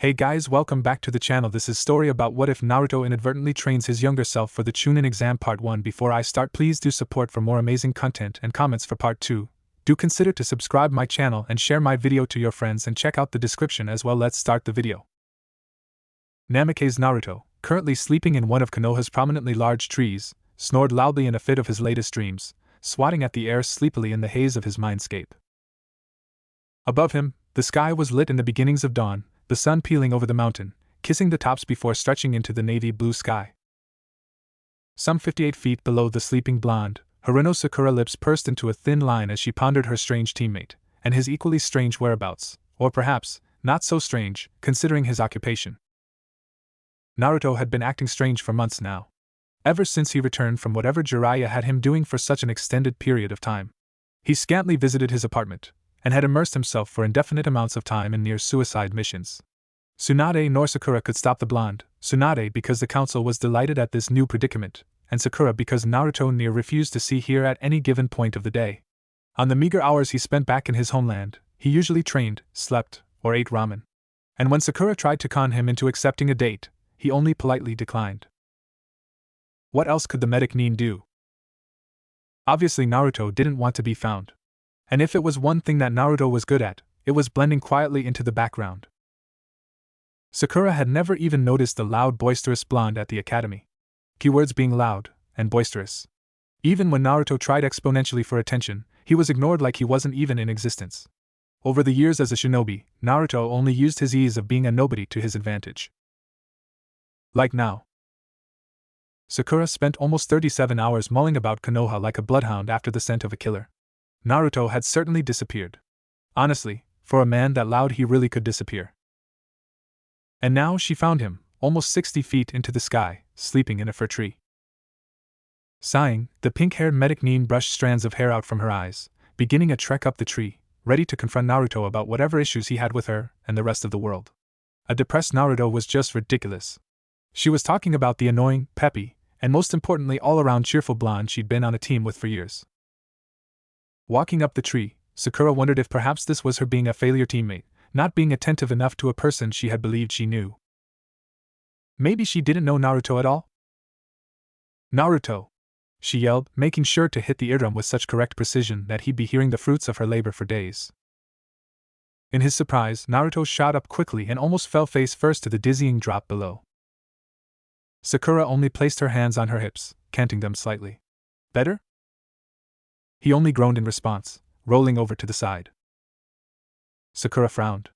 Hey guys, welcome back to the channel. This is story about what if Naruto inadvertently trains his younger self for the Chunin exam part 1. Before I start, please do support for more amazing content and comments for part 2. Do consider to subscribe my channel and share my video to your friends and check out the description as well. Let's start the video. Namake's Naruto, currently sleeping in one of Konoha's prominently large trees, snored loudly in a fit of his latest dreams, swatting at the air sleepily in the haze of his mindscape. Above him, the sky was lit in the beginnings of dawn, the sun peeling over the mountain, kissing the tops before stretching into the navy blue sky. Some 58 feet below the sleeping blonde, Haruno Sakura lips pursed into a thin line as she pondered her strange teammate, and his equally strange whereabouts, or perhaps, not so strange, considering his occupation. Naruto had been acting strange for months now. Ever since he returned from whatever Jiraiya had him doing for such an extended period of time. He scantly visited his apartment, and had immersed himself for indefinite amounts of time in near-suicide missions. Tsunade nor Sakura could stop the blonde, Tsunade because the council was delighted at this new predicament, and Sakura because Naruto near refused to see her at any given point of the day. On the meager hours he spent back in his homeland, he usually trained, slept, or ate ramen. And when Sakura tried to con him into accepting a date, he only politely declined. What else could the medic Nin do? Obviously Naruto didn't want to be found. And if it was one thing that Naruto was good at, it was blending quietly into the background. Sakura had never even noticed the loud, boisterous blonde at the academy. Keywords being loud and boisterous. Even when Naruto tried exponentially for attention, he was ignored like he wasn't even in existence. Over the years as a shinobi, Naruto only used his ease of being a nobody to his advantage. Like now. Sakura spent almost 37 hours mulling about Konoha like a bloodhound after the scent of a killer. Naruto had certainly disappeared. Honestly, for a man that loud he really could disappear. And now she found him, almost 60 feet into the sky, sleeping in a fir tree. Sighing, the pink-haired medic Nin brushed strands of hair out from her eyes, beginning a trek up the tree, ready to confront Naruto about whatever issues he had with her and the rest of the world. A depressed Naruto was just ridiculous. She was talking about the annoying, peppy, and most importantly all-around cheerful blonde she'd been on a team with for years. Walking up the tree, Sakura wondered if perhaps this was her being a failure teammate, not being attentive enough to a person she had believed she knew. Maybe she didn't know Naruto at all? Naruto! She yelled, making sure to hit the eardrum with such correct precision that he'd be hearing the fruits of her labor for days. In his surprise, Naruto shot up quickly and almost fell face first to the dizzying drop below. Sakura only placed her hands on her hips, canting them slightly. Better? He only groaned in response, rolling over to the side. Sakura frowned.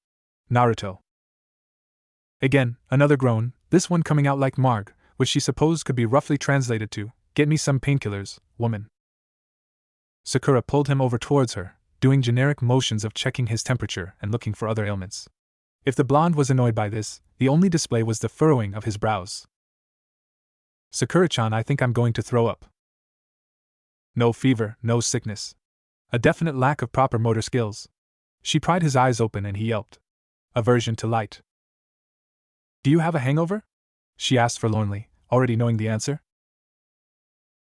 Naruto. Again, another groan, this one coming out like Marg, which she supposed could be roughly translated to, "Get me some painkillers, woman." Sakura pulled him over towards her, doing generic motions of checking his temperature and looking for other ailments. If the blonde was annoyed by this, the only display was the furrowing of his brows. Sakura-chan, I think I'm going to throw up. No fever, no sickness. A definite lack of proper motor skills. She pried his eyes open and he yelped. Aversion to light. Do you have a hangover? She asked forlornly, already knowing the answer.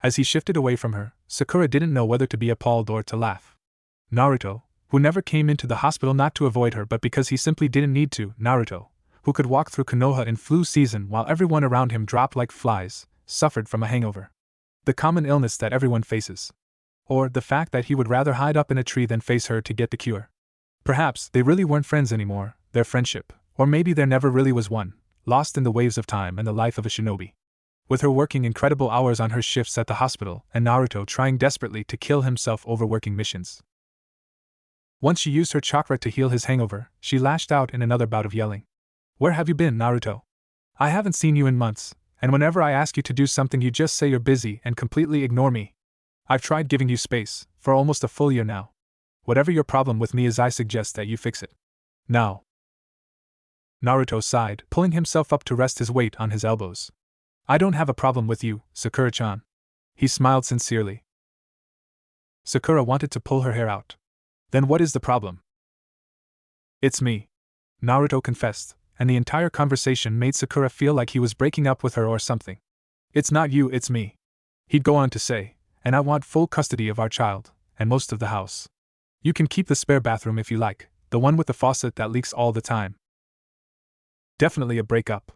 As he shifted away from her, Sakura didn't know whether to be appalled or to laugh. Naruto, who never came into the hospital not to avoid her but because he simply didn't need to, Naruto, who could walk through Konoha in flu season while everyone around him dropped like flies, suffered from a hangover. The common illness that everyone faces. Or the fact that he would rather hide up in a tree than face her to get the cure. Perhaps they really weren't friends anymore, their friendship, or maybe there never really was one, lost in the waves of time and the life of a shinobi. With her working incredible hours on her shifts at the hospital and Naruto trying desperately to kill himself overworking missions. Once she used her chakra to heal his hangover, she lashed out in another bout of yelling. Where have you been, Naruto? I haven't seen you in months. And whenever I ask you to do something you just say you're busy and completely ignore me. I've tried giving you space, for almost a full year now. Whatever your problem with me is, I suggest that you fix it. Now. Naruto sighed, pulling himself up to rest his weight on his elbows. I don't have a problem with you, Sakura-chan. He smiled sincerely. Sakura wanted to pull her hair out. Then what is the problem? It's me. Naruto confessed. And the entire conversation made Sakura feel like he was breaking up with her or something. It's not you, it's me. He'd go on to say, and I want full custody of our child, and most of the house. You can keep the spare bathroom if you like, the one with the faucet that leaks all the time. Definitely a breakup.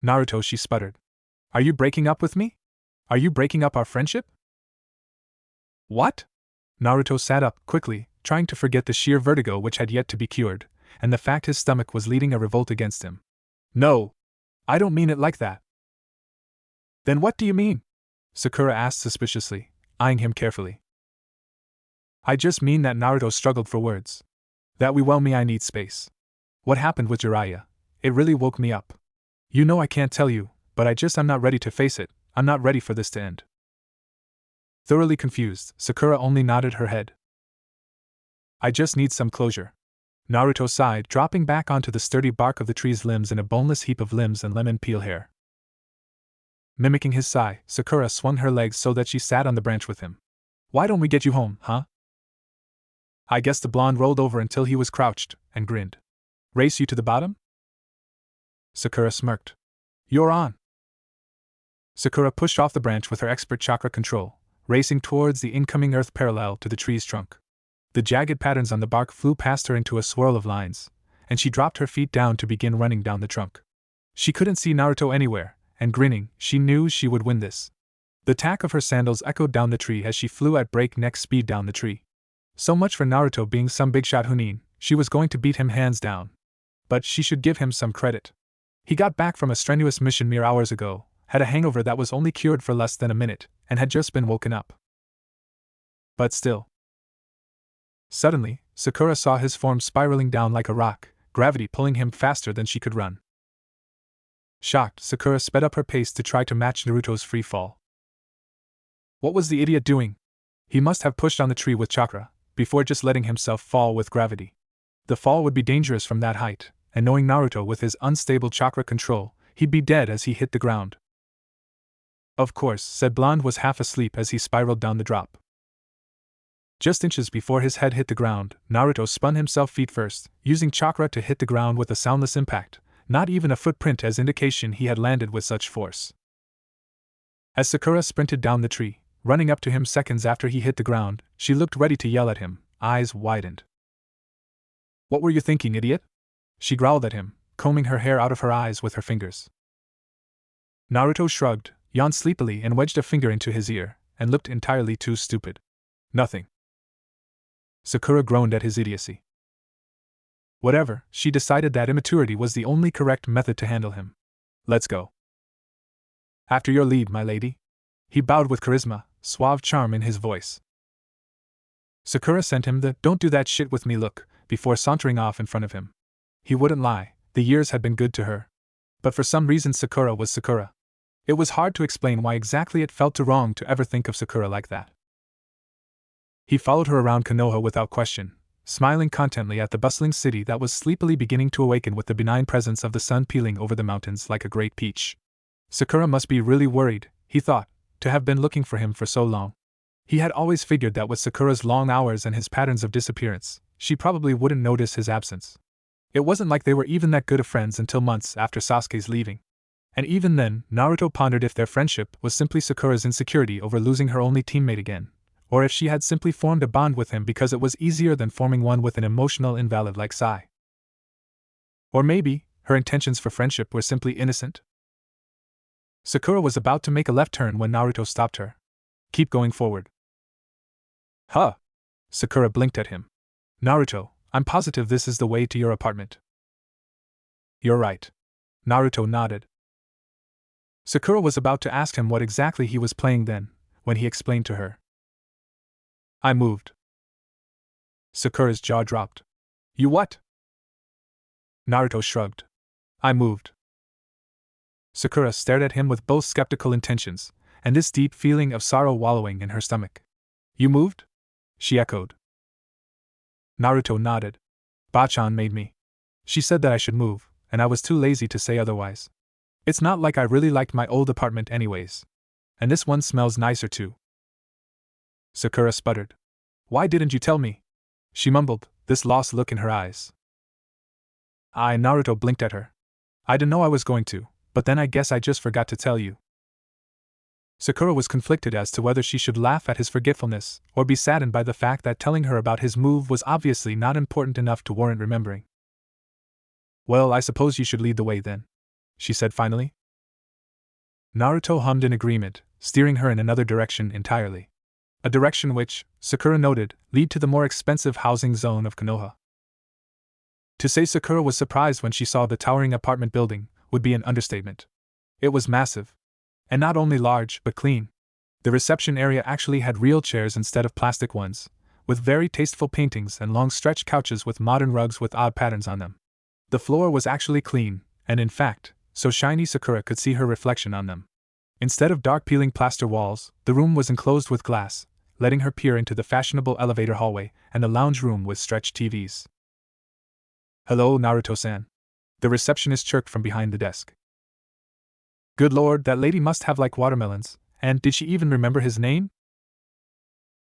Naruto, she sputtered. Are you breaking up with me? Are you breaking up our friendship? What? Naruto sat up quickly, trying to forget the sheer vertigo which had yet to be cured, and the fact his stomach was leading a revolt against him. No! I don't mean it like that. Then what do you mean? Sakura asked suspiciously, eyeing him carefully. I just mean that Naruto struggled for words. That I need space. What happened with Jiraiya? It really woke me up. You know I can't tell you, but I'm not ready to face it. I'm not ready for this to end. Thoroughly confused, Sakura only nodded her head. I just need some closure. Naruto sighed, dropping back onto the sturdy bark of the tree's limbs in a boneless heap of limbs and lemon peel hair. Mimicking his sigh, Sakura swung her legs so that she sat on the branch with him. Why don't we get you home, huh? I guess the blonde rolled over until he was crouched, and grinned. Race you to the bottom? Sakura smirked. You're on. Sakura pushed off the branch with her expert chakra control, racing towards the incoming earth parallel to the tree's trunk. The jagged patterns on the bark flew past her into a swirl of lines, and she dropped her feet down to begin running down the trunk. She couldn't see Naruto anywhere, and grinning, she knew she would win this. The tack of her sandals echoed down the tree as she flew at breakneck speed down the tree. So much for Naruto being some big shot Chunin, she was going to beat him hands down. But she should give him some credit. He got back from a strenuous mission mere hours ago, had a hangover that was only cured for less than a minute, and had just been woken up. But still. Suddenly, Sakura saw his form spiraling down like a rock, gravity pulling him faster than she could run. Shocked, Sakura sped up her pace to try to match Naruto's free fall. What was the idiot doing? He must have pushed on the tree with chakra, before just letting himself fall with gravity. The fall would be dangerous from that height, and knowing Naruto with his unstable chakra control, he'd be dead as he hit the ground. Of course, said Blonde was half asleep as he spiraled down the drop. Just inches before his head hit the ground, Naruto spun himself feet first, using chakra to hit the ground with a soundless impact, not even a footprint as indication he had landed with such force. As Sakura sprinted down the tree, running up to him seconds after he hit the ground, she looked ready to yell at him, eyes widened. What were you thinking, idiot? She growled at him, combing her hair out of her eyes with her fingers. Naruto shrugged, yawned sleepily and wedged a finger into his ear, and looked entirely too stupid. Nothing. Sakura groaned at his idiocy. Whatever, she decided that immaturity was the only correct method to handle him. Let's go. After your lead, my lady. He bowed with charisma, suave charm in his voice. Sakura sent him the "don't do that shit with me" look, before sauntering off in front of him. He wouldn't lie, the years had been good to her. But for some reason Sakura was Sakura. It was hard to explain why exactly it felt too wrong to ever think of Sakura like that. He followed her around Konoha without question, smiling contentedly at the bustling city that was sleepily beginning to awaken with the benign presence of the sun peeling over the mountains like a great peach. Sakura must be really worried, he thought, to have been looking for him for so long. He had always figured that with Sakura's long hours and his patterns of disappearance, she probably wouldn't notice his absence. It wasn't like they were even that good of friends until months after Sasuke's leaving. And even then, Naruto pondered if their friendship was simply Sakura's insecurity over losing her only teammate again, or if she had simply formed a bond with him because it was easier than forming one with an emotional invalid like Sai. Or maybe, her intentions for friendship were simply innocent. Sakura was about to make a left turn when Naruto stopped her. Keep going forward. Huh? Sakura blinked at him. Naruto, I'm positive this is the way to your apartment. You're right. Naruto nodded. Sakura was about to ask him what exactly he was playing then, when he explained to her. I moved. Sakura's jaw dropped. You what? Naruto shrugged. I moved. Sakura stared at him with both skeptical intentions, and this deep feeling of sorrow wallowing in her stomach. You moved? She echoed. Naruto nodded. Bachan made me. She said that I should move, and I was too lazy to say otherwise. It's not like I really liked my old apartment anyways. And this one smells nicer too. Sakura sputtered. Why didn't you tell me? She mumbled, this lost look in her eyes. Naruto blinked at her. I didn't know I was going to, but then I guess I just forgot to tell you. Sakura was conflicted as to whether she should laugh at his forgetfulness, or be saddened by the fact that telling her about his move was obviously not important enough to warrant remembering. Well, I suppose you should lead the way then, she said finally. Naruto hummed in agreement, steering her in another direction entirely. A direction which, Sakura noted, led to the more expensive housing zone of Konoha. To say Sakura was surprised when she saw the towering apartment building would be an understatement. It was massive. And not only large, but clean. The reception area actually had real chairs instead of plastic ones, with very tasteful paintings and long stretched couches with modern rugs with odd patterns on them. The floor was actually clean, and in fact, so shiny Sakura could see her reflection on them. Instead of dark peeling plaster walls, the room was enclosed with glass, letting her peer into the fashionable elevator hallway and a lounge room with stretched TVs. Hello, Naruto-san. The receptionist chirped from behind the desk. Good lord, that lady must have like watermelons, and did she even remember his name?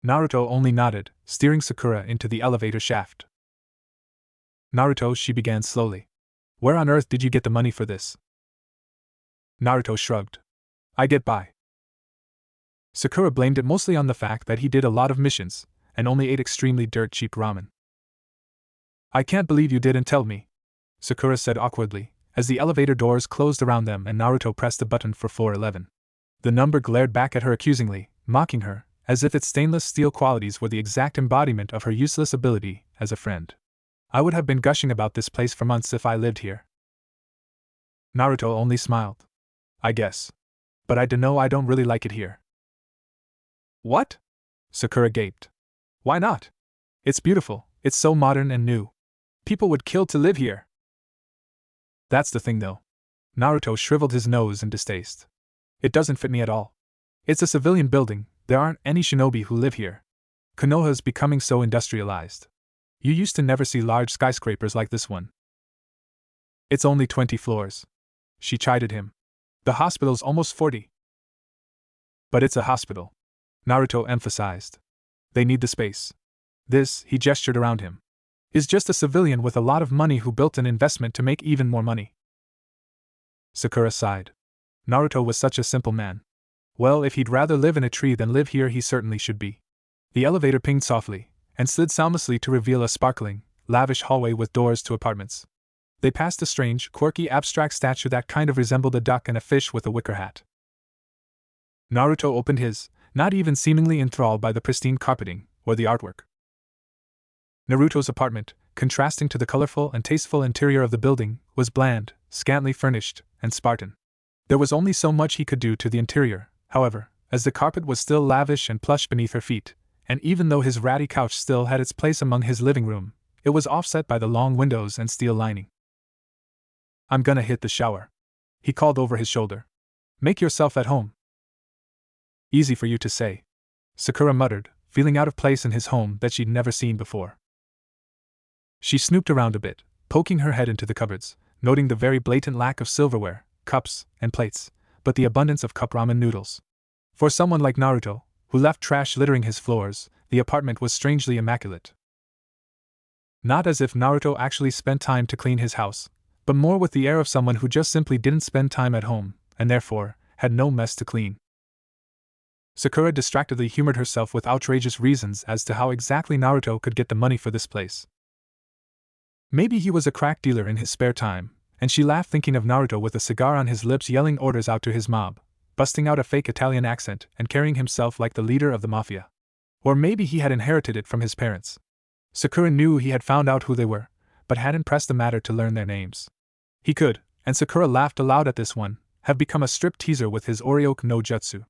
Naruto only nodded, steering Sakura into the elevator shaft. Naruto, she began slowly. Where on earth did you get the money for this? Naruto shrugged. I get by. Sakura blamed it mostly on the fact that he did a lot of missions, and only ate extremely dirt-cheap ramen. I can't believe you didn't tell me, Sakura said awkwardly, as the elevator doors closed around them and Naruto pressed the button for floor 11. The number glared back at her accusingly, mocking her, as if its stainless steel qualities were the exact embodiment of her useless ability as a friend. I would have been gushing about this place for months if I lived here. Naruto only smiled. I guess. But I dunno, I don't really like it here. What? Sakura gaped. Why not? It's beautiful, it's so modern and new. People would kill to live here. That's the thing though. Naruto shriveled his nose in distaste. It doesn't fit me at all. It's a civilian building, there aren't any shinobi who live here. Konoha's becoming so industrialized. You used to never see large skyscrapers like this one. It's only 20 floors. She chided him. The hospital's almost 40. But it's a hospital, Naruto emphasized. They need the space. This, he gestured around him, is just a civilian with a lot of money who built an investment to make even more money. Sakura sighed. Naruto was such a simple man. Well, if he'd rather live in a tree than live here, he certainly should be. The elevator pinged softly, and slid soundlessly to reveal a sparkling, lavish hallway with doors to apartments. They passed a strange, quirky abstract statue that kind of resembled a duck and a fish with a wicker hat. Naruto opened his, not even seemingly enthralled by the pristine carpeting or the artwork. Naruto's apartment, contrasting to the colorful and tasteful interior of the building, was bland, scantily furnished, and Spartan. There was only so much he could do to the interior, however, as the carpet was still lavish and plush beneath her feet, and even though his ratty couch still had its place among his living room, it was offset by the long windows and steel lining. I'm gonna hit the shower, he called over his shoulder. Make yourself at home. Easy for you to say, Sakura muttered, feeling out of place in his home that she'd never seen before. She snooped around a bit, poking her head into the cupboards, noting the very blatant lack of silverware, cups, and plates, but the abundance of cup ramen noodles. For someone like Naruto, who left trash littering his floors, the apartment was strangely immaculate. Not as if Naruto actually spent time to clean his house, but more with the air of someone who just simply didn't spend time at home, and therefore, had no mess to clean. Sakura distractedly humored herself with outrageous reasons as to how exactly Naruto could get the money for this place. Maybe he was a crack dealer in his spare time, and she laughed thinking of Naruto with a cigar on his lips yelling orders out to his mob, busting out a fake Italian accent and carrying himself like the leader of the mafia. Or maybe he had inherited it from his parents. Sakura knew he had found out who they were, but hadn't pressed the matter to learn their names. He could, and Sakura laughed aloud at this one, have become a strip teaser with his Oryoku no Jutsu.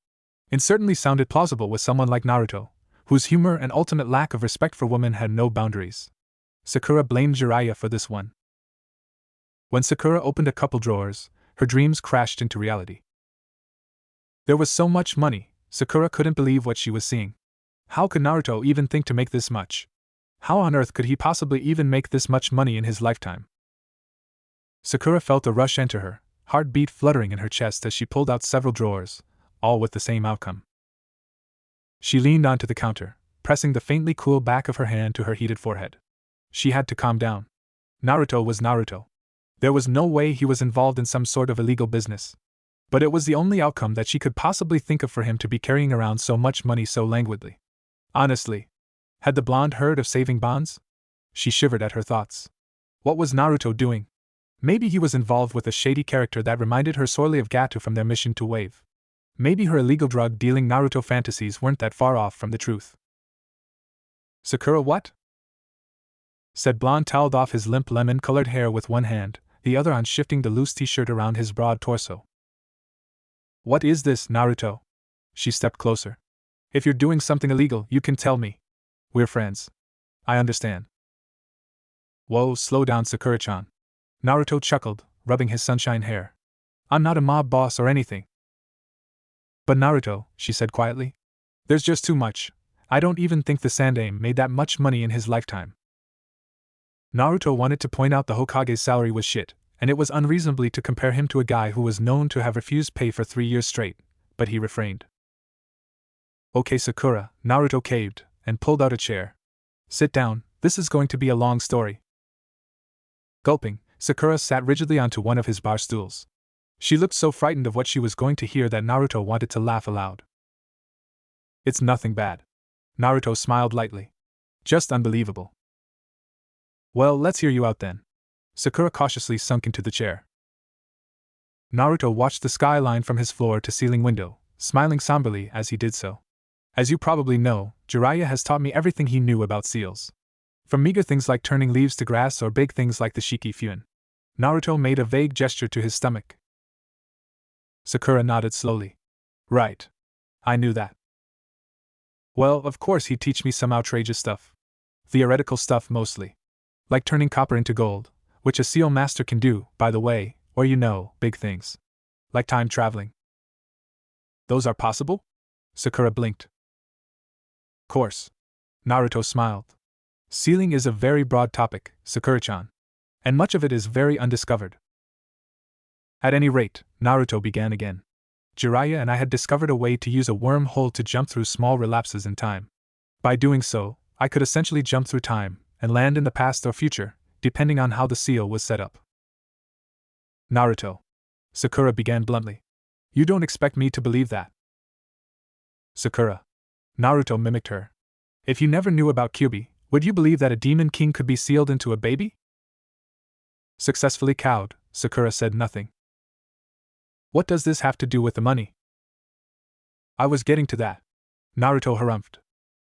It certainly sounded plausible with someone like Naruto, whose humor and ultimate lack of respect for women had no boundaries. Sakura blamed Jiraiya for this one. When Sakura opened a couple drawers, her dreams crashed into reality. There was so much money, Sakura couldn't believe what she was seeing. How could Naruto even think to make this much? How on earth could he possibly even make this much money in his lifetime? Sakura felt a rush enter her, heartbeat fluttering in her chest as she pulled out several drawers, all with the same outcome. She leaned onto the counter, pressing the faintly cool back of her hand to her heated forehead. She had to calm down. Naruto was Naruto. There was no way he was involved in some sort of illegal business. But it was the only outcome that she could possibly think of for him to be carrying around so much money so languidly. Honestly, had the blonde heard of saving bonds? She shivered at her thoughts. What was Naruto doing? Maybe he was involved with a shady character that reminded her sorely of Gato from their mission to Wave. Maybe her illegal drug-dealing Naruto fantasies weren't that far off from the truth. Sakura what? Said Blonde toweled off his limp lemon-colored hair with one hand, the other on shifting the loose t-shirt around his broad torso. What is this, Naruto? She stepped closer. If you're doing something illegal, you can tell me. We're friends. I understand. Whoa, slow down, Sakura-chan. Naruto chuckled, rubbing his sunshine hair. I'm not a mob boss or anything. But Naruto, she said quietly, there's just too much. I don't even think the Sandaime made that much money in his lifetime. Naruto wanted to point out the Hokage's salary was shit, and it was unreasonably to compare him to a guy who was known to have refused pay for 3 years straight, but he refrained. Okay, Sakura, Naruto caved, and pulled out a chair. Sit down, this is going to be a long story. Gulping, Sakura sat rigidly onto one of his bar stools. She looked so frightened of what she was going to hear that Naruto wanted to laugh aloud. It's nothing bad. Naruto smiled lightly. Just unbelievable. Well, let's hear you out then. Sakura cautiously sunk into the chair. Naruto watched the skyline from his floor-to-ceiling window, smiling somberly as he did so. As you probably know, Jiraiya has taught me everything he knew about seals. From meager things like turning leaves to grass or big things like the Shiki Fuin. Naruto made a vague gesture to his stomach. Sakura nodded slowly. Right. I knew that. Well, of course he'd teach me some outrageous stuff. Theoretical stuff mostly. Like turning copper into gold, which a seal master can do, by the way, or big things. Like time traveling. Those are possible? Sakura blinked. Course. Naruto smiled. Sealing is a very broad topic, Sakura-chan. And much of it is very undiscovered. At any rate, Naruto began again. Jiraiya and I had discovered a way to use a wormhole to jump through small relapses in time. By doing so, I could essentially jump through time and land in the past or future, depending on how the seal was set up. Naruto. Sakura began bluntly. You don't expect me to believe that. Sakura. Naruto mimicked her. If you never knew about Kyuubi, would you believe that a demon king could be sealed into a baby? Successfully cowed, Sakura said nothing. What does this have to do with the money? I was getting to that. Naruto harumphed.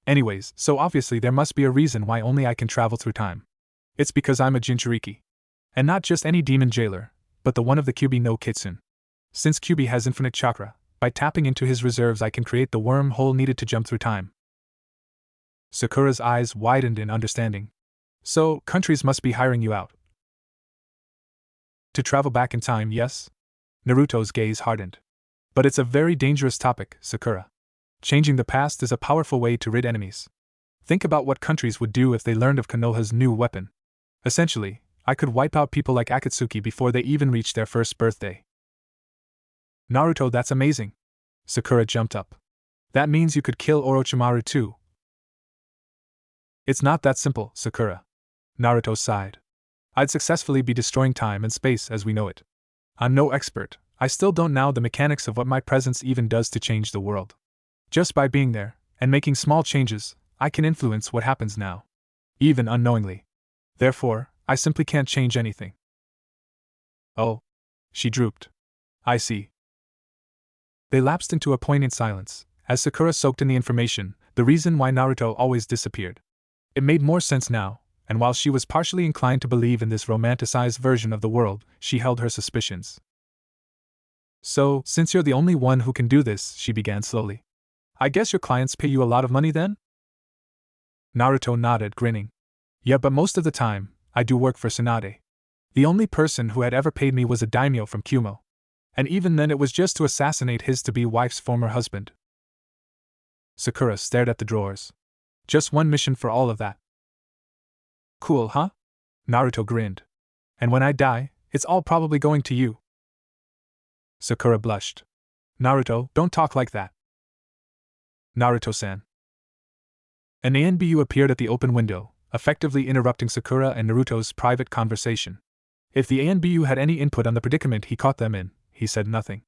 Anyways, so obviously there must be a reason why only I can travel through time. It's because I'm a Jinchuriki. And not just any demon jailer, but the one of the Kyuubi no Kitsune. Since Kyuubi has infinite chakra, by tapping into his reserves I can create the wormhole needed to jump through time. Sakura's eyes widened in understanding. So, countries must be hiring you out. To travel back in time, yes? Naruto's gaze hardened. But it's a very dangerous topic, Sakura. Changing the past is a powerful way to rid enemies. Think about what countries would do if they learned of Konoha's new weapon. Essentially, I could wipe out people like Akatsuki before they even reach their first birthday. Naruto, that's amazing. Sakura jumped up. That means you could kill Orochimaru too. It's not that simple, Sakura. Naruto sighed. I'd successfully be destroying time and space as we know it. I'm no expert, I still don't know the mechanics of what my presence even does to change the world. Just by being there, and making small changes, I can influence what happens now. Even unknowingly. Therefore, I simply can't change anything. Oh. She drooped. I see. They lapsed into a poignant silence, as Sakura soaked in the information, the reason why Naruto always disappeared. It made more sense now, and while she was partially inclined to believe in this romanticized version of the world, she held her suspicions. So, since you're the only one who can do this, she began slowly. I guess your clients pay you a lot of money then? Naruto nodded, grinning. Yeah, but most of the time, I do work for Tsunade. The only person who had ever paid me was a daimyo from Kumo. And even then it was just to assassinate his to-be wife's former husband. Sakura stared at the drawers. Just one mission for all of that. Cool, huh? Naruto grinned. And when I die, it's all probably going to you. Sakura blushed. Naruto, don't talk like that. Naruto-san. An ANBU appeared at the open window, effectively interrupting Sakura and Naruto's private conversation. If the ANBU had any input on the predicament he caught them in, he said nothing.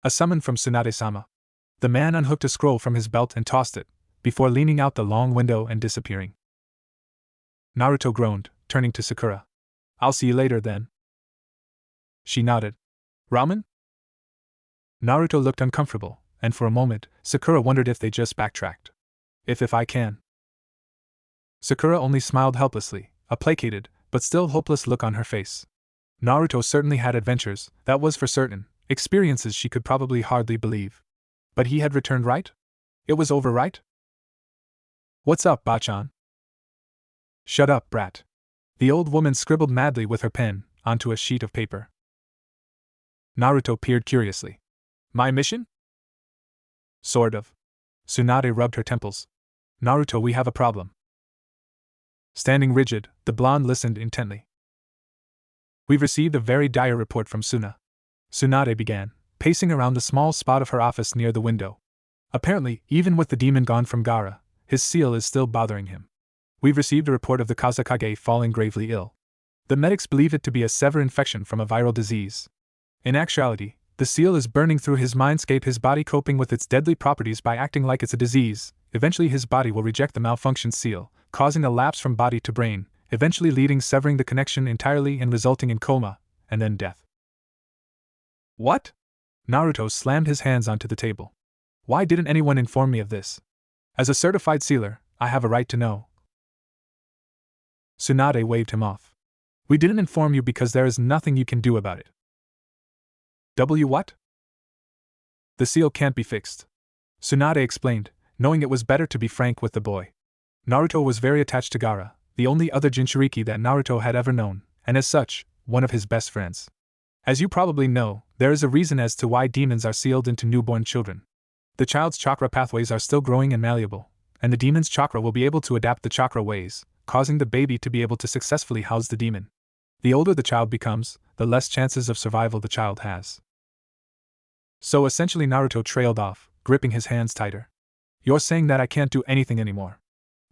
A summon from Tsunade-sama. The man unhooked a scroll from his belt and tossed it, before leaning out the long window and disappearing. Naruto groaned, turning to Sakura. I'll see you later then. She nodded. Ramen? Naruto looked uncomfortable, and for a moment, Sakura wondered if they just backtracked. If I can. Sakura only smiled helplessly, a placated, but still hopeless look on her face. Naruto certainly had adventures, that was for certain, experiences she could probably hardly believe. But he had returned right? It was over right? What's up, Bachan? Shut up, brat. The old woman scribbled madly with her pen, onto a sheet of paper. Naruto peered curiously. My mission? Sort of. Tsunade rubbed her temples. Naruto, we have a problem. Standing rigid, the blonde listened intently. We've received a very dire report from Suna. Tsunade began, pacing around the small spot of her office near the window. Apparently, even with the demon gone from Gaara, his seal is still bothering him. We've received a report of the Kazekage falling gravely ill. The medics believe it to be a severe infection from a viral disease. In actuality, the seal is burning through his mindscape, his body coping with its deadly properties by acting like it's a disease. Eventually his body will reject the malfunctioned seal, causing a lapse from body to brain, eventually severing the connection entirely and resulting in coma, and then death. What? Naruto slammed his hands onto the table. Why didn't anyone inform me of this? As a certified sealer, I have a right to know. Tsunade waved him off. We didn't inform you because there is nothing you can do about it. What? The seal can't be fixed. Tsunade explained, knowing it was better to be frank with the boy. Naruto was very attached to Gaara, the only other Jinchuriki that Naruto had ever known, and as such, one of his best friends. As you probably know, there is a reason as to why demons are sealed into newborn children. The child's chakra pathways are still growing and malleable, and the demon's chakra will be able to adapt the chakra ways, causing the baby to be able to successfully house the demon. The older the child becomes, the less chances of survival the child has. So essentially Naruto trailed off, gripping his hands tighter. You're saying that I can't do anything anymore.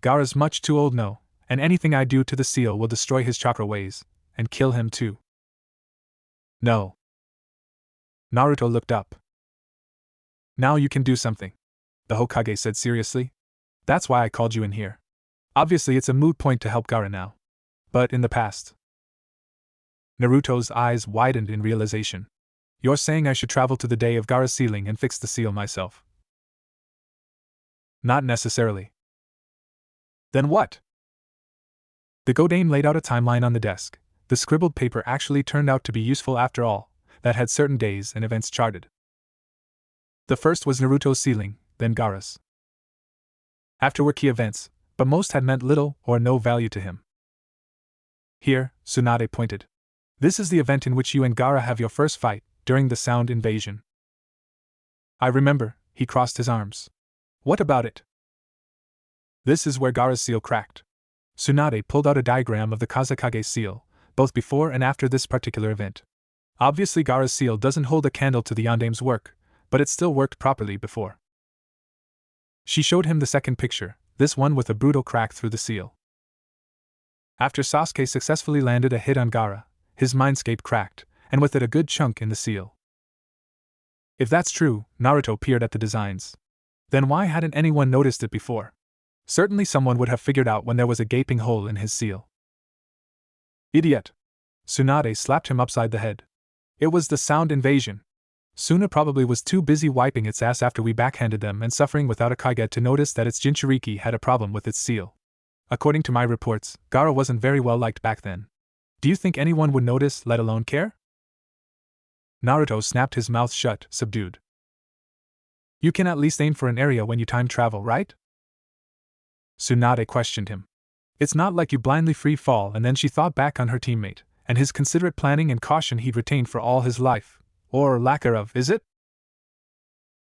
Gaara's much too old, no, and anything I do to the seal will destroy his chakra ways, and kill him too. No. Naruto looked up. Now you can do something, the Hokage said seriously. That's why I called you in here. Obviously it's a moot point to help Gaara now. But in the past. Naruto's eyes widened in realization. You're saying I should travel to the day of Gaara's sealing and fix the seal myself? Not necessarily. Then what? The Godame laid out a timeline on the desk. The scribbled paper actually turned out to be useful after all, that had certain days and events charted. The first was Naruto's sealing, then Gaara's. After were key events, but most had meant little or no value to him. Here, Tsunade pointed. This is the event in which you and Gaara have your first fight, during the Sound Invasion. I remember, he crossed his arms. What about it? This is where Gaara's seal cracked. Tsunade pulled out a diagram of the Kazekage seal, both before and after this particular event. Obviously Gaara's seal doesn't hold a candle to the Yandame's work, but it still worked properly before. She showed him the second picture, this one with a brutal crack through the seal. After Sasuke successfully landed a hit on Gaara, his mindscape cracked, and with it a good chunk in the seal. If that's true, Naruto peered at the designs. Then why hadn't anyone noticed it before? Certainly someone would have figured out when there was a gaping hole in his seal. Idiot! Tsunade slapped him upside the head. It was the Sound Invasion. Suna probably was too busy wiping its ass after we backhanded them and suffering without a Kage to notice that its Jinchuriki had a problem with its seal. According to my reports, Gaara wasn't very well liked back then. Do you think anyone would notice, let alone care? Naruto snapped his mouth shut, subdued. You can at least aim for an area when you time travel, right? Tsunade questioned him. It's not like you blindly free fall. And then she thought back on her teammate, and his considerate planning and caution he'd retained for all his life. Or lack thereof, is it?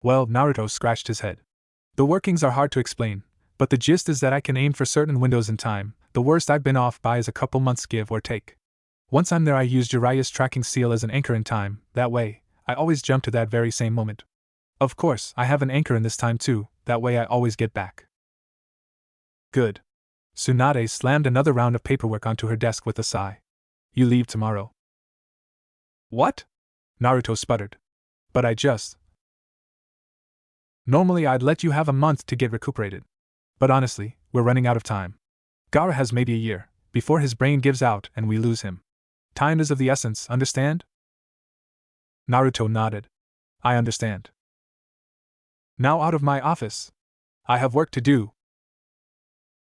Well, Naruto scratched his head. The workings are hard to explain, but the gist is that I can aim for certain windows in time. The worst I've been off by is a couple months give or take. Once I'm there I use Jiraiya's tracking seal as an anchor in time, that way, I always jump to that very same moment. Of course, I have an anchor in this time too, that way I always get back. Good. Tsunade slammed another round of paperwork onto her desk with a sigh. You leave tomorrow. What? Naruto sputtered. But I just... Normally I'd let you have a month to get recuperated. But honestly, we're running out of time. Gaara has maybe a year, before his brain gives out and we lose him. Time is of the essence, understand? Naruto nodded. I understand. Now out of my office. I have work to do.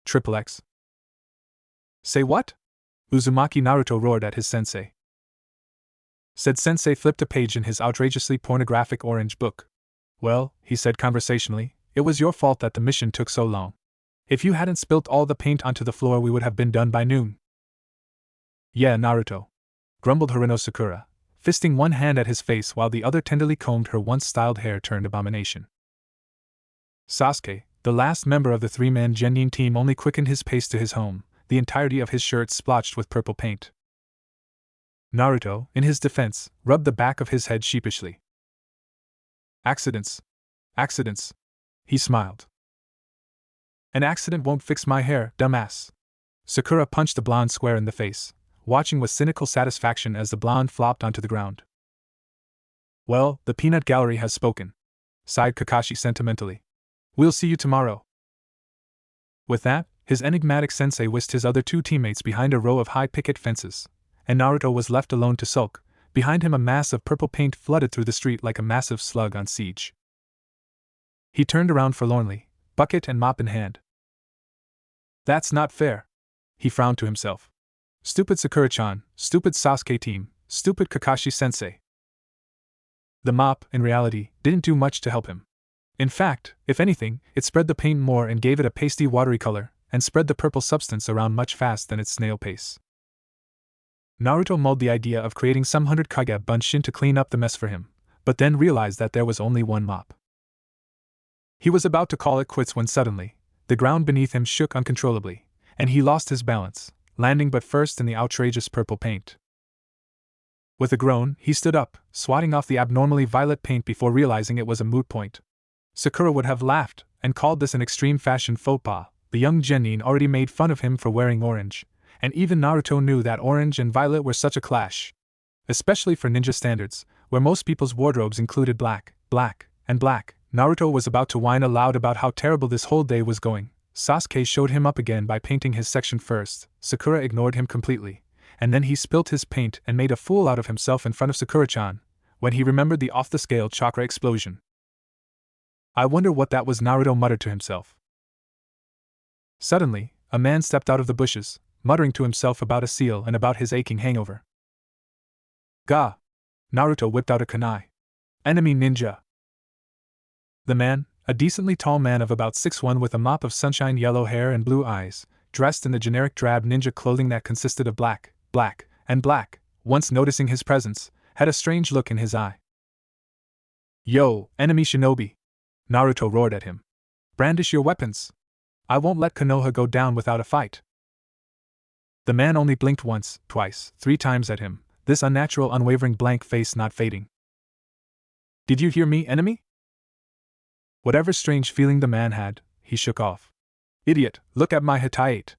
Triple X. Say what? Uzumaki Naruto roared at his sensei. Said sensei flipped a page in his outrageously pornographic orange book. Well, he said conversationally, it was your fault that the mission took so long. If you hadn't spilt all the paint onto the floor, we would have been done by noon. Yeah, Naruto, grumbled Harino Sakura, fisting one hand at his face while the other tenderly combed her once styled hair turned abomination. Sasuke, the last member of the three-man Genin team, only quickened his pace to his home, the entirety of his shirt splotched with purple paint. Naruto, in his defense, rubbed the back of his head sheepishly. Accidents. Accidents. He smiled. An accident won't fix my hair, dumbass. Sakura punched the blonde square in the face, watching with cynical satisfaction as the blonde flopped onto the ground. Well, the peanut gallery has spoken, sighed Kakashi sentimentally. We'll see you tomorrow. With that, his enigmatic sensei whisked his other two teammates behind a row of high picket fences, and Naruto was left alone to sulk. Behind him a mass of purple paint flooded through the street like a massive slug on siege. He turned around forlornly, bucket and mop in hand. That's not fair. He frowned to himself. Stupid Sakura-chan, stupid Sasuke team, stupid Kakashi-sensei. The mop, in reality, didn't do much to help him. In fact, if anything, it spread the paint more and gave it a pasty watery color, and spread the purple substance around much faster than its snail pace. Naruto mulled the idea of creating some 100 Kage Bunshin to clean up the mess for him, but then realized that there was only one mop. He was about to call it quits when suddenly, the ground beneath him shook uncontrollably, and he lost his balance, landing but first in the outrageous purple paint. With a groan, he stood up, swatting off the abnormally violet paint before realizing it was a moot point. Sakura would have laughed, and called this an extreme fashion faux pas. The young genin already made fun of him for wearing orange, and even Naruto knew that orange and violet were such a clash. Especially for ninja standards, where most people's wardrobes included black, black, and black. Naruto was about to whine aloud about how terrible this whole day was going. Sasuke showed him up again by painting his section first. Sakura ignored him completely, and then he spilt his paint and made a fool out of himself in front of Sakura-chan, when he remembered the off-the-scale chakra explosion. I wonder what that was, Naruto muttered to himself. Suddenly, a man stepped out of the bushes, muttering to himself about a seal and about his aching hangover. Ga! Naruto whipped out a kunai. Enemy ninja! The man, a decently tall man of about 6'1" with a mop of sunshine yellow hair and blue eyes, dressed in the generic drab ninja clothing that consisted of black, black, and black, once noticing his presence, had a strange look in his eye. Yo, enemy shinobi! Naruto roared at him. Brandish your weapons! I won't let Konoha go down without a fight. The man only blinked once, twice, 3 times at him, this unnatural unwavering blank face not fading. Did you hear me, enemy? Whatever strange feeling the man had, he shook off. Idiot, look at my Hitaiate.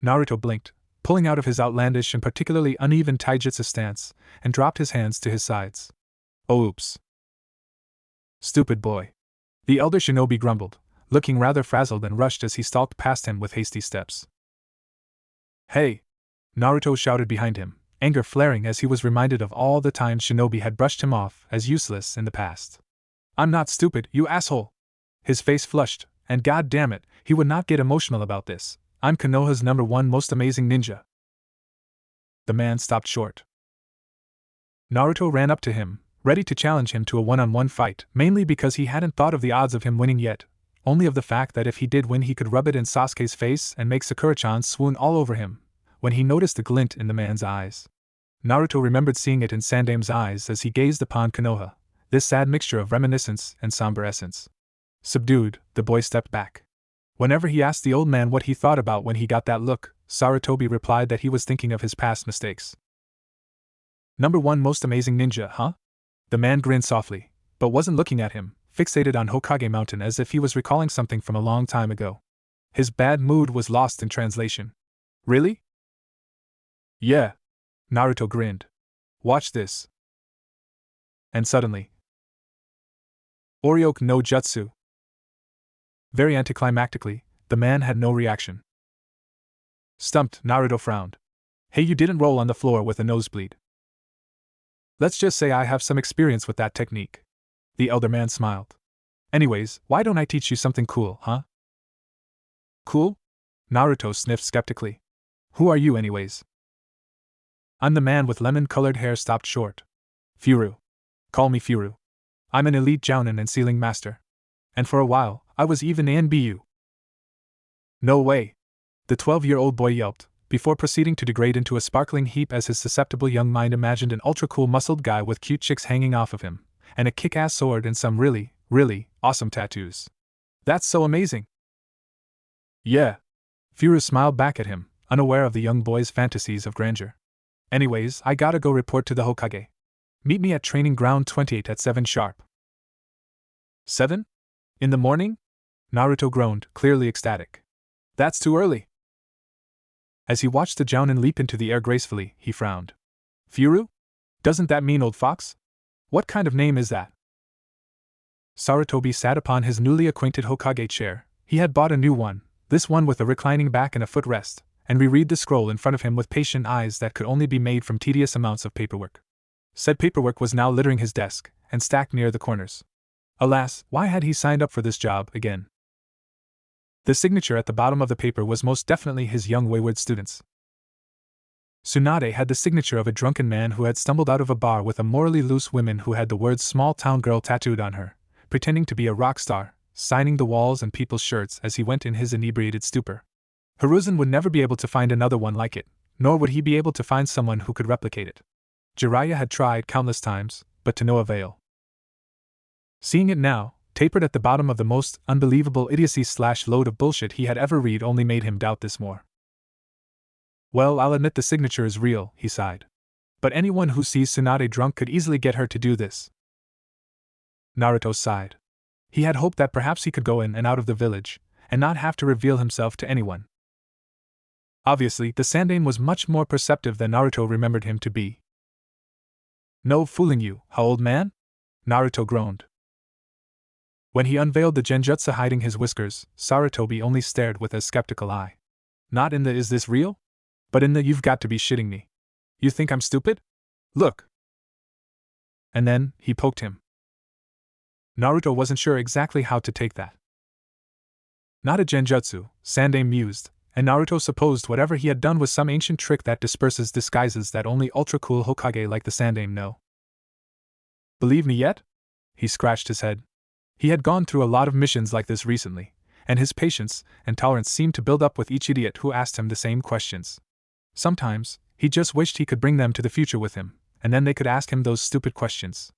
Naruto blinked, pulling out of his outlandish and particularly uneven taijutsu stance, and dropped his hands to his sides. Oh oops. Stupid boy. The elder shinobi grumbled, looking rather frazzled and rushed as he stalked past him with hasty steps. Hey! Naruto shouted behind him, anger flaring as he was reminded of all the times shinobi had brushed him off as useless in the past. I'm not stupid, you asshole! His face flushed, and god damn it, he would not get emotional about this. I'm Konoha's #1 most amazing ninja. The man stopped short. Naruto ran up to him, ready to challenge him to a one-on-one fight, mainly because he hadn't thought of the odds of him winning yet, only of the fact that if he did win he could rub it in Sasuke's face and make Sakura-chan swoon all over him, when he noticed the glint in the man's eyes. Naruto remembered seeing it in Sandame's eyes as he gazed upon Konoha, this sad mixture of reminiscence and somber essence. Subdued, the boy stepped back. Whenever he asked the old man what he thought about when he got that look, Sarutobi replied that he was thinking of his past mistakes. #1 most amazing ninja, huh? The man grinned softly, but wasn't looking at him, fixated on Hokage Mountain as if he was recalling something from a long time ago. His bad mood was lost in translation. Really? Yeah. Naruto grinned. Watch this. And suddenly, Oryoku no Jutsu. Very anticlimactically, the man had no reaction. Stumped, Naruto frowned. Hey, you didn't roll on the floor with a nosebleed. Let's just say I have some experience with that technique. The elder man smiled. Anyways, why don't I teach you something cool, huh? Cool? Naruto sniffed skeptically. Who are you, anyways? I'm the man with lemon-colored hair stopped short. Furu. Call me Furu. I'm an elite jounin and sealing master. And for a while, I was even an BU. No way. The 12-year-old boy yelped, before proceeding to degrade into a sparkling heap as his susceptible young mind imagined an ultra-cool muscled guy with cute chicks hanging off of him, and a kick-ass sword and some really, really awesome tattoos. That's so amazing. Yeah. Furu smiled back at him, unaware of the young boy's fantasies of grandeur. Anyways, I gotta go report to the Hokage. Meet me at training ground 28 at 7 sharp. 7? In the morning? Naruto groaned, clearly ecstatic. That's too early. As he watched the jounin leap into the air gracefully, he frowned. Furu? Doesn't that mean old fox? What kind of name is that? Sarutobi sat upon his newly acquainted Hokage chair. He had bought a new one, this one with a reclining back and a footrest, and reread the scroll in front of him with patient eyes that could only be made from tedious amounts of paperwork. Said paperwork was now littering his desk, and stacked near the corners. Alas, why had he signed up for this job again? The signature at the bottom of the paper was most definitely his young wayward student's. Tsunade had the signature of a drunken man who had stumbled out of a bar with a morally loose woman who had the words small town girl tattooed on her, pretending to be a rock star, signing the walls and people's shirts as he went in his inebriated stupor. Hiruzen would never be able to find another one like it, nor would he be able to find someone who could replicate it. Jiraiya had tried countless times, but to no avail. Seeing it now, tapered at the bottom of the most unbelievable idiocy/load of bullshit he had ever read only made him doubt this more. Well, I'll admit the signature is real, he sighed. But anyone who sees Tsunade drunk could easily get her to do this. Naruto sighed. He had hoped that perhaps he could go in and out of the village, and not have to reveal himself to anyone. Obviously, the Sandaime was much more perceptive than Naruto remembered him to be. No fooling you, huh, old man? Naruto groaned. When he unveiled the genjutsu hiding his whiskers, Sarutobi only stared with a skeptical eye. Not in the "is this real?" but in the "you've got to be shitting me. You think I'm stupid? Look. And then, he poked him. Naruto wasn't sure exactly how to take that. Not a genjutsu, Sandaime mused, and Naruto supposed whatever he had done was some ancient trick that disperses disguises that only ultra-cool Hokage like the Sandaime know. Believe me yet? He scratched his head. He had gone through a lot of missions like this recently, and his patience and tolerance seemed to build up with each idiot who asked him the same questions. Sometimes, he just wished he could bring them to the future with him, and then they could ask him those stupid questions.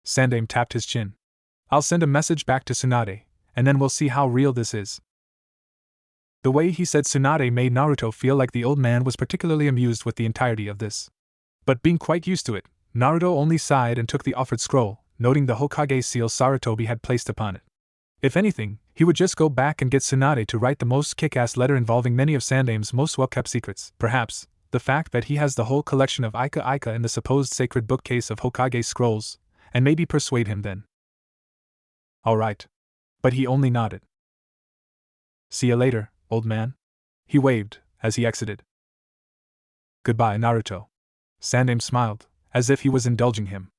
Sandaime tapped his chin. I'll send a message back to Tsunade, and then we'll see how real this is. The way he said Tsunade made Naruto feel like the old man was particularly amused with the entirety of this. But being quite used to it, Naruto only sighed and took the offered scroll, noting the Hokage seal Sarutobi had placed upon it. If anything, he would just go back and get Tsunade to write the most kick-ass letter involving many of Sandaime's most well-kept secrets, perhaps the fact that he has the whole collection of Ika in the supposed sacred bookcase of Hokage scrolls, and maybe persuade him then. All right. But he only nodded. See you later, old man. He waved, as he exited. Goodbye, Naruto. Sandaime smiled, as if he was indulging him.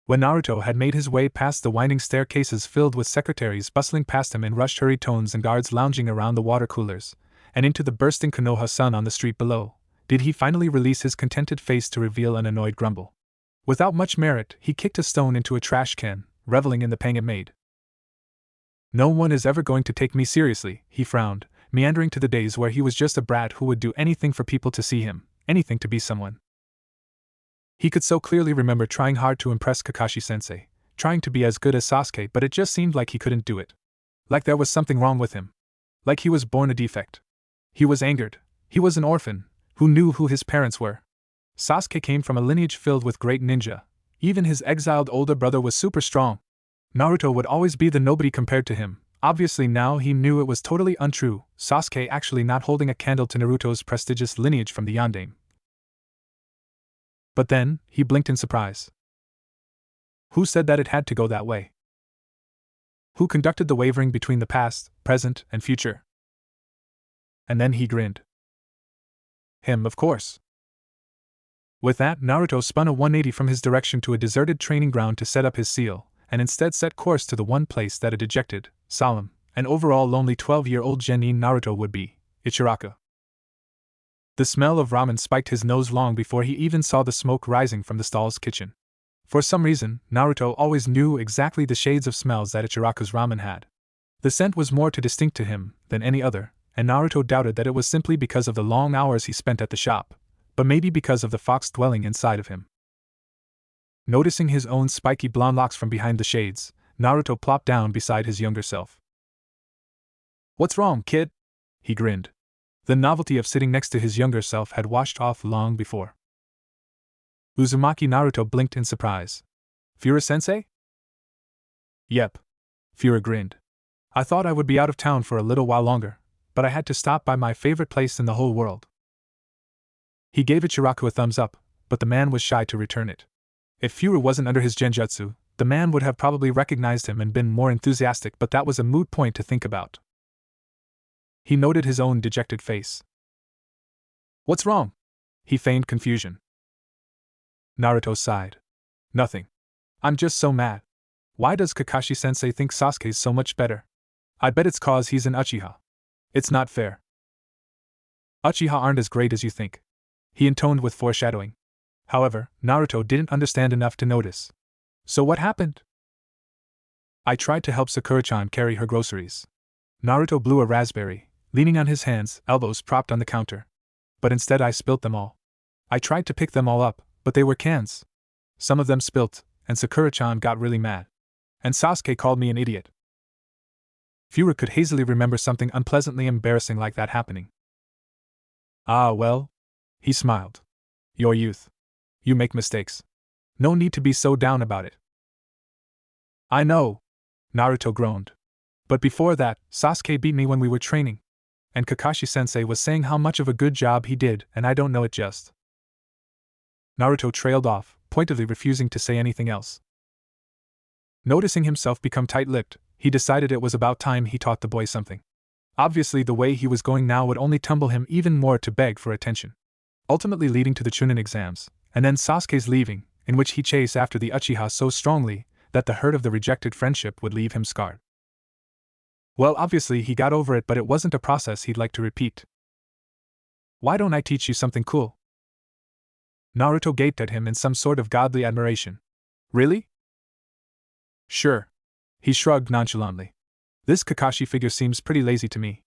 When Naruto had made his way past the winding staircases filled with secretaries bustling past him in rushed hurried tones and guards lounging around the water coolers, and into the bursting Konoha sun on the street below, did he finally release his contented face to reveal an annoyed grumble. Without much merit, he kicked a stone into a trash can, reveling in the pang it made. No one is ever going to take me seriously, he frowned, meandering to the days where he was just a brat who would do anything for people to see him, anything to be someone. He could so clearly remember trying hard to impress Kakashi-sensei, trying to be as good as Sasuke, but it just seemed like he couldn't do it. Like there was something wrong with him. Like he was born a defect. He was angered. He was an orphan. Who knew who his parents were? Sasuke came from a lineage filled with great ninja. Even his exiled older brother was super strong. Naruto would always be the nobody compared to him. Obviously now he knew it was totally untrue, Sasuke actually not holding a candle to Naruto's prestigious lineage from the Yondaime. But then, he blinked in surprise. Who said that it had to go that way? Who conducted the wavering between the past, present, and future? And then he grinned. Him, of course. With that, Naruto spun a 180 from his direction to a deserted training ground to set up his seal, and instead set course to the one place that a dejected, solemn, and overall lonely 12-year-old genin Naruto would be, Ichiraku. The smell of ramen spiked his nose long before he even saw the smoke rising from the stall's kitchen. For some reason, Naruto always knew exactly the shades of smells that Ichiraku's ramen had. The scent was more too distinct to him than any other, and Naruto doubted that it was simply because of the long hours he spent at the shop, but maybe because of the fox dwelling inside of him. Noticing his own spiky blonde locks from behind the shades, Naruto plopped down beside his younger self. "What's wrong, kid?" He grinned. The novelty of sitting next to his younger self had washed off long before. Uzumaki Naruto blinked in surprise. "Fura-sensei?" "Yep." Fura grinned. "I thought I would be out of town for a little while longer, but I had to stop by my favorite place in the whole world." He gave Ichiraku a thumbs up, but the man was shy to return it. If Fura wasn't under his genjutsu, the man would have probably recognized him and been more enthusiastic, but that was a moot point to think about. He noted his own dejected face. "What's wrong?" He feigned confusion. Naruto sighed. "Nothing. I'm just so mad. Why does Kakashi-sensei think Sasuke's so much better? I bet it's 'cause he's an Uchiha. It's not fair. Uchiha aren't as great as you think," he intoned with foreshadowing. However, Naruto didn't understand enough to notice. "So what happened?" "I tried to help Sakura-chan carry her groceries." Naruto blew a raspberry, leaning on his hands, elbows propped on the counter. "But instead I spilt them all. I tried to pick them all up, but they were cans. Some of them spilt, and Sakura-chan got really mad. And Sasuke called me an idiot." Fura could hazily remember something unpleasantly embarrassing like that happening. "Ah well," he smiled. "Your youth. You make mistakes. No need to be so down about it." "I know," Naruto groaned. "But before that, Sasuke beat me when we were training. And Kakashi-sensei was saying how much of a good job he did, and I don't know it just." Naruto trailed off, pointedly refusing to say anything else. Noticing himself become tight-lipped, he decided it was about time he taught the boy something. Obviously, the way he was going now would only tumble him even more to beg for attention, ultimately leading to the Chunin exams, and then Sasuke's leaving, in which he chased after the Uchiha so strongly that the hurt of the rejected friendship would leave him scarred. Well, obviously he got over it, but it wasn't a process he'd like to repeat. "Why don't I teach you something cool?" Naruto gaped at him in some sort of godly admiration. "Really?" "Sure." He shrugged nonchalantly. "This Kakashi figure seems pretty lazy to me."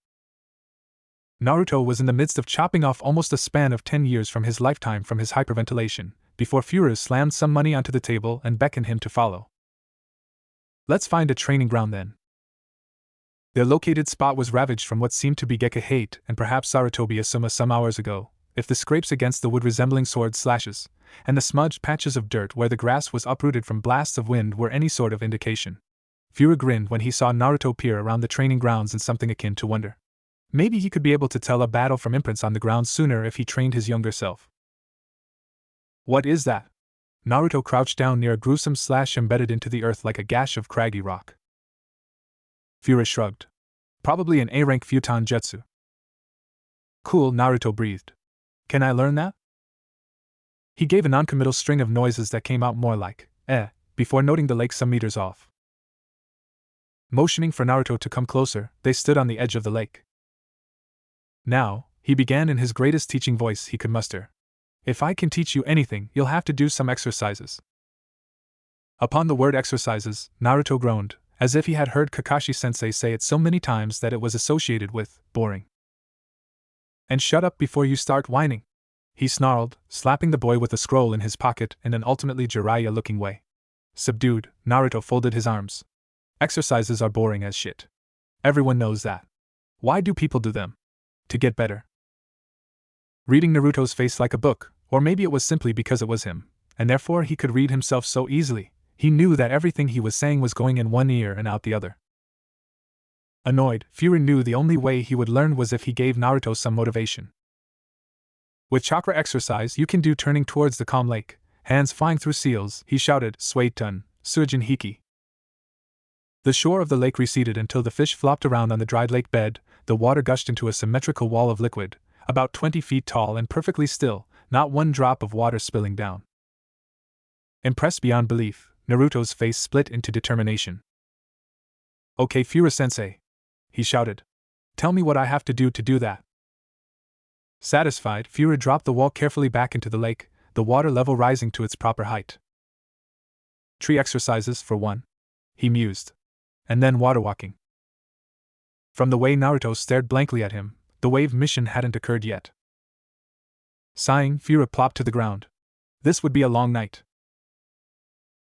Naruto was in the midst of chopping off almost a span of 10 years from his lifetime from his hyperventilation, before Fura slammed some money onto the table and beckoned him to follow. "Let's find a training ground then." Their located spot was ravaged from what seemed to be Gekka hate and perhaps Sarutobi Asuma some hours ago, if the scrapes against the wood resembling sword slashes, and the smudged patches of dirt where the grass was uprooted from blasts of wind were any sort of indication. Fura grinned when he saw Naruto peer around the training grounds in something akin to wonder. Maybe he could be able to tell a battle from imprints on the ground sooner if he trained his younger self. "What is that?" Naruto crouched down near a gruesome slash embedded into the earth like a gash of craggy rock. Fura shrugged. "Probably an A-rank futon jutsu." "Cool," Naruto breathed. "Can I learn that?" He gave a noncommittal string of noises that came out more like, before noting the lake some meters off. Motioning for Naruto to come closer, they stood on the edge of the lake. "Now," he began in his greatest teaching voice he could muster. "If I can teach you anything, you'll have to do some exercises." Upon the word exercises, Naruto groaned, as if he had heard Kakashi-sensei say it so many times that it was associated with boring. "And shut up before you start whining," he snarled, slapping the boy with a scroll in his pocket in an ultimately Jiraiya-looking way. Subdued, Naruto folded his arms. "Exercises are boring as shit. Everyone knows that. Why do people do them? To get better." Reading Naruto's face like a book, or maybe it was simply because it was him, and therefore he could read himself so easily, he knew that everything he was saying was going in one ear and out the other. Annoyed, Fura knew the only way he would learn was if he gave Naruto some motivation. "With chakra exercise you can do turning towards the calm lake, hands flying through seals," he shouted, "Suetun, Suijin Hiki." The shore of the lake receded until the fish flopped around on the dried lake bed, the water gushed into a symmetrical wall of liquid, about 20 feet tall and perfectly still, not one drop of water spilling down. Impressed beyond belief, Naruto's face split into determination. "Okay, Fura-sensei," he shouted. "Tell me what I have to do that." Satisfied, Fura dropped the wall carefully back into the lake, the water level rising to its proper height. "Tree exercises, for one," he mused. "And then water walking." From the way Naruto stared blankly at him, the wave mission hadn't occurred yet. Sighing, Fura plopped to the ground. This would be a long night.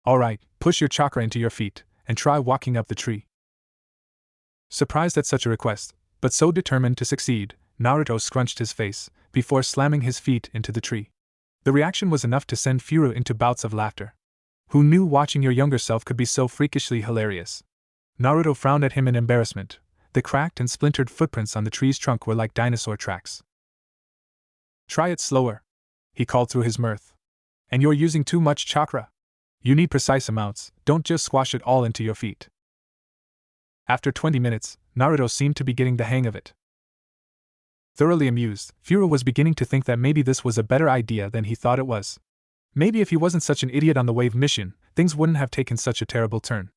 "Alright, push your chakra into your feet, and try walking up the tree." Surprised at such a request, but so determined to succeed, Naruto scrunched his face, before slamming his feet into the tree. The reaction was enough to send Fura into bouts of laughter. Who knew watching your younger self could be so freakishly hilarious? Naruto frowned at him in embarrassment. The cracked and splintered footprints on the tree's trunk were like dinosaur tracks. "Try it slower," he called through his mirth. "And you're using too much chakra. You need precise amounts, don't just squash it all into your feet." After 20 minutes, Naruto seemed to be getting the hang of it. Thoroughly amused, Fura was beginning to think that maybe this was a better idea than he thought it was. Maybe if he wasn't such an idiot on the wave mission, things wouldn't have taken such a terrible turn.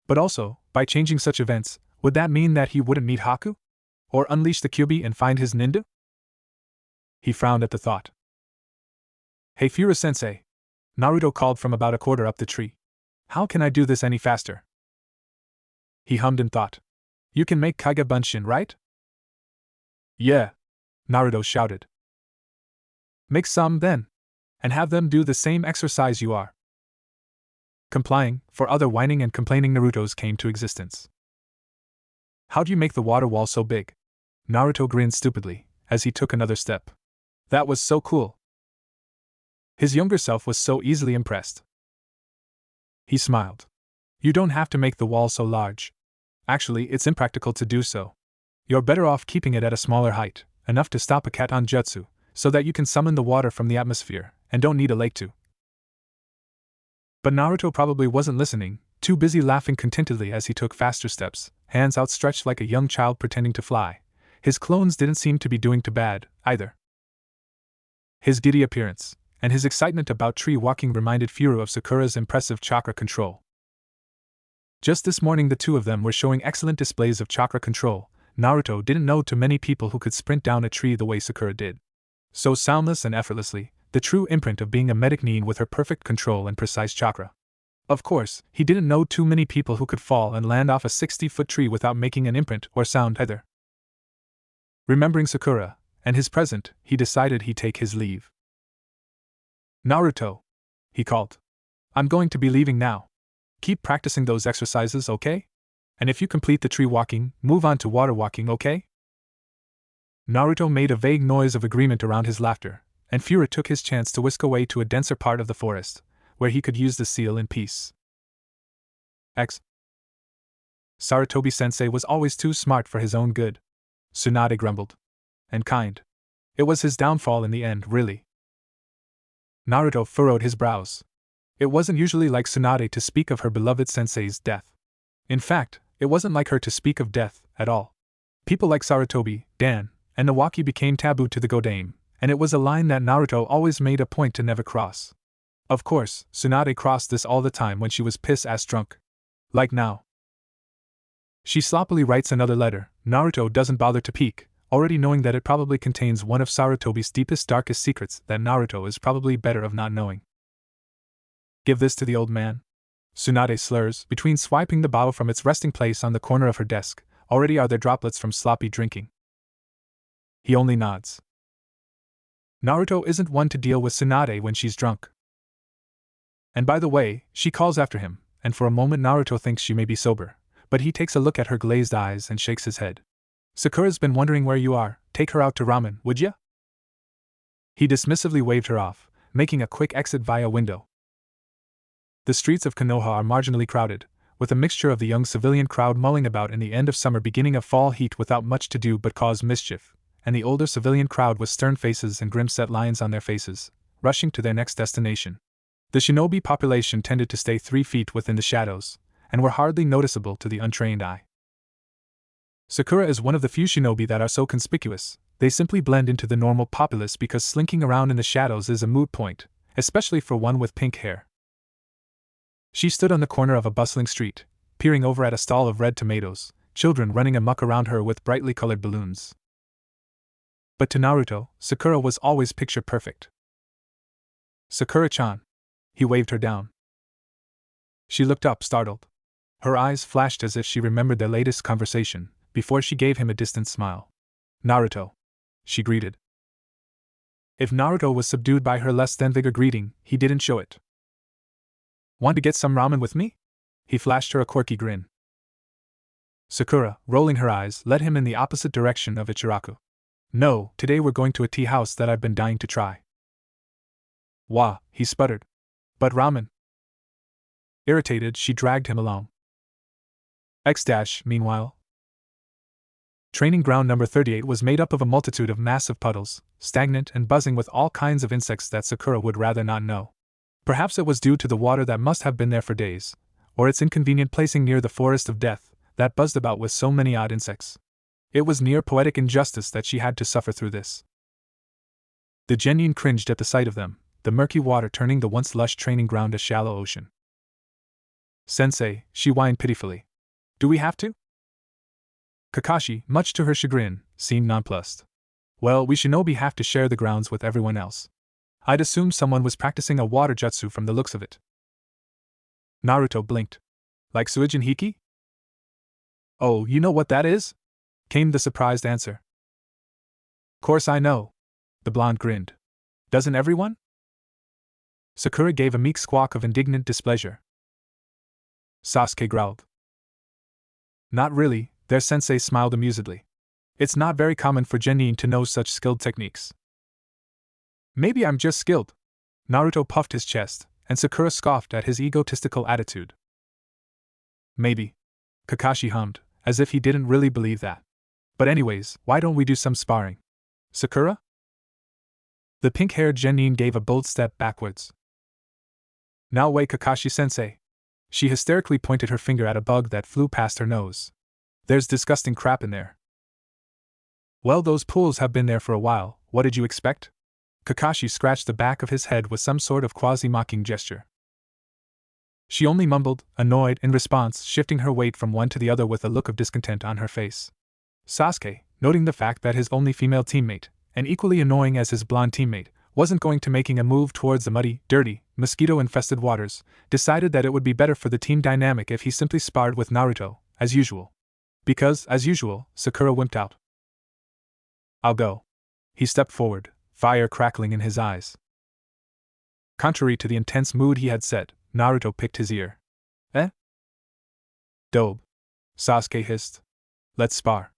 But also, by changing such events, would that mean that he wouldn't meet Haku? Or unleash the Kyuubi and find his ninja? He frowned at the thought. "Hey Fura-sensei," Naruto called from about a quarter up the tree. "How can I do this any faster?" He hummed in thought. "You can make Kage Bunshin, right?" "Yeah," Naruto shouted. "Make some, then. And have them do the same exercise you are." Complying, for other whining and complaining Narutos came to existence. "How'd you make the water wall so big?" Naruto grinned stupidly, as he took another step. "That was so cool." His younger self was so easily impressed. He smiled. "You don't have to make the wall so large. Actually, it's impractical to do so. You're better off keeping it at a smaller height, enough to stop a Katon Jutsu, so that you can summon the water from the atmosphere, and don't need a lake to." But Naruto probably wasn't listening, too busy laughing contentedly as he took faster steps, hands outstretched like a young child pretending to fly. His clones didn't seem to be doing too bad, either. His giddy appearance, and his excitement about tree walking reminded Fura of Sakura's impressive chakra control. Just this morning the two of them were showing excellent displays of chakra control. Naruto didn't know too many people who could sprint down a tree the way Sakura did. So soundless and effortlessly, the true imprint of being a medic Nin with her perfect control and precise chakra. Of course, he didn't know too many people who could fall and land off a 60-foot tree without making an imprint or sound either. Remembering Sakura, and his present, he decided he'd take his leave. "Naruto," he called. "I'm going to be leaving now. Keep practicing those exercises, okay? And if you complete the tree walking, move on to water walking, okay?" Naruto made a vague noise of agreement around his laughter, and Fura took his chance to whisk away to a denser part of the forest, where he could use the seal in peace. Sarutobi-sensei was always too smart for his own good, Tsunade grumbled. And kind. It was his downfall in the end, really. Naruto furrowed his brows. It wasn't usually like Tsunade to speak of her beloved sensei's death. In fact, it wasn't like her to speak of death, at all. People like Sarutobi, Dan, and Nawaki became taboo to the Godame, and it was a line that Naruto always made a point to never cross. Of course, Tsunade crossed this all the time when she was piss-ass drunk. Like now. She sloppily writes another letter. Naruto doesn't bother to peek, already knowing that it probably contains one of Sarutobi's deepest darkest secrets that Naruto is probably better of not knowing. "Give this to the old man?" Tsunade slurs, between swiping the bottle from its resting place on the corner of her desk. Already are there droplets from sloppy drinking. He only nods. Naruto isn't one to deal with Tsunade when she's drunk. And by the way, she calls after him, and for a moment Naruto thinks she may be sober, but he takes a look at her glazed eyes and shakes his head. "Sakura's been wondering where you are, take her out to ramen, would ya?" He dismissively waved her off, making a quick exit via window. The streets of Konoha are marginally crowded, with a mixture of the young civilian crowd mulling about in the end of summer beginning of fall heat without much to do but cause mischief, and the older civilian crowd with stern faces and grim-set lines on their faces, rushing to their next destination. The shinobi population tended to stay 3 feet within the shadows, and were hardly noticeable to the untrained eye. Sakura is one of the few shinobi that are so conspicuous, They simply blend into the normal populace because slinking around in the shadows is a moot point, especially for one with pink hair. She stood on the corner of a bustling street, peering over at a stall of red tomatoes, children running amok around her with brightly colored balloons. But to Naruto, Sakura was always picture perfect. "Sakura-chan." He waved her down. She looked up, startled. Her eyes flashed as if she remembered their latest conversation, before she gave him a distant smile. "Naruto," she greeted. If Naruto was subdued by her less than vigor greeting, he didn't show it. "Want to get some ramen with me?" He flashed her a quirky grin. Sakura, rolling her eyes, led him in the opposite direction of Ichiraku. "No, today we're going to a tea house that I've been dying to try." "Wah," he sputtered. "But ramen." Irritated, she dragged him along. Meanwhile. Training ground number 38 was made up of a multitude of massive puddles, stagnant and buzzing with all kinds of insects that Sakura would rather not know. Perhaps it was due to the water that must have been there for days, or its inconvenient placing near the forest of death, that buzzed about with so many odd insects. It was near poetic injustice that she had to suffer through this. The genin cringed at the sight of them, the murky water turning the once lush training ground a shallow ocean. "Sensei," she whined pitifully. "Do we have to?" Kakashi, much to her chagrin, seemed nonplussed. "Well, we shinobi have to share the grounds with everyone else. I'd assumed someone was practicing a water jutsu from the looks of it." Naruto blinked. "Like Suijin Hiki?" "Oh, you know what that is?" came the surprised answer. "Course I know." The blonde grinned. "Doesn't everyone?" Sakura gave a meek squawk of indignant displeasure. Sasuke growled. "Not really," their sensei smiled amusedly. "It's not very common for genin to know such skilled techniques." "Maybe I'm just skilled." Naruto puffed his chest, and Sakura scoffed at his egotistical attitude. "Maybe," Kakashi hummed, as if he didn't really believe that. "But anyways, why don't we do some sparring? Sakura?" The pink-haired genin gave a bold step backwards. "Now wait, Kakashi-sensei." She hysterically pointed her finger at a bug that flew past her nose. "There's disgusting crap in there." "Well, those pools have been there for a while, what did you expect?" Kakashi scratched the back of his head with some sort of quasi-mocking gesture. She only mumbled, annoyed, in response, shifting her weight from one to the other with a look of discontent on her face. Sasuke, noting the fact that his only female teammate, and equally annoying as his blonde teammate, wasn't going to making a move towards the muddy, dirty, mosquito-infested waters, decided that it would be better for the team dynamic if he simply sparred with Naruto, as usual. Because, as usual, Sakura wimped out. "I'll go." He stepped forward, fire crackling in his eyes. Contrary to the intense mood he had set, Naruto picked his ear. "Eh?" "Dobe," Sasuke hissed. "Let's spar."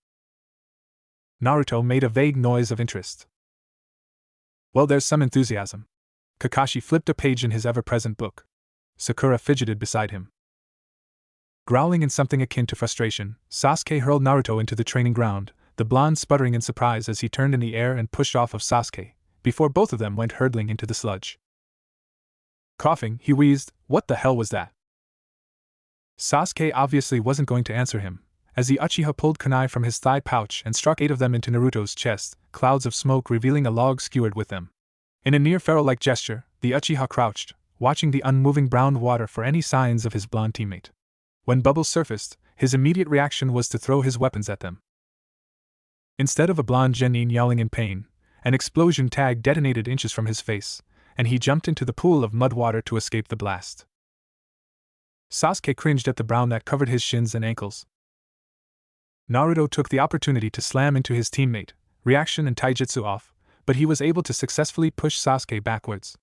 Naruto made a vague noise of interest. "Well, there's some enthusiasm." Kakashi flipped a page in his ever-present book. Sakura fidgeted beside him. Growling in something akin to frustration, Sasuke hurled Naruto into the training ground, the blonde sputtering in surprise as he turned in the air and pushed off of Sasuke, before both of them went hurtling into the sludge. Coughing, he wheezed, "What the hell was that?" Sasuke obviously wasn't going to answer him, as the Uchiha pulled kunai from his thigh pouch and struck 8 of them into Naruto's chest, clouds of smoke revealing a log skewered with them. In a near-pharaoh-like gesture, the Uchiha crouched, watching the unmoving brown water for any signs of his blonde teammate. When bubbles surfaced, his immediate reaction was to throw his weapons at them. Instead of a blonde genin yelling in pain, an explosion tag detonated inches from his face, and he jumped into the pool of mud water to escape the blast. Sasuke cringed at the brown that covered his shins and ankles. Naruto took the opportunity to slam into his teammate, reaction and taijutsu off, but he was able to successfully push Sasuke backwards.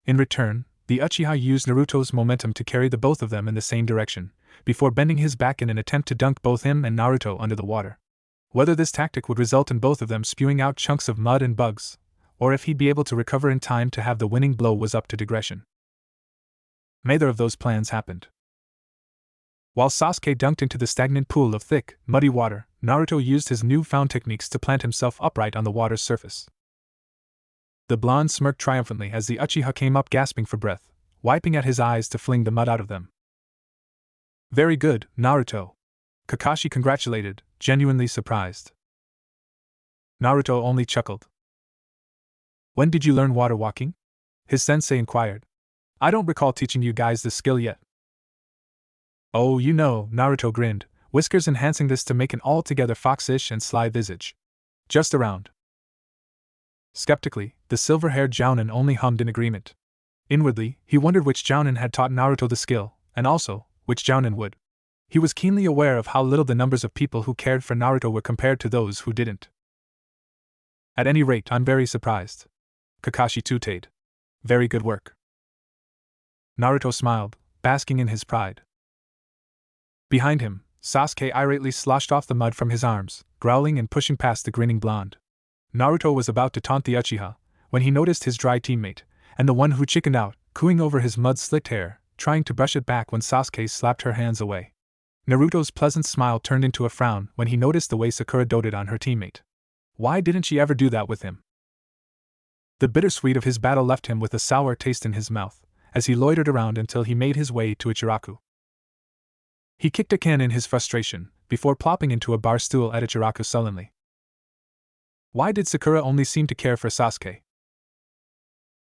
In return, the Uchiha used Naruto's momentum to carry the both of them in the same direction, before bending his back in an attempt to dunk both him and Naruto under the water. Whether this tactic would result in both of them spewing out chunks of mud and bugs, or if he'd be able to recover in time to have the winning blow was up to digression. Neither of those plans happened. While Sasuke dunked into the stagnant pool of thick, muddy water, Naruto used his newfound techniques to plant himself upright on the water's surface. The blonde smirked triumphantly as the Uchiha came up gasping for breath, wiping at his eyes to fling the mud out of them. "Very good, Naruto," Kakashi congratulated, genuinely surprised. Naruto only chuckled. When did you learn water walking? His sensei inquired. I don't recall teaching you guys this skill yet. Oh, you know, Naruto grinned, whiskers enhancing this to make an altogether foxish and sly visage. Just around. Skeptically, the silver-haired Jounin only hummed in agreement. Inwardly, he wondered which Jounin had taught Naruto the skill, and also, which Jounin would. He was keenly aware of how little the numbers of people who cared for Naruto were compared to those who didn't. At any rate, I'm very surprised. Kakashi tooted. Very good work. Naruto smiled, basking in his pride. Behind him, Sasuke irately sloshed off the mud from his arms, growling and pushing past the grinning blonde. Naruto was about to taunt the Uchiha, when he noticed his dry teammate, and the one who chickened out, cooing over his mud-slicked hair, trying to brush it back when Sasuke slapped her hands away. Naruto's pleasant smile turned into a frown when he noticed the way Sakura doted on her teammate. Why didn't she ever do that with him? The bittersweet of his battle left him with a sour taste in his mouth, as he loitered around until he made his way to Ichiraku. He kicked a can in his frustration, before plopping into a bar stool at Ichiraku sullenly. Why did Sakura only seem to care for Sasuke?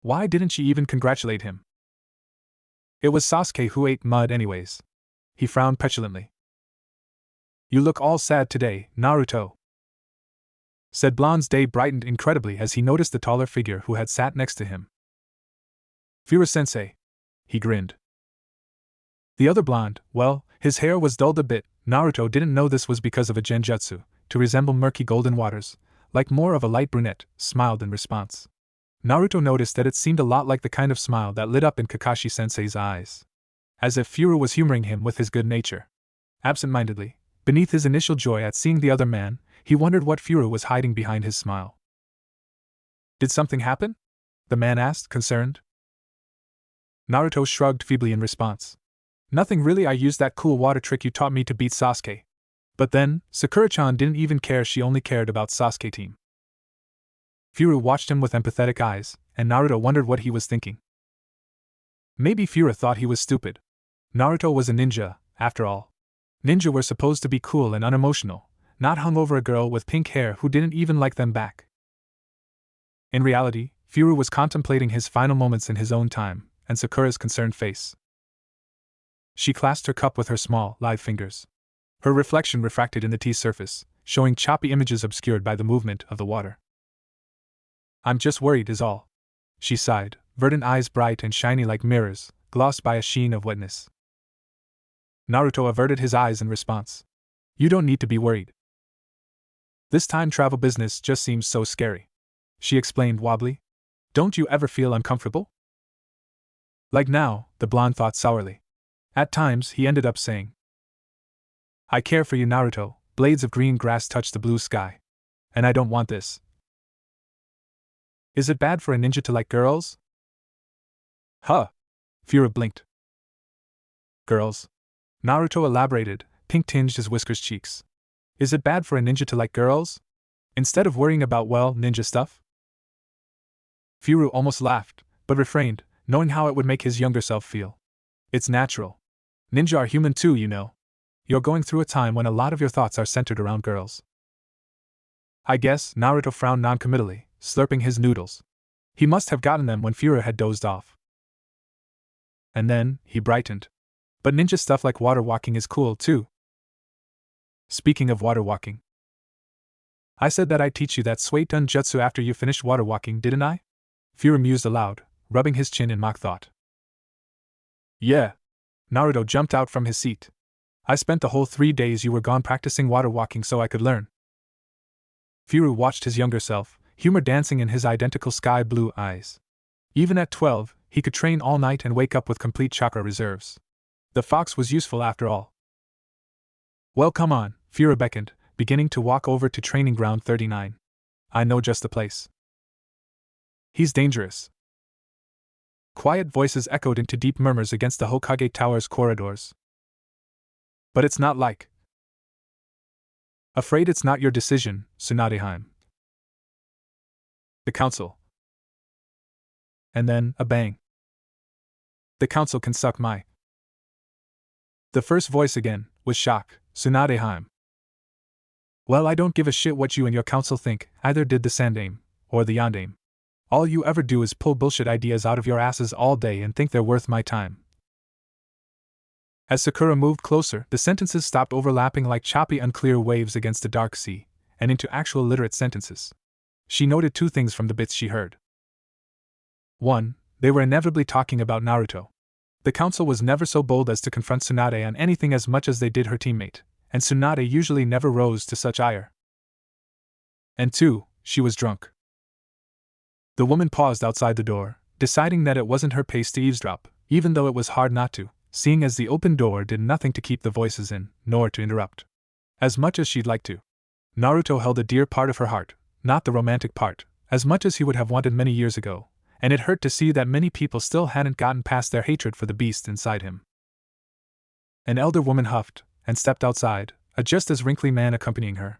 Why didn't she even congratulate him? It was Sasuke who ate mud anyways. He frowned petulantly. You look all sad today, Naruto, said Blonde's day brightened incredibly as he noticed the taller figure who had sat next to him. Fura-sensei. He grinned. The other blonde, well, his hair was dulled a bit. Naruto didn't know this was because of a genjutsu, to resemble murky golden waters, like more of a light brunette, smiled in response. Naruto noticed that it seemed a lot like the kind of smile that lit up in Kakashi-sensei's eyes. As if Furu was humoring him with his good nature. Absent-mindedly, beneath his initial joy at seeing the other man, he wondered what Furu was hiding behind his smile. Did something happen? The man asked, concerned. Naruto shrugged feebly in response. Nothing really, I used that cool water trick you taught me to beat Sasuke. But then, Sakura-chan didn't even care, she only cared about Sasuke team. Furu watched him with empathetic eyes, and Naruto wondered what he was thinking. Maybe Furu thought he was stupid. Naruto was a ninja, after all. Ninja were supposed to be cool and unemotional, not hung over a girl with pink hair who didn't even like them back. In reality, Furu was contemplating his final moments in his own time, and Sakura's concerned face. She clasped her cup with her small, lithe fingers. Her reflection refracted in the tea's surface, showing choppy images obscured by the movement of the water. I'm just worried is all. She sighed, verdant eyes bright and shiny like mirrors, glossed by a sheen of wetness. Naruto averted his eyes in response. You don't need to be worried. This time travel business just seems so scary. She explained wobbly. Don't you ever feel uncomfortable? Like now, the blonde thought sourly. At times, he ended up saying, I care for you, Naruto. Blades of green grass touch the blue sky. And I don't want this. Is it bad for a ninja to like girls? Huh. Fura blinked. Girls. Naruto elaborated, pink tinged his whiskers cheeks. Is it bad for a ninja to like girls? Instead of worrying about, well, ninja stuff? Furu almost laughed, but refrained, knowing how it would make his younger self feel. It's natural. Ninja are human too, you know. You're going through a time when a lot of your thoughts are centered around girls. I guess, Naruto frowned noncommittally, slurping his noodles. He must have gotten them when Fura had dozed off. And then, he brightened. But ninja stuff like water walking is cool too. Speaking of water walking. I said that I'd teach you that Suiton jutsu after you finished water walking, didn't I? Fura mused aloud, rubbing his chin in mock thought. Yeah. Naruto jumped out from his seat. I spent the whole 3 days you were gone practicing water walking so I could learn. Furu watched his younger self, humor dancing in his identical sky blue eyes. Even at 12, he could train all night and wake up with complete chakra reserves. The fox was useful after all. Well, come on, Fura beckoned, beginning to walk over to training ground 39. I know just the place. He's dangerous. Quiet voices echoed into deep murmurs against the Hokage Tower's corridors. But it's not like. Afraid it's not your decision, Tsunadeheim. The council. And then, a bang. The council can suck my. The first voice again was shock, Tsunadeheim. Well, I don't give a shit what you and your council think, either did the Sandame, or the Yondaime. All you ever do is pull bullshit ideas out of your asses all day and think they're worth my time. As Sakura moved closer, the sentences stopped overlapping like choppy, unclear waves against a dark sea, and into actual literate sentences. She noted two things from the bits she heard. 1. They were inevitably talking about Naruto. The council was never so bold as to confront Tsunade on anything as much as they did her teammate, and Tsunade usually never rose to such ire. And 2. She was drunk. The woman paused outside the door, deciding that it wasn't her pace to eavesdrop, even though it was hard not to, seeing as the open door did nothing to keep the voices in, nor to interrupt. As much as she'd like to. Naruto held a dear part of her heart, not the romantic part, as much as he would have wanted many years ago, and it hurt to see that many people still hadn't gotten past their hatred for the beast inside him. An elder woman huffed, and stepped outside, a just as wrinkly man accompanying her.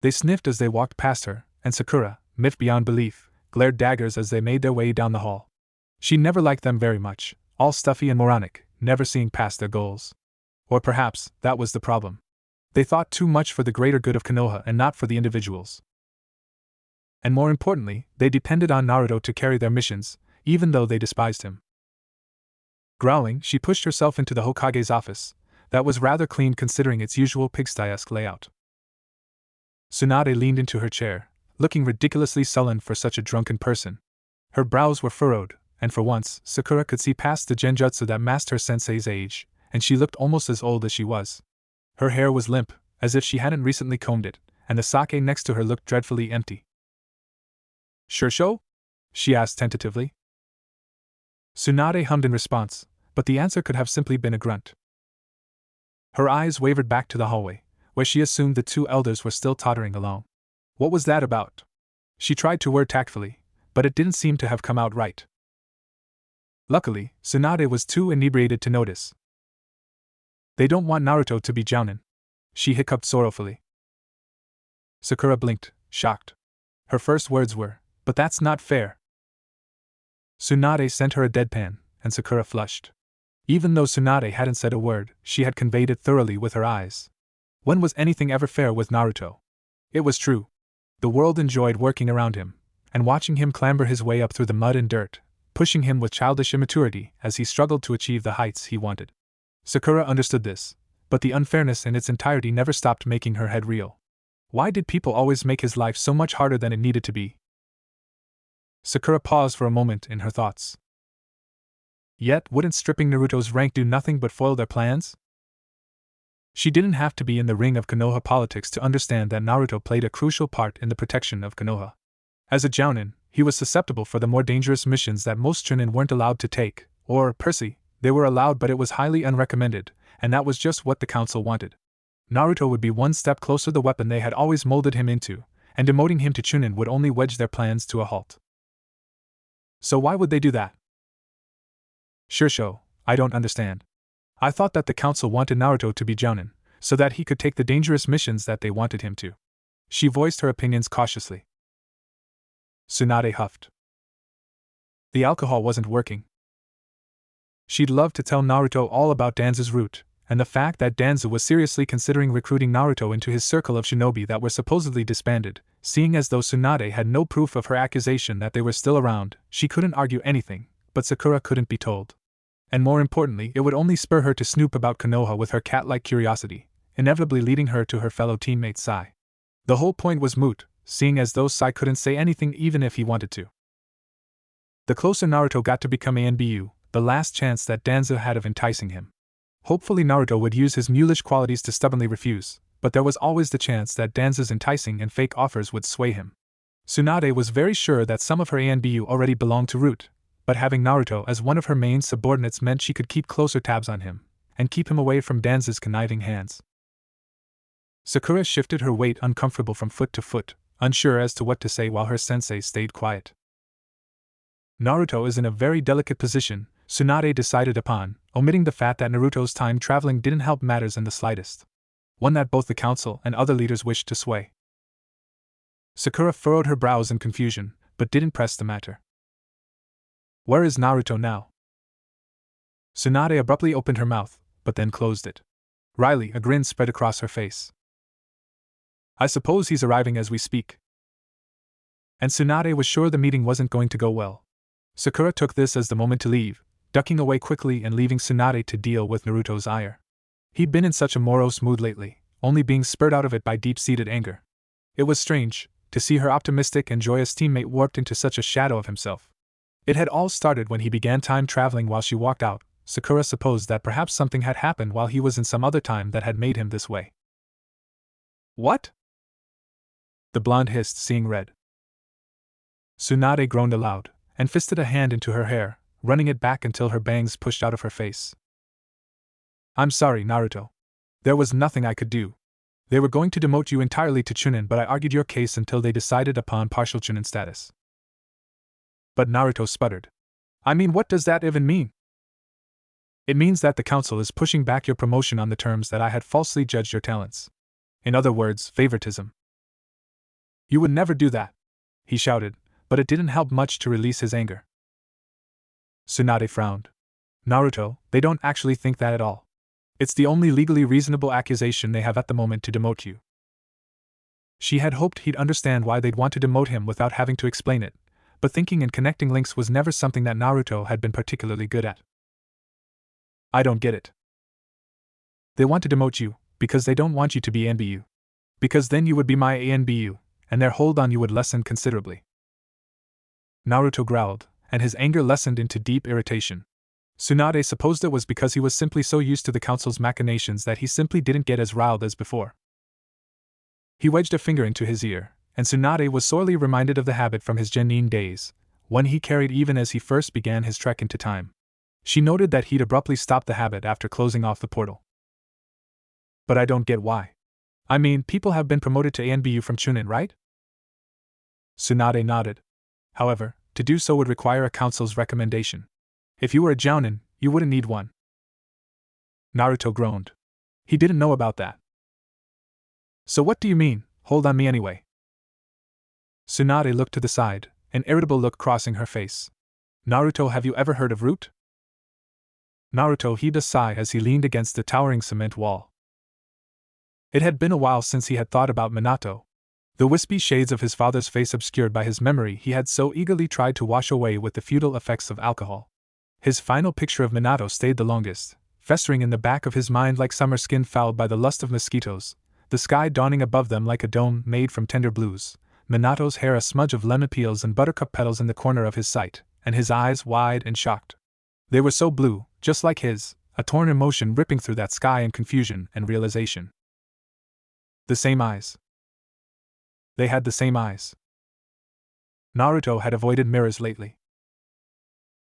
They sniffed as they walked past her, and Sakura, miffed beyond belief, glared daggers as they made their way down the hall. She never liked them very much, all stuffy and moronic, never seeing past their goals. Or perhaps, that was the problem. They thought too much for the greater good of Konoha and not for the individuals. And more importantly, they depended on Naruto to carry their missions, even though they despised him. Growling, she pushed herself into the Hokage's office, that was rather clean considering its usual pigsty-esque layout. Tsunade leaned into her chair, looking ridiculously sullen for such a drunken person. Her brows were furrowed, and for once, Sakura could see past the genjutsu that masked her sensei's age, and she looked almost as old as she was. Her hair was limp, as if she hadn't recently combed it, and the sake next to her looked dreadfully empty. "Shursho?" she asked tentatively. Tsunade hummed in response, but the answer could have simply been a grunt. Her eyes wavered back to the hallway, where she assumed the two elders were still tottering along. What was that about? She tried to word tactfully, but it didn't seem to have come out right. Luckily, Tsunade was too inebriated to notice. They don't want Naruto to be Jounin, she hiccuped sorrowfully. Sakura blinked, shocked. Her first words were, "But that's not fair." Tsunade sent her a deadpan, and Sakura flushed. Even though Tsunade hadn't said a word, she had conveyed it thoroughly with her eyes. When was anything ever fair with Naruto? It was true. The world enjoyed working around him, and watching him clamber his way up through the mud and dirt, pushing him with childish immaturity as he struggled to achieve the heights he wanted. Sakura understood this, but the unfairness in its entirety never stopped making her head reel. Why did people always make his life so much harder than it needed to be? Sakura paused for a moment in her thoughts. Yet, wouldn't stripping Naruto's rank do nothing but foil their plans? She didn't have to be in the ring of Konoha politics to understand that Naruto played a crucial part in the protection of Konoha. As a Jounin, he was susceptible for the more dangerous missions that most Chunin weren't allowed to take, or, per se, they were allowed but it was highly unrecommended, and that was just what the council wanted. Naruto would be one step closer to the weapon they had always molded him into, and demoting him to Chunin would only wedge their plans to a halt. So why would they do that? Shursho, I don't understand. I thought that the council wanted Naruto to be Jounin, so that he could take the dangerous missions that they wanted him to. She voiced her opinions cautiously. Tsunade huffed. The alcohol wasn't working. She'd love to tell Naruto all about Danzo's route, and the fact that Danzo was seriously considering recruiting Naruto into his circle of shinobi that were supposedly disbanded. Seeing as though Tsunade had no proof of her accusation that they were still around, she couldn't argue anything, but Sakura couldn't be told. And more importantly, it would only spur her to snoop about Konoha with her cat-like curiosity, inevitably leading her to her fellow teammate Sai. The whole point was moot, seeing as though Sai couldn't say anything even if he wanted to. The closer Naruto got to become ANBU, the last chance that Danzo had of enticing him. Hopefully Naruto would use his mulish qualities to stubbornly refuse, but there was always the chance that Danzo's enticing and fake offers would sway him. Tsunade was very sure that some of her ANBU already belonged to Root, but having Naruto as one of her main subordinates meant she could keep closer tabs on him, and keep him away from Danzo's conniving hands. Sakura shifted her weight uncomfortable from foot to foot, unsure as to what to say while her sensei stayed quiet. Naruto is in a very delicate position, Tsunade decided upon, omitting the fact that Naruto's time traveling didn't help matters in the slightest. One that both the council and other leaders wished to sway. Sakura furrowed her brows in confusion, but didn't press the matter. Where is Naruto now? Tsunade abruptly opened her mouth, but then closed it. Wryly, a grin spread across her face. I suppose he's arriving as we speak. And Tsunade was sure the meeting wasn't going to go well. Sakura took this as the moment to leave, ducking away quickly and leaving Tsunade to deal with Naruto's ire. He'd been in such a morose mood lately, only being spurred out of it by deep-seated anger. It was strange to see her optimistic and joyous teammate warped into such a shadow of himself. It had all started when he began time traveling while she walked out. Sakura supposed that perhaps something had happened while he was in some other time that had made him this way. What? The blonde hissed, seeing red. Tsunade groaned aloud, and fisted a hand into her hair, running it back until her bangs pushed out of her face. I'm sorry, Naruto. There was nothing I could do. They were going to demote you entirely to Chunin, but I argued your case until they decided upon partial Chunin status. But Naruto sputtered. I mean, what does that even mean? It means that the council is pushing back your promotion on the terms that I had falsely judged your talents. In other words, favoritism. You would never do that, he shouted, but it didn't help much to release his anger. Tsunade frowned. Naruto, they don't actually think that at all. It's the only legally reasonable accusation they have at the moment to demote you. She had hoped he'd understand why they'd want to demote him without having to explain it, but thinking and connecting links was never something that Naruto had been particularly good at. I don't get it. They want to demote you because they don't want you to be NBU. Because then you would be my ANBU, and their hold on you would lessen considerably. Naruto growled, and his anger lessened into deep irritation. Tsunade supposed it was because he was simply so used to the council's machinations that he simply didn't get as riled as before. He wedged a finger into his ear, and Tsunade was sorely reminded of the habit from his Genin days, one he carried even as he first began his trek into time. She noted that he'd abruptly stopped the habit after closing off the portal. But I don't get why. I mean, people have been promoted to ANBU from Chunin, right? Tsunade nodded. However, to do so would require a council's recommendation. If you were a Jounin, you wouldn't need one. Naruto groaned. He didn't know about that. So what do you mean, hold on me anyway? Tsunade looked to the side, an irritable look crossing her face. Naruto, have you ever heard of root? Naruto heaved a sigh as he leaned against the towering cement wall. It had been a while since he had thought about Minato. The wispy shades of his father's face obscured by his memory he had so eagerly tried to wash away with the futile effects of alcohol. His final picture of Minato stayed the longest, festering in the back of his mind like summer skin fouled by the lust of mosquitoes, the sky dawning above them like a dome made from tender blues, Minato's hair a smudge of lemon peels and buttercup petals in the corner of his sight, and his eyes wide and shocked. They were so blue, just like his, a torn emotion ripping through that sky in confusion and realization. The same eyes. They had the same eyes. Naruto had avoided mirrors lately.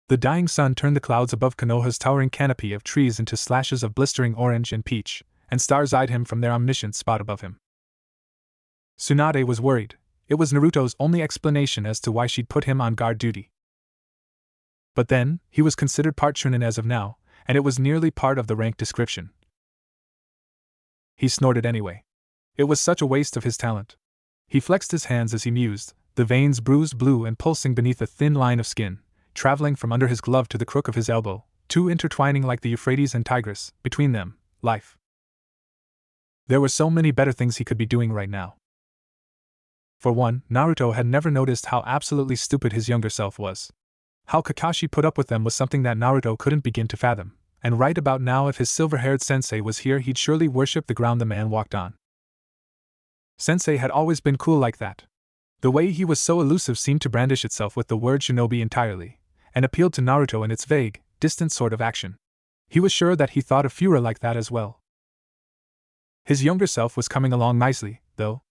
The dying sun turned the clouds above Konoha's towering canopy of trees into slashes of blistering orange and peach, and stars eyed him from their omniscient spot above him. Tsunade was worried. It was Naruto's only explanation as to why she'd put him on guard duty. But then, he was considered part Chunin as of now, and it was nearly part of the rank description. He snorted anyway. It was such a waste of his talent. He flexed his hands as he mused, the veins bruised blue and pulsing beneath a thin line of skin, traveling from under his glove to the crook of his elbow, two intertwining like the Euphrates and Tigris, between them, life. There were so many better things he could be doing right now. For one, Naruto had never noticed how absolutely stupid his younger self was. How Kakashi put up with them was something that Naruto couldn't begin to fathom, and right about now if his silver-haired sensei was here he'd surely worship the ground the man walked on. Sensei had always been cool like that. The way he was so elusive seemed to brandish itself with the word shinobi entirely, and appealed to Naruto in its vague, distant sort of action. He was sure that he thought of Fura like that as well. His younger self was coming along nicely, though.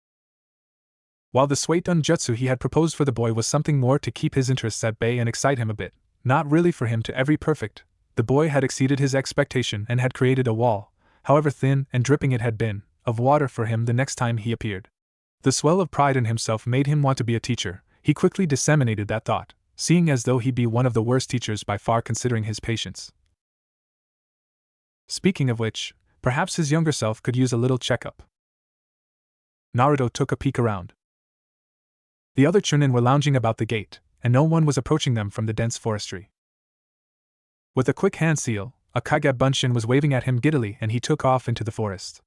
While the Suiton Jutsu he had proposed for the boy was something more to keep his interests at bay and excite him a bit, not really for him to every perfect, the boy had exceeded his expectation and had created a wall, however thin and dripping it had been, of water for him the next time he appeared. The swell of pride in himself made him want to be a teacher. He quickly disseminated that thought, seeing as though he'd be one of the worst teachers by far considering his patience. Speaking of which, perhaps his younger self could use a little checkup. Naruto took a peek around. The other Chunin were lounging about the gate, and no one was approaching them from the dense forestry. With a quick hand seal, a Kage Bunshin was waving at him giddily and he took off into the forest.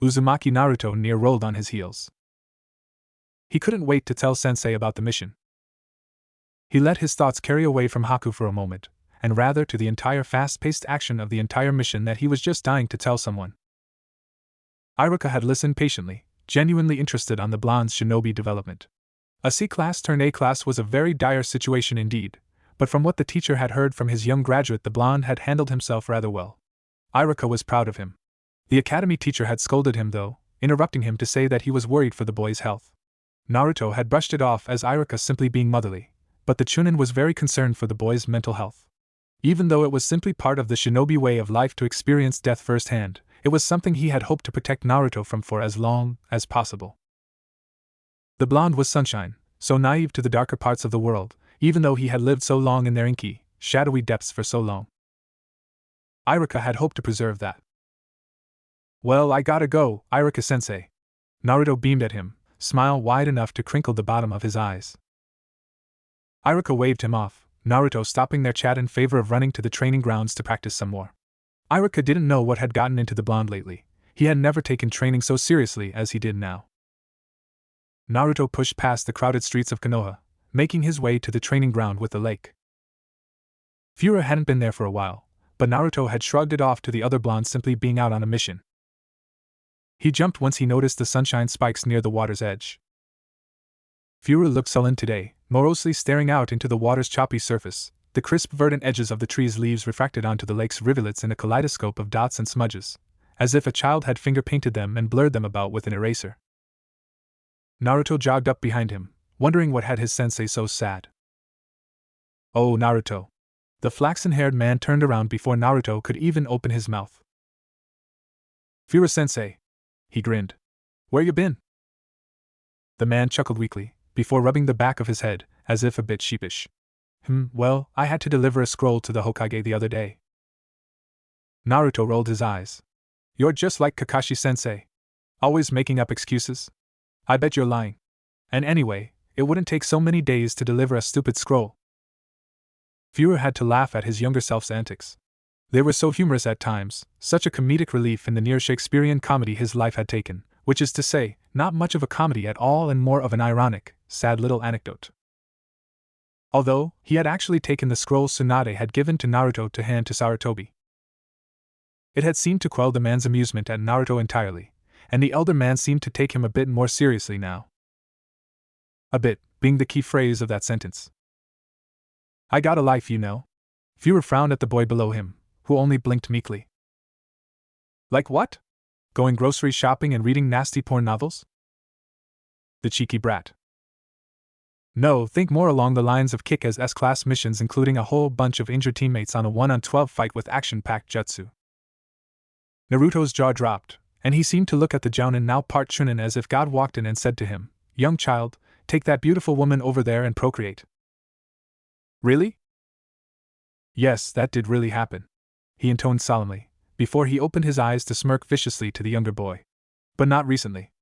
Uzumaki Naruto near rolled on his heels. He couldn't wait to tell Sensei about the mission. He let his thoughts carry away from Haku for a moment, and rather to the entire fast-paced action of the entire mission that he was just dying to tell someone. Iruka had listened patiently, genuinely interested on the blonde's shinobi development. A C-class turned A-class was a very dire situation indeed, but from what the teacher had heard from his young graduate, the blonde had handled himself rather well. Iruka was proud of him. The academy teacher had scolded him though, interrupting him to say that he was worried for the boy's health. Naruto had brushed it off as Iruka simply being motherly, but the Chunin was very concerned for the boy's mental health. Even though it was simply part of the shinobi way of life to experience death firsthand, it was something he had hoped to protect Naruto from for as long as possible. The blonde was sunshine, so naive to the darker parts of the world, even though he had lived so long in their inky, shadowy depths for so long. Iruka had hoped to preserve that. Well, I gotta go, Iruka-sensei. Naruto beamed at him, smile wide enough to crinkle the bottom of his eyes. Iruka waved him off, Naruto stopping their chat in favor of running to the training grounds to practice some more. Iruka didn't know what had gotten into the blonde lately. He had never taken training so seriously as he did now. Naruto pushed past the crowded streets of Konoha, making his way to the training ground with the lake. Fura hadn't been there for a while, but Naruto had shrugged it off to the other blonde simply being out on a mission. He jumped once he noticed the sunshine spikes near the water's edge. Fura looked sullen today, morosely staring out into the water's choppy surface, the crisp verdant edges of the trees' leaves refracted onto the lake's rivulets in a kaleidoscope of dots and smudges, as if a child had finger-painted them and blurred them about with an eraser. Naruto jogged up behind him, wondering what had his sensei so sad. Oh, Naruto. The flaxen-haired man turned around before Naruto could even open his mouth. Fura-sensei. He grinned. Where you been? The man chuckled weakly, before rubbing the back of his head, as if a bit sheepish. Well, I had to deliver a scroll to the Hokage the other day. Naruto rolled his eyes. You're just like Kakashi-sensei. Always making up excuses? I bet you're lying. And anyway, it wouldn't take so many days to deliver a stupid scroll. Fura had to laugh at his younger self's antics. They were so humorous at times, such a comedic relief in the near-Shakespearean comedy his life had taken, which is to say, not much of a comedy at all and more of an ironic, sad little anecdote. Although, he had actually taken the scroll Tsunade had given to Naruto to hand to Sarutobi. It had seemed to quell the man's amusement at Naruto entirely, and the elder man seemed to take him a bit more seriously now. A bit, being the key phrase of that sentence. I got a life, you know. Fura frowned at the boy below him, who only blinked meekly. Like what? Going grocery shopping and reading nasty porn novels? The cheeky brat. No, think more along the lines of Kick-Ass S-class missions including a whole bunch of injured teammates on a 1-on-12 fight with action-packed jutsu. Naruto's jaw dropped, and he seemed to look at the Jounin now part Chunin as if God walked in and said to him, Young child, take that beautiful woman over there and procreate. Really? Yes, that did really happen, he intoned solemnly, before he opened his eyes to smirk viciously to the younger boy. But not recently.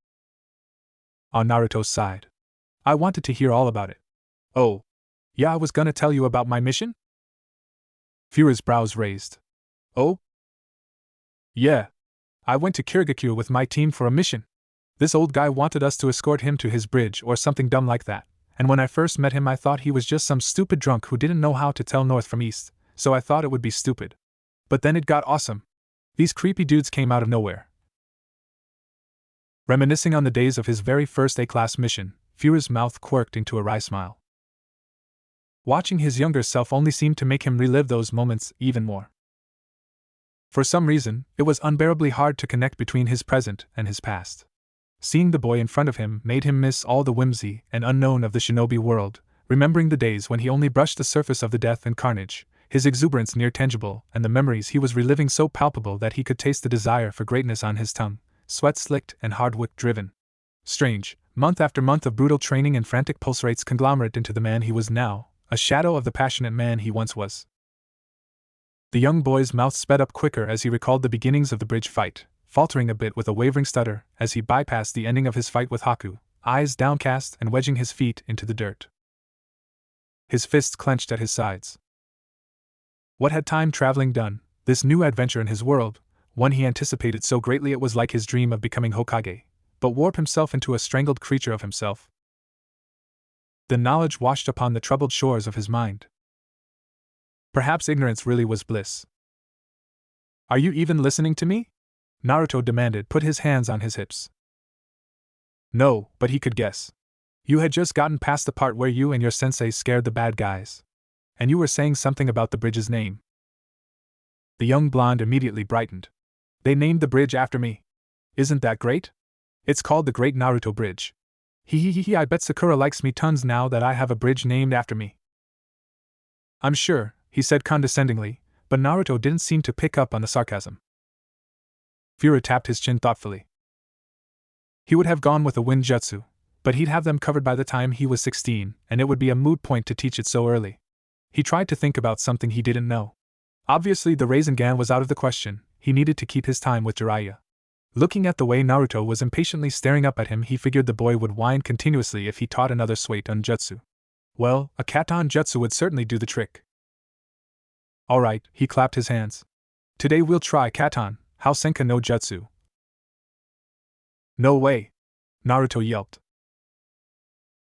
On Naruto's side. I wanted to hear all about it. Oh. Yeah, I was gonna tell you about my mission? Fura's brows raised. Oh? Yeah. I went to Kirigakure with my team for a mission. This old guy wanted us to escort him to his bridge or something dumb like that, and when I first met him I thought he was just some stupid drunk who didn't know how to tell north from east, so I thought it would be stupid. But then it got awesome. These creepy dudes came out of nowhere. Reminiscing on the days of his very first A-class mission, Fura's mouth quirked into a wry smile. Watching his younger self only seemed to make him relive those moments even more. For some reason, it was unbearably hard to connect between his present and his past. Seeing the boy in front of him made him miss all the whimsy and unknown of the shinobi world, remembering the days when he only brushed the surface of the death and carnage, his exuberance near tangible, and the memories he was reliving so palpable that he could taste the desire for greatness on his tongue, sweat-slicked and hard-wit-driven. Strange, month after month of brutal training and frantic pulse rates conglomerate into the man he was now, a shadow of the passionate man he once was. The young boy's mouth sped up quicker as he recalled the beginnings of the bridge fight, faltering a bit with a wavering stutter as he bypassed the ending of his fight with Haku, eyes downcast and wedging his feet into the dirt. His fists clenched at his sides. What had time traveling done, this new adventure in his world, one he anticipated so greatly it was like his dream of becoming Hokage, but warp himself into a strangled creature of himself. The knowledge washed upon the troubled shores of his mind. Perhaps ignorance really was bliss. Are you even listening to me? Naruto demanded, put his hands on his hips. No, but he could guess. You had just gotten past the part where you and your sensei scared the bad guys. And you were saying something about the bridge's name. The young blonde immediately brightened. They named the bridge after me. Isn't that great? It's called the Great Naruto Bridge. I bet Sakura likes me tons now that I have a bridge named after me. I'm sure, he said condescendingly, but Naruto didn't seem to pick up on the sarcasm. Fura tapped his chin thoughtfully. He would have gone with a wind jutsu, but he'd have them covered by the time he was 16, and it would be a moot point to teach it so early. He tried to think about something he didn't know. Obviously the Rasengan was out of the question, he needed to keep his time with Jiraiya. Looking at the way Naruto was impatiently staring up at him, he figured the boy would whine continuously if he taught another Suiton jutsu. Well, a Katon jutsu would certainly do the trick. Alright, he clapped his hands. Today we'll try Katon, Housenka no Jutsu. No way! Naruto yelped.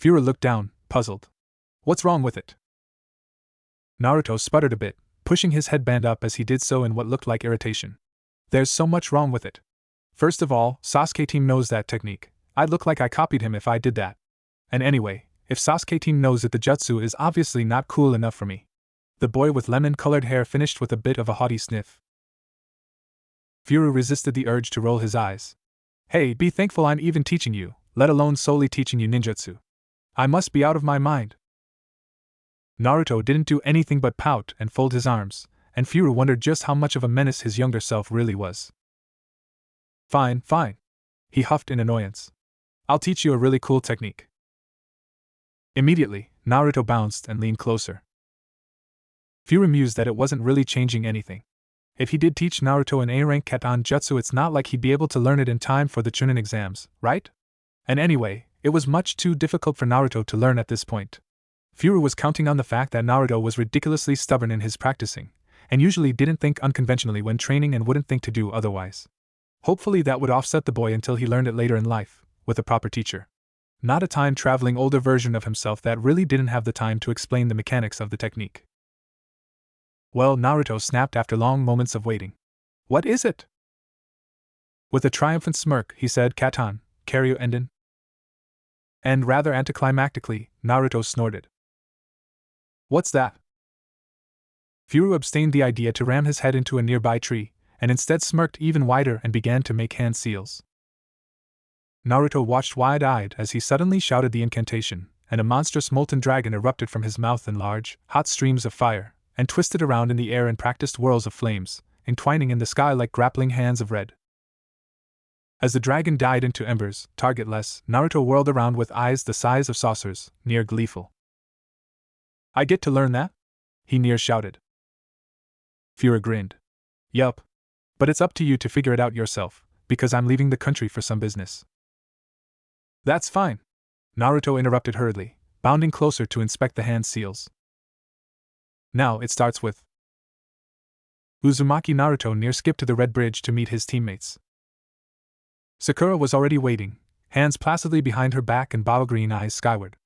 Fura looked down, puzzled. What's wrong with it? Naruto sputtered a bit, pushing his headband up as he did so in what looked like irritation. There's so much wrong with it. First of all, Sasuke team knows that technique. I'd look like I copied him if I did that. And anyway, if Sasuke team knows it, the jutsu is obviously not cool enough for me. The boy with lemon-colored hair finished with a bit of a haughty sniff. Fura resisted the urge to roll his eyes. Hey, be thankful I'm even teaching you, let alone solely teaching you ninjutsu. I must be out of my mind. Naruto didn't do anything but pout and fold his arms, and Fura wondered just how much of a menace his younger self really was. Fine, fine. He huffed in annoyance. I'll teach you a really cool technique. Immediately, Naruto bounced and leaned closer. Fura mused that it wasn't really changing anything. If he did teach Naruto an A-rank Katon jutsu, it's not like he'd be able to learn it in time for the Chunin exams, right? And anyway, it was much too difficult for Naruto to learn at this point. Fura was counting on the fact that Naruto was ridiculously stubborn in his practicing, and usually didn't think unconventionally when training and wouldn't think to do otherwise. Hopefully that would offset the boy until he learned it later in life, with a proper teacher. Not a time-traveling older version of himself that really didn't have the time to explain the mechanics of the technique. Well, Naruto snapped after long moments of waiting. What is it? With a triumphant smirk, he said, Katon, Karyu Enden. And rather anticlimactically, Naruto snorted. What's that? Fura abstained the idea to ram his head into a nearby tree, and instead smirked even wider and began to make hand seals. Naruto watched wide-eyed as he suddenly shouted the incantation, and a monstrous molten dragon erupted from his mouth in large, hot streams of fire, and twisted around in the air in practiced whirls of flames, entwining in the sky like grappling hands of red. As the dragon died into embers, targetless, Naruto whirled around with eyes the size of saucers, near gleeful. I get to learn that? He near shouted. Fura grinned. Yup. But it's up to you to figure it out yourself, because I'm leaving the country for some business. That's fine. Naruto interrupted hurriedly, bounding closer to inspect the hand seals. Now it starts with. Uzumaki Naruto near skipped to the red bridge to meet his teammates. Sakura was already waiting, hands placidly behind her back and bottle-green eyes skyward.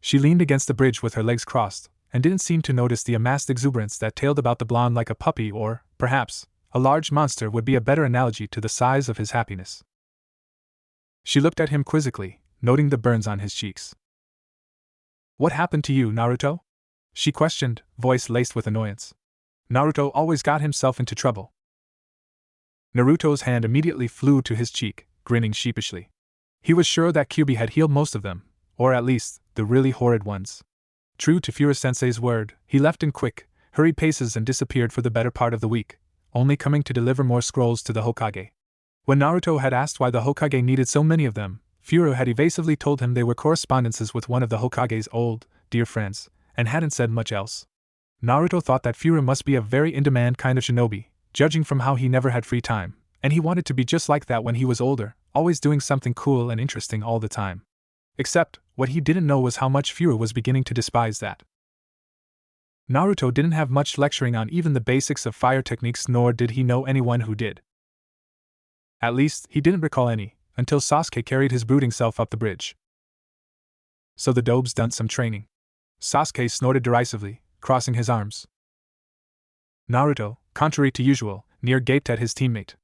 She leaned against the bridge with her legs crossed, and didn't seem to notice the amassed exuberance that tailed about the blonde like a puppy, or, perhaps, a large monster would be a better analogy to the size of his happiness. She looked at him quizzically, noting the burns on his cheeks. What happened to you, Naruto? She questioned, voice laced with annoyance. Naruto always got himself into trouble. Naruto's hand immediately flew to his cheek, grinning sheepishly. He was sure that Kyuubi had healed most of them, or at least, the really horrid ones. True to Fura-sensei's word, he left in quick, hurried paces and disappeared for the better part of the week, only coming to deliver more scrolls to the Hokage. When Naruto had asked why the Hokage needed so many of them, Fura had evasively told him they were correspondences with one of the Hokage's old, dear friends, and hadn't said much else. Naruto thought that Fura must be a very in-demand kind of shinobi, judging from how he never had free time, and he wanted to be just like that when he was older, always doing something cool and interesting all the time. Except, what he didn't know was how much Fura was beginning to despise that. Naruto didn't have much lecturing on even the basics of fire techniques, nor did he know anyone who did. At least, he didn't recall any, until Sasuke carried his brooding self up the bridge. So the dobe's done some training. Sasuke snorted derisively, crossing his arms. Naruto, contrary to usual, near-gaped at his teammate.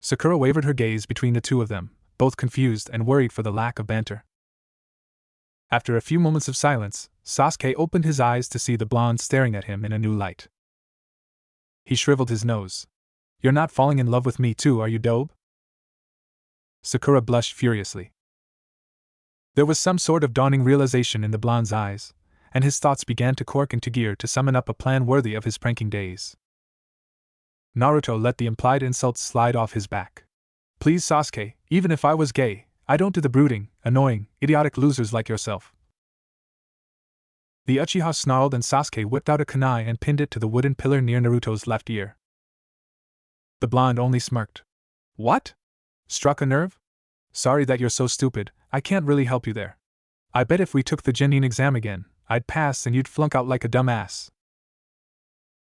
Sakura wavered her gaze between the two of them, both confused and worried for the lack of banter. After a few moments of silence, Sasuke opened his eyes to see the blonde staring at him in a new light. He shriveled his nose. "You're not falling in love with me too, are you, dobe?" Sakura blushed furiously. There was some sort of dawning realization in the blonde's eyes, and his thoughts began to cork into gear to summon up a plan worthy of his pranking days. Naruto let the implied insults slide off his back. "Please, Sasuke, even if I was gay, I don't do the brooding, annoying, idiotic losers like yourself." The Uchiha snarled and Sasuke whipped out a kunai and pinned it to the wooden pillar near Naruto's left ear. The blonde only smirked. "What? Struck a nerve? Sorry that you're so stupid, I can't really help you there. I bet if we took the Chunin exam again, I'd pass and you'd flunk out like a dumb ass."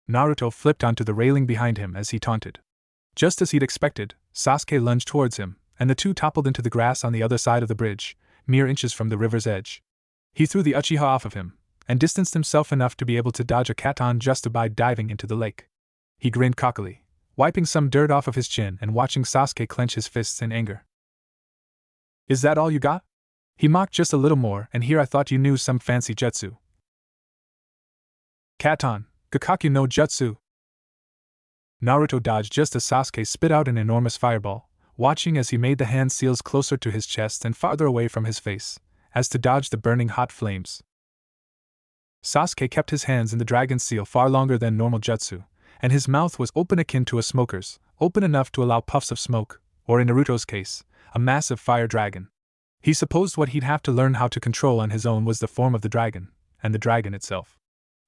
Naruto flipped onto the railing behind him as he taunted. Just as he'd expected, Sasuke lunged towards him, and the two toppled into the grass on the other side of the bridge, mere inches from the river's edge. He threw the Uchiha off of him, and distanced himself enough to be able to dodge a katon just by diving into the lake. He grinned cockily, wiping some dirt off of his chin and watching Sasuke clench his fists in anger. "Is that all you got?" He mocked just a little more, "and here I thought you knew some fancy jutsu." "Katon, Gakkaku no Jutsu." Naruto dodged just as Sasuke spit out an enormous fireball, watching as he made the hand seals closer to his chest and farther away from his face, as to dodge the burning hot flames. Sasuke kept his hands in the dragon seal far longer than normal jutsu, and his mouth was open akin to a smoker's, open enough to allow puffs of smoke, or in Naruto's case, a massive fire dragon. He supposed what he'd have to learn how to control on his own was the form of the dragon, and the dragon itself.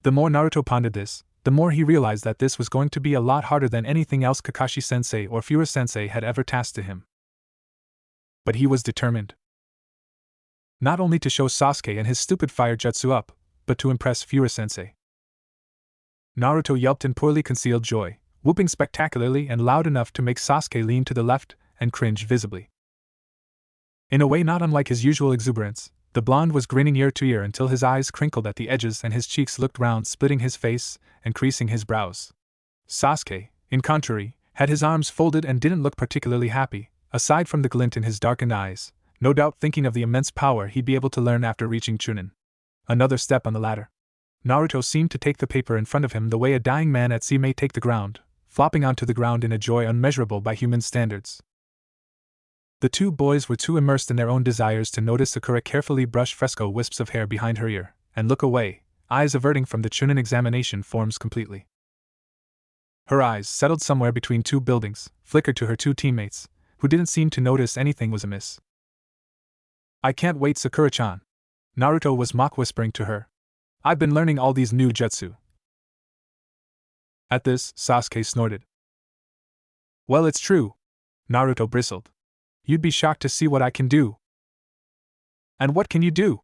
The more Naruto pondered this, the more he realized that this was going to be a lot harder than anything else Kakashi-sensei or Fuhra-sensei had ever tasked to him. But he was determined. Not only to show Sasuke and his stupid fire jutsu up, but to impress Fuhra-sensei. Naruto yelped in poorly concealed joy, whooping spectacularly and loud enough to make Sasuke lean to the left and cringe visibly. In a way not unlike his usual exuberance, the blonde was grinning ear to ear until his eyes crinkled at the edges and his cheeks looked round, splitting his face and creasing his brows. Sasuke, in contrary, had his arms folded and didn't look particularly happy, aside from the glint in his darkened eyes, no doubt thinking of the immense power he'd be able to learn after reaching Chunin. Another step on the ladder. Naruto seemed to take the paper in front of him the way a dying man at sea may take the ground, flopping onto the ground in a joy unmeasurable by human standards. The two boys were too immersed in their own desires to notice Sakura carefully brush fresco wisps of hair behind her ear, and look away, eyes averting from the Chunin examination forms completely. Her eyes, settled somewhere between two buildings, flickered to her two teammates, who didn't seem to notice anything was amiss. "I can't wait, Sakura-chan." Naruto was mock-whispering to her. "I've been learning all these new jutsu." At this, Sasuke snorted. "Well, it's true." Naruto bristled. "You'd be shocked to see what I can do." "And what can you do?"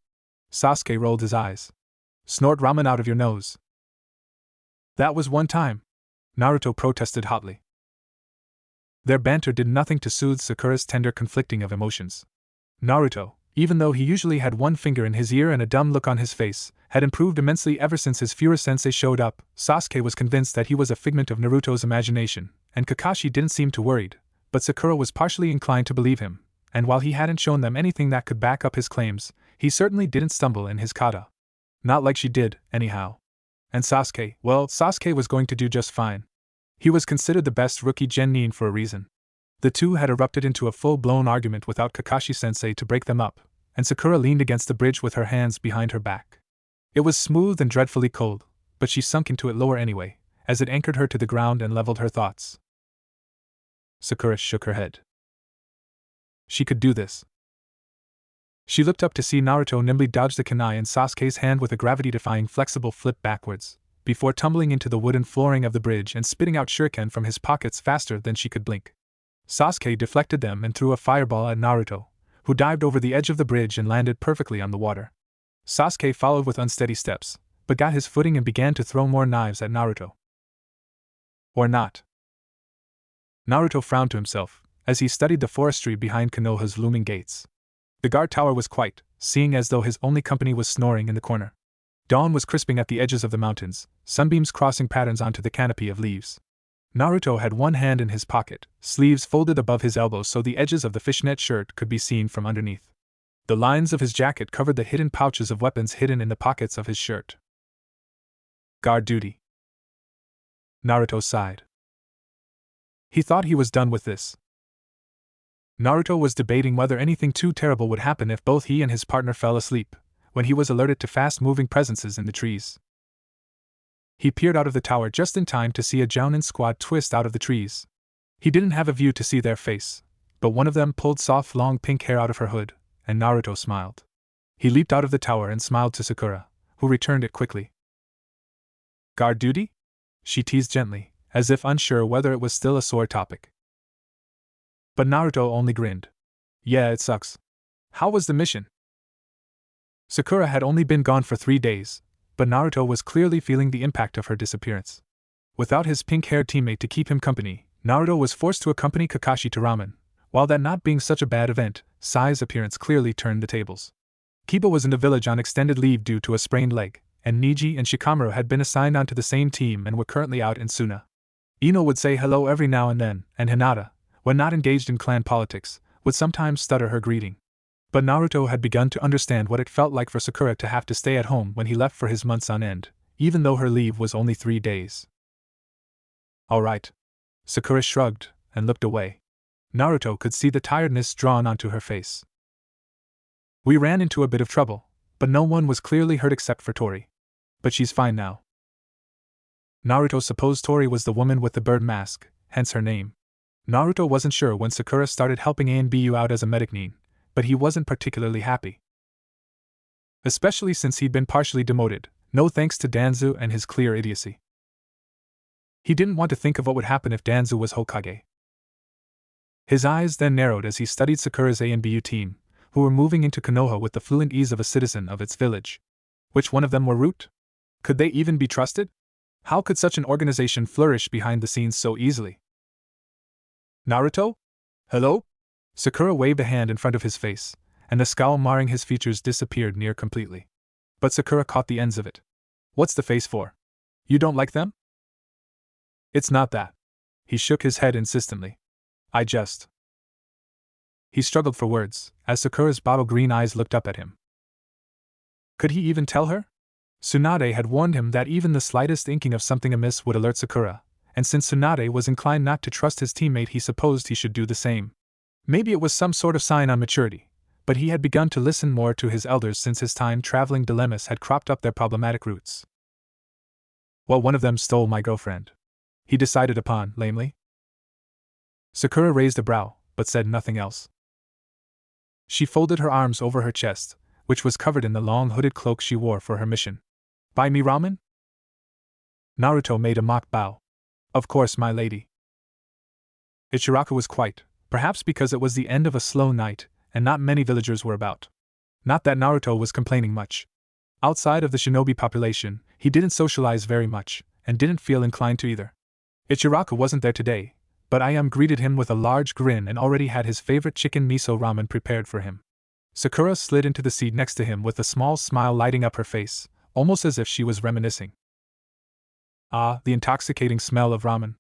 Sasuke rolled his eyes. "Snort ramen out of your nose." "That was one time," Naruto protested hotly. Their banter did nothing to soothe Sakura's tender conflicting of emotions. Naruto, even though he usually had one finger in his ear and a dumb look on his face, had improved immensely ever since his Fuhra-sensei showed up. Sasuke was convinced that he was a figment of Naruto's imagination, and Kakashi didn't seem too worried, but Sakura was partially inclined to believe him, and while he hadn't shown them anything that could back up his claims, he certainly didn't stumble in his kata. Not like she did, anyhow. And Sasuke, well, Sasuke was going to do just fine. He was considered the best rookie genin for a reason. The two had erupted into a full-blown argument without Kakashi-sensei to break them up, and Sakura leaned against the bridge with her hands behind her back. It was smooth and dreadfully cold, but she sunk into it lower anyway, as it anchored her to the ground and leveled her thoughts. Sakura shook her head. She could do this. She looked up to see Naruto nimbly dodge the kunai in Sasuke's hand with a gravity-defying flexible flip backwards, before tumbling into the wooden flooring of the bridge and spitting out shuriken from his pockets faster than she could blink. Sasuke deflected them and threw a fireball at Naruto, who dived over the edge of the bridge and landed perfectly on the water. Sasuke followed with unsteady steps, but got his footing and began to throw more knives at Naruto. Or not. Naruto frowned to himself, as he studied the forestry behind Konoha's looming gates. The guard tower was quiet, seeing as though his only company was snoring in the corner. Dawn was crisping at the edges of the mountains, sunbeams crossing patterns onto the canopy of leaves. Naruto had one hand in his pocket, sleeves folded above his elbows so the edges of the fishnet shirt could be seen from underneath. The lines of his jacket covered the hidden pouches of weapons hidden in the pockets of his shirt. Guard duty. Naruto sighed. He thought he was done with this. Naruto was debating whether anything too terrible would happen if both he and his partner fell asleep, when he was alerted to fast-moving presences in the trees. He peered out of the tower just in time to see a Chunin squad twist out of the trees. He didn't have a view to see their face, but one of them pulled soft long pink hair out of her hood, and Naruto smiled. He leaped out of the tower and smiled to Sakura, who returned it quickly. Guard duty? She teased gently, as if unsure whether it was still a sore topic. But Naruto only grinned. Yeah, it sucks. How was the mission? Sakura had only been gone for 3 days, but Naruto was clearly feeling the impact of her disappearance. Without his pink-haired teammate to keep him company, Naruto was forced to accompany Kakashi to ramen. While that not being such a bad event, Sai's appearance clearly turned the tables. Kiba was in the village on extended leave due to a sprained leg, and Niji and Shikamaru had been assigned onto the same team and were currently out in Suna. Ino would say hello every now and then, and Hinata, when not engaged in clan politics, would sometimes stutter her greeting. But Naruto had begun to understand what it felt like for Sakura to have to stay at home when he left for his months on end, even though her leave was only 3 days. All right. Sakura shrugged and looked away. Naruto could see the tiredness drawn onto her face. We ran into a bit of trouble, but no one was clearly hurt except for Tori. But she's fine now. Naruto supposed Tori was the woman with the bird mask, hence her name. Naruto wasn't sure when Sakura started helping Anbu out as a medic nin, but he wasn't particularly happy. Especially since he'd been partially demoted, no thanks to Danzu and his clear idiocy. He didn't want to think of what would happen if Danzu was Hokage. His eyes then narrowed as he studied Sakura's Anbu team, who were moving into Konoha with the fluent ease of a citizen of its village. Which one of them were Root? Could they even be trusted? How could such an organization flourish behind the scenes so easily? Naruto? Hello? Sakura waved a hand in front of his face, and the scowl marring his features disappeared near completely. But Sakura caught the ends of it. What's the face for? You don't like them? It's not that. He shook his head insistently. I just. He struggled for words, as Sakura's bottle green eyes looked up at him. Could he even tell her? Tsunade had warned him that even the slightest inking of something amiss would alert Sakura, and since Tsunade was inclined not to trust his teammate, he supposed he should do the same. Maybe it was some sort of sign on maturity, but he had begun to listen more to his elders since his time-traveling dilemmas had cropped up their problematic roots. Well, one of them stole my girlfriend. He decided upon, lamely. Sakura raised a brow, but said nothing else. She folded her arms over her chest, which was covered in the long hooded cloak she wore for her mission. Buy me ramen? Naruto made a mock bow. Of course, my lady. Ichiraku was quiet, perhaps because it was the end of a slow night, and not many villagers were about. Not that Naruto was complaining much. Outside of the shinobi population, he didn't socialize very much, and didn't feel inclined to either. Ichiraku wasn't there today, but Ayame greeted him with a large grin and already had his favorite chicken miso ramen prepared for him. Sakura slid into the seat next to him with a small smile lighting up her face, almost as if she was reminiscing. Ah, the intoxicating smell of ramen.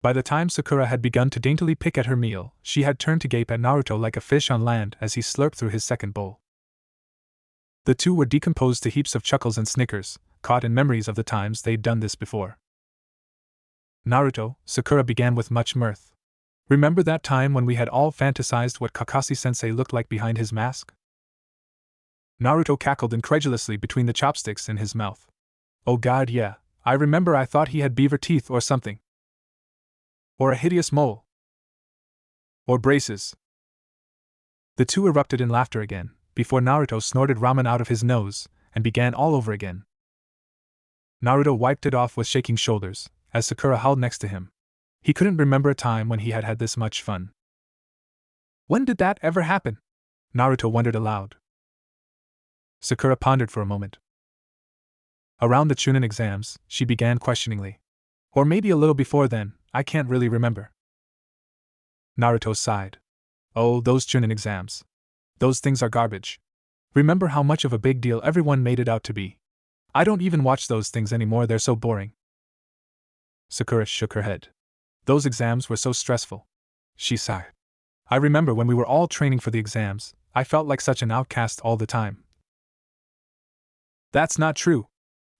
By the time Sakura had begun to daintily pick at her meal, she had turned to gape at Naruto like a fish on land as he slurped through his second bowl. The two were decomposed to heaps of chuckles and snickers, caught in memories of the times they'd done this before. Naruto, Sakura began with much mirth. Remember that time when we had all fantasized what Kakashi-sensei looked like behind his mask? Naruto cackled incredulously between the chopsticks in his mouth. Oh god, yeah, I remember. I thought he had beaver teeth or something. Or a hideous mole. Or braces. The two erupted in laughter again, before Naruto snorted ramen out of his nose, and began all over again. Naruto wiped it off with shaking shoulders, as Sakura howled next to him. He couldn't remember a time when he had had this much fun. When did that ever happen? Naruto wondered aloud. Sakura pondered for a moment. Around the Chunin exams, she began questioningly. Or maybe a little before then, I can't really remember. Naruto sighed. Oh, those Chunin exams. Those things are garbage. Remember how much of a big deal everyone made it out to be. I don't even watch those things anymore, they're so boring. Sakura shook her head. Those exams were so stressful. She sighed. I remember when we were all training for the exams, I felt like such an outcast all the time. That's not true,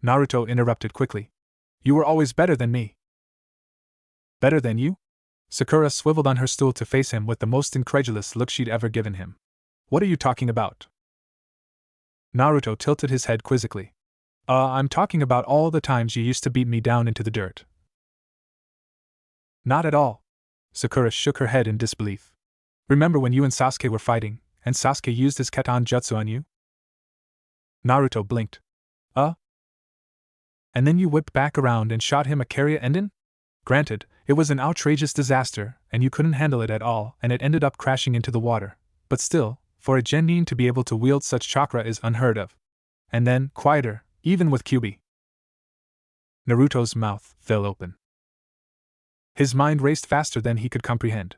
Naruto interrupted quickly. You were always better than me. Better than you? Sakura swiveled on her stool to face him with the most incredulous look she'd ever given him. What are you talking about? Naruto tilted his head quizzically. I'm talking about all the times you used to beat me down into the dirt. Not at all. Sakura shook her head in disbelief. Remember when you and Sasuke were fighting, and Sasuke used his Keton Jutsu on you? Naruto blinked. And then you whipped back around and shot him a Karya Enden? Granted, it was an outrageous disaster, and you couldn't handle it at all, and it ended up crashing into the water. But still, for a genin to be able to wield such chakra is unheard of. And then, quieter, even with Kyuubi. Naruto's mouth fell open. His mind raced faster than he could comprehend.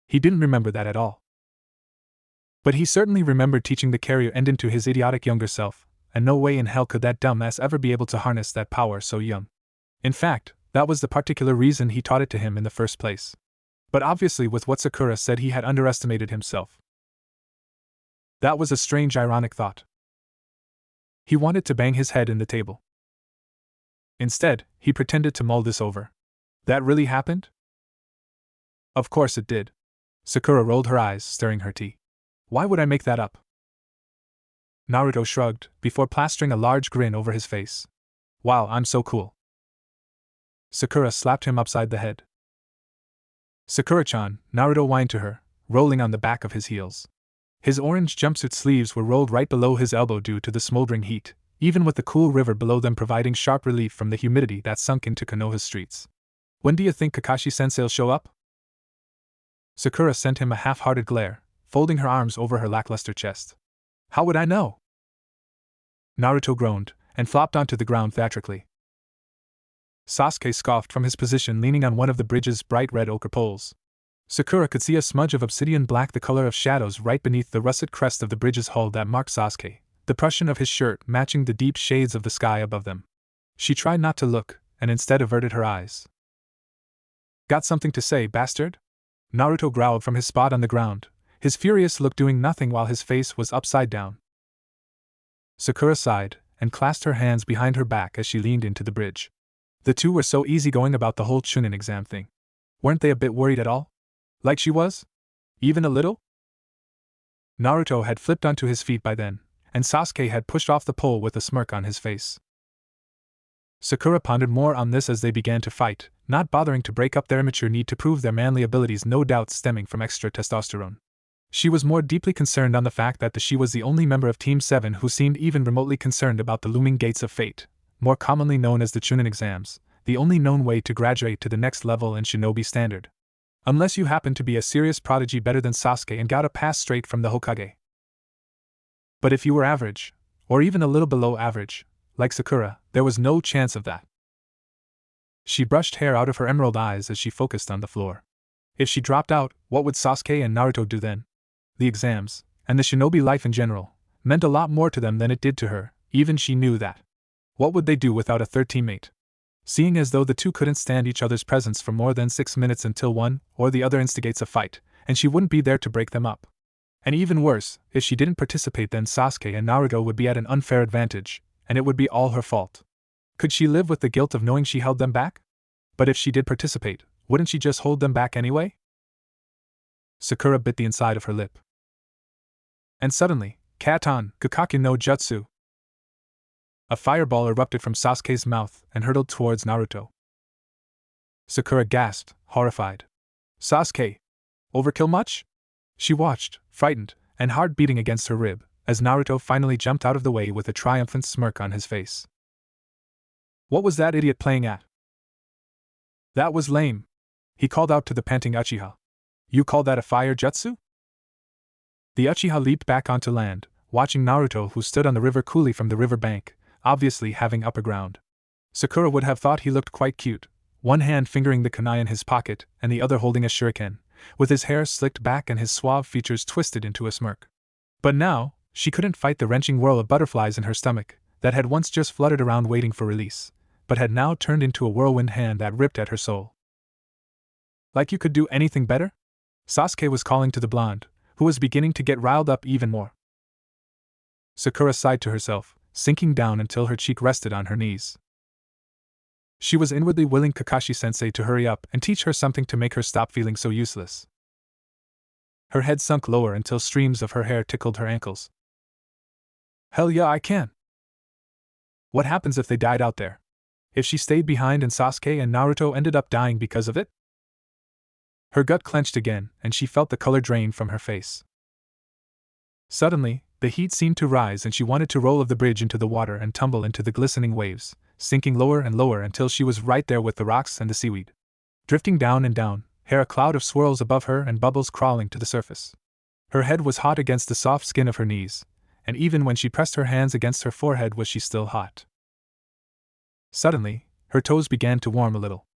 He didn't remember that at all. But he certainly remembered teaching the Karya Enden to his idiotic younger self, and no way in hell could that dumbass ever be able to harness that power so young. In fact, that was the particular reason he taught it to him in the first place. But obviously with what Sakura said he had underestimated himself. That was a strange ironic thought. He wanted to bang his head in the table. Instead, he pretended to mull this over. That really happened? Of course it did. Sakura rolled her eyes, stirring her tea. Why would I make that up? Naruto shrugged, before plastering a large grin over his face. Wow, I'm so cool. Sakura slapped him upside the head. Sakura-chan, Naruto whined to her, rolling on the back of his heels. His orange jumpsuit sleeves were rolled right below his elbow due to the smoldering heat, even with the cool river below them providing sharp relief from the humidity that sunk into Konoha's streets. When do you think Kakashi-sensei'll show up? Sakura sent him a half-hearted glare, folding her arms over her lackluster chest. How would I know? Naruto groaned, and flopped onto the ground theatrically. Sasuke scoffed from his position leaning on one of the bridge's bright red ochre poles. Sakura could see a smudge of obsidian black, the color of shadows, right beneath the russet crest of the bridge's hull that marked Sasuke, the Prussian of his shirt matching the deep shades of the sky above them. She tried not to look, and instead averted her eyes. Got something to say, bastard? Naruto growled from his spot on the ground, his furious look doing nothing while his face was upside down. Sakura sighed, and clasped her hands behind her back as she leaned into the bridge. The two were so easygoing about the whole Chunin exam thing. Weren't they a bit worried at all? Like she was? Even a little? Naruto had flipped onto his feet by then, and Sasuke had pushed off the pole with a smirk on his face. Sakura pondered more on this as they began to fight, not bothering to break up their immature need to prove their manly abilities, no doubt stemming from extra testosterone. She was more deeply concerned on the fact that she was the only member of Team 7 who seemed even remotely concerned about the looming gates of fate, more commonly known as the Chunin exams, the only known way to graduate to the next level in shinobi standard. Unless you happen to be a serious prodigy better than Sasuke and got a pass straight from the Hokage. But if you were average, or even a little below average, like Sakura, there was no chance of that. She brushed hair out of her emerald eyes as she focused on the floor. If she dropped out, what would Sasuke and Naruto do then? The exams, and the shinobi life in general, meant a lot more to them than it did to her, even she knew that. What would they do without a third teammate? Seeing as though the two couldn't stand each other's presence for more than 6 minutes until one or the other instigates a fight, and she wouldn't be there to break them up. And even worse, if she didn't participate, then Sasuke and Naruto would be at an unfair advantage, and it would be all her fault. Could she live with the guilt of knowing she held them back? But if she did participate, wouldn't she just hold them back anyway? Sakura bit the inside of her lip. And suddenly, Katon, Kakaku no Jutsu. A fireball erupted from Sasuke's mouth and hurtled towards Naruto. Sakura gasped, horrified. Sasuke! Overkill much? She watched, frightened, and heart beating against her rib, as Naruto finally jumped out of the way with a triumphant smirk on his face. What was that idiot playing at? That was lame. He called out to the panting Uchiha. You call that a fire jutsu? The Uchiha leaped back onto land, watching Naruto, who stood on the river coolly from the river bank, obviously having upper ground. Sakura would have thought he looked quite cute, one hand fingering the kunai in his pocket and the other holding a shuriken, with his hair slicked back and his suave features twisted into a smirk. But now, she couldn't fight the wrenching whirl of butterflies in her stomach, that had once just fluttered around waiting for release, but had now turned into a whirlwind hand that ripped at her soul. Like you could do anything better? Sasuke was calling to the blonde, who was beginning to get riled up even more. Sakura sighed to herself, sinking down until her cheek rested on her knees. She was inwardly willing Kakashi-sensei to hurry up and teach her something to make her stop feeling so useless. Her head sunk lower until streams of her hair tickled her ankles. Hell yeah, I can! What happens if they died out there? If she stayed behind and Sasuke and Naruto ended up dying because of it? Her gut clenched again, and she felt the color drain from her face. Suddenly, the heat seemed to rise and she wanted to roll off the bridge into the water and tumble into the glistening waves, sinking lower and lower until she was right there with the rocks and the seaweed. Drifting down and down, hair a cloud of swirls above her and bubbles crawling to the surface. Her head was hot against the soft skin of her knees, and even when she pressed her hands against her forehead was she still hot. Suddenly, her toes began to warm a little.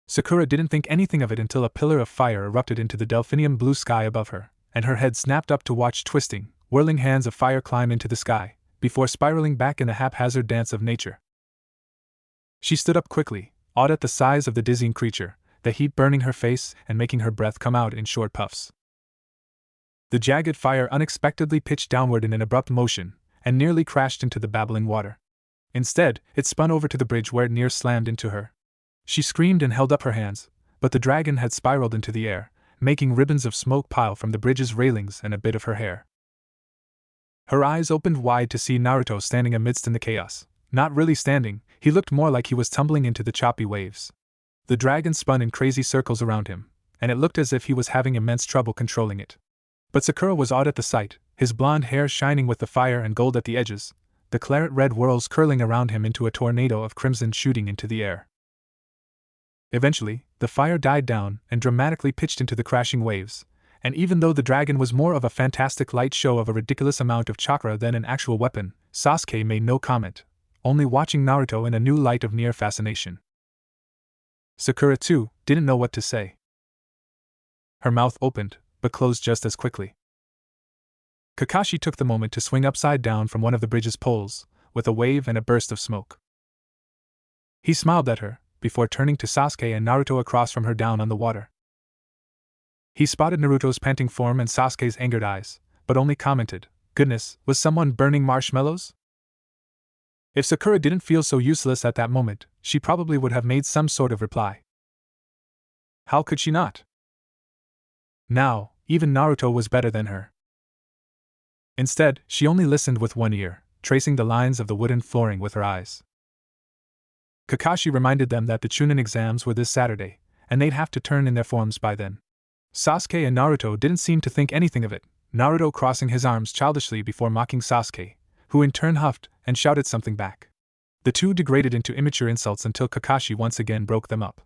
Sakura didn't think anything of it until a pillar of fire erupted into the delphinium blue sky above her, and her head snapped up to watch twisting, whirling hands of fire climb into the sky, before spiraling back in a haphazard dance of nature. She stood up quickly, awed at the size of the dizzying creature, the heat burning her face and making her breath come out in short puffs. The jagged fire unexpectedly pitched downward in an abrupt motion, and nearly crashed into the babbling water. Instead, it spun over to the bridge where it near slammed into her. She screamed and held up her hands, but the dragon had spiraled into the air, making ribbons of smoke pile from the bridge's railings and a bit of her hair. Her eyes opened wide to see Naruto standing amidst in the chaos. Not really standing, he looked more like he was tumbling into the choppy waves. The dragon spun in crazy circles around him, and it looked as if he was having immense trouble controlling it. But Sakura was awed at the sight, his blonde hair shining with the fire and gold at the edges, the claret-red whirls curling around him into a tornado of crimson shooting into the air. Eventually, the fire died down and dramatically pitched into the crashing waves, and even though the dragon was more of a fantastic light show of a ridiculous amount of chakra than an actual weapon, Sasuke made no comment, only watching Naruto in a new light of near fascination. Sakura, too, didn't know what to say. Her mouth opened, but closed just as quickly. Kakashi took the moment to swing upside down from one of the bridge's poles, with a wave and a burst of smoke. He smiled at her, before turning to Sasuke and Naruto across from her down on the water. He spotted Naruto's panting form and Sasuke's angered eyes, but only commented, "Goodness, was someone burning marshmallows?" If Sakura didn't feel so useless at that moment, she probably would have made some sort of reply. How could she not? Now, even Naruto was better than her. Instead, she only listened with one ear, tracing the lines of the wooden flooring with her eyes. Kakashi reminded them that the Chunin exams were this Saturday, and they'd have to turn in their forms by then. Sasuke and Naruto didn't seem to think anything of it, Naruto crossing his arms childishly before mocking Sasuke, who in turn huffed and shouted something back. The two degraded into immature insults until Kakashi once again broke them up.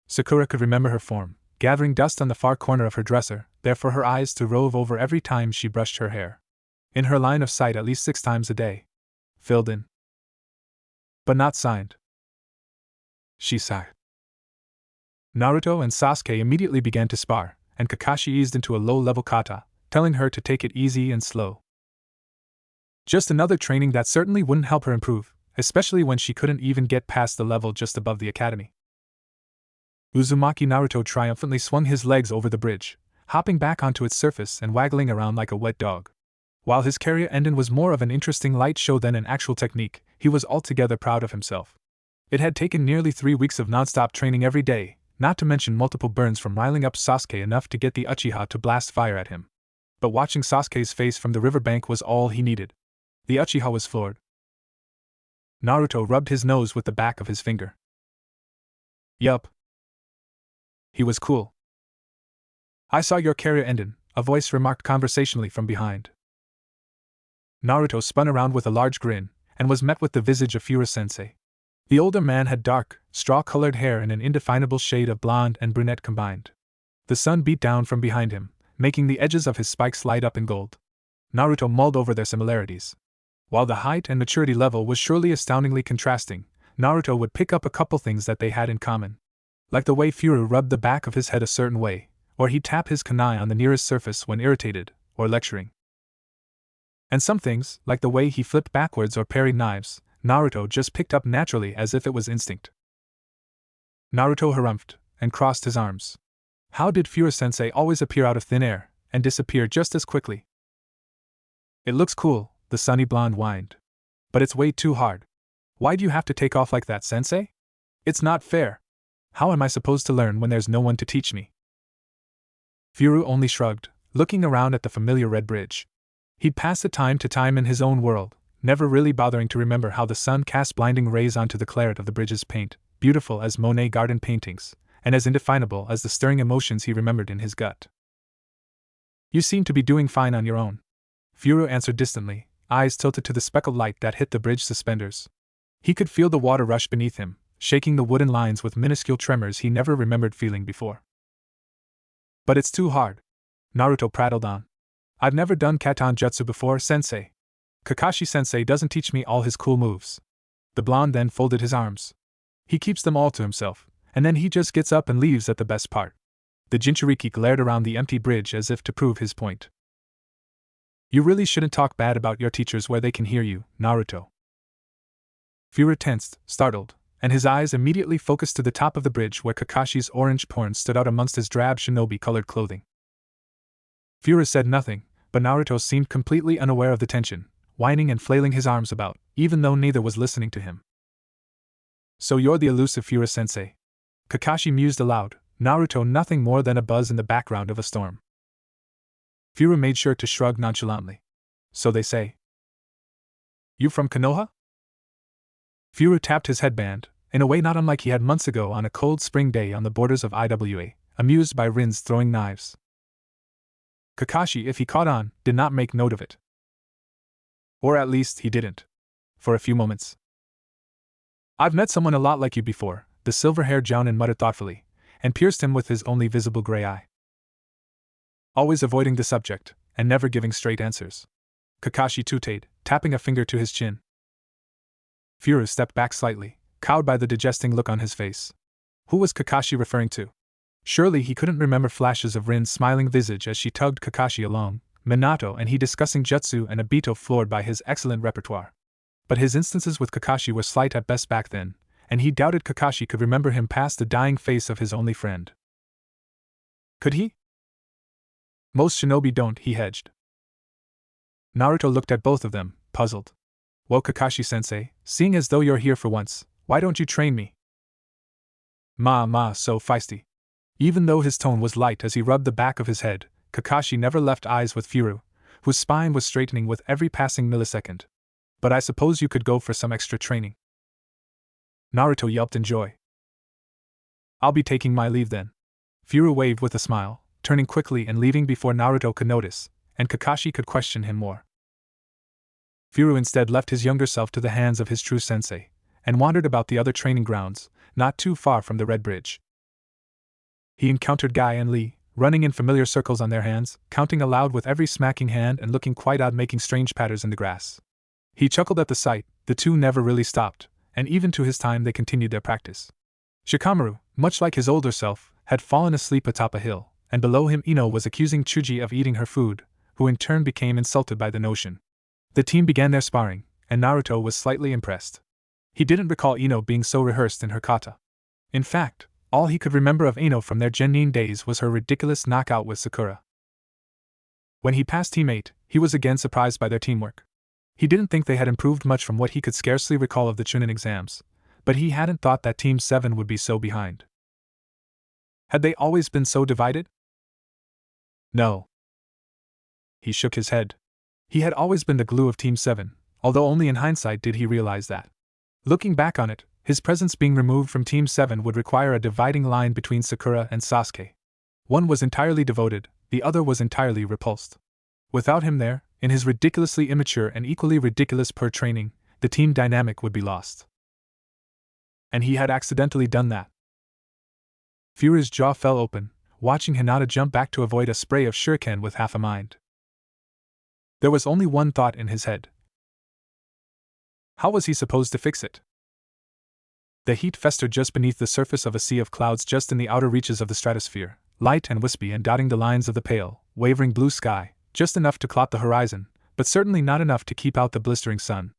Sakura could remember her form, gathering dust on the far corner of her dresser, there for her eyes to rove over every time she brushed her hair. In her line of sight at least 6 times a day. Filled in. But not signed. She sighed. Naruto and Sasuke immediately began to spar, and Kakashi eased into a low-level kata, telling her to take it easy and slow. Just another training that certainly wouldn't help her improve, especially when she couldn't even get past the level just above the academy. Uzumaki Naruto triumphantly swung his legs over the bridge, hopping back onto its surface and waggling around like a wet dog. While his career ending was more of an interesting light show than an actual technique, he was altogether proud of himself. It had taken nearly 3 weeks of non-stop training every day, not to mention multiple burns from riling up Sasuke enough to get the Uchiha to blast fire at him. But watching Sasuke's face from the riverbank was all he needed. The Uchiha was floored. Naruto rubbed his nose with the back of his finger. Yup. He was cool. I saw your career endin', a voice remarked conversationally from behind. Naruto spun around with a large grin, and was met with the visage of Fura-sensei. The older man had dark, straw-colored hair and an indefinable shade of blonde and brunette combined. The sun beat down from behind him, making the edges of his spikes light up in gold. Naruto mulled over their similarities. While the height and maturity level was surely astoundingly contrasting, Naruto would pick up a couple things that they had in common. Like the way Furu rubbed the back of his head a certain way, or he'd tap his kunai on the nearest surface when irritated, or lecturing. And some things, like the way he flipped backwards or parried knives, Naruto just picked up naturally as if it was instinct. Naruto harumphed and crossed his arms. How did Furu-sensei always appear out of thin air and disappear just as quickly? It looks cool, the sunny blonde whined. But it's way too hard. Why do you have to take off like that, sensei? It's not fair. How am I supposed to learn when there's no one to teach me? Furu only shrugged, looking around at the familiar red bridge. He'd pass it time to time in his own world, never really bothering to remember how the sun cast blinding rays onto the claret of the bridge's paint, beautiful as Monet garden paintings, and as indefinable as the stirring emotions he remembered in his gut. You seem to be doing fine on your own, Furu answered distantly, eyes tilted to the speckled light that hit the bridge suspenders. He could feel the water rush beneath him, shaking the wooden lines with minuscule tremors he never remembered feeling before. But it's too hard, Naruto prattled on. I've never done Katan Jutsu before, sensei. Kakashi-sensei doesn't teach me all his cool moves. The blonde then folded his arms. He keeps them all to himself, and then he just gets up and leaves at the best part. The Jinchuriki glared around the empty bridge as if to prove his point. You really shouldn't talk bad about your teachers where they can hear you, Naruto. Furu tensed, startled, and his eyes immediately focused to the top of the bridge where Kakashi's orange porn stood out amongst his drab shinobi-colored clothing. Furu said nothing, but Naruto seemed completely unaware of the tension, whining and flailing his arms about, even though neither was listening to him. So you're the elusive Furu-sensei. Kakashi mused aloud, Naruto nothing more than a buzz in the background of a storm. Furu made sure to shrug nonchalantly. So they say. You from Konoha? Furu tapped his headband, in a way not unlike he had months ago on a cold spring day on the borders of Iwa, amused by Rin's throwing knives. Kakashi, if he caught on, did not make note of it. Or at least he didn't. For a few moments. I've met someone a lot like you before, the silver-haired Jounin muttered thoughtfully, and pierced him with his only visible gray eye. Always avoiding the subject, and never giving straight answers. Kakashi tooted, tapping a finger to his chin. Furu stepped back slightly, cowed by the digesting look on his face. Who was Kakashi referring to? Surely he couldn't remember flashes of Rin's smiling visage as she tugged Kakashi along, Minato and he discussing jutsu and Obito floored by his excellent repertoire. But his instances with Kakashi were slight at best back then, and he doubted Kakashi could remember him past the dying face of his only friend. Could he? Most shinobi don't, he hedged. Naruto looked at both of them, puzzled. Well, Kakashi-sensei, seeing as though you're here for once, why don't you train me? So feisty. Even though his tone was light as he rubbed the back of his head, Kakashi never left eyes with Furu, whose spine was straightening with every passing millisecond. But I suppose you could go for some extra training. Naruto yelped in joy. I'll be taking my leave then. Furu waved with a smile, turning quickly and leaving before Naruto could notice, and Kakashi could question him more. Furu instead left his younger self to the hands of his true sensei, and wandered about the other training grounds, not too far from the Red Bridge. He encountered Guy and Lee, running in familiar circles on their hands, counting aloud with every smacking hand and looking quite odd, making strange patterns in the grass. He chuckled at the sight. The two never really stopped, and even to his time they continued their practice. Shikamaru, much like his older self, had fallen asleep atop a hill, and below him Ino was accusing Chuji of eating her food, who in turn became insulted by the notion. The team began their sparring, and Naruto was slightly impressed. He didn't recall Ino being so rehearsed in her kata. In fact, all he could remember of Ino from their genin days was her ridiculous knockout with Sakura. When he passed Team 8, he was again surprised by their teamwork. He didn't think they had improved much from what he could scarcely recall of the Chunin exams, but he hadn't thought that Team 7 would be so behind. Had they always been so divided? No. He shook his head. He had always been the glue of Team 7, although only in hindsight did he realize that. Looking back on it, his presence being removed from Team 7 would require a dividing line between Sakura and Sasuke. One was entirely devoted, the other was entirely repulsed. Without him there, in his ridiculously immature and equally ridiculous training, the team dynamic would be lost. And he had accidentally done that. Furu's jaw fell open, watching Hinata jump back to avoid a spray of shuriken with half a mind. There was only one thought in his head. How was he supposed to fix it? The heat festered just beneath the surface of a sea of clouds just in the outer reaches of the stratosphere, light and wispy and dotting the lines of the pale, wavering blue sky, just enough to clot the horizon, but certainly not enough to keep out the blistering sun.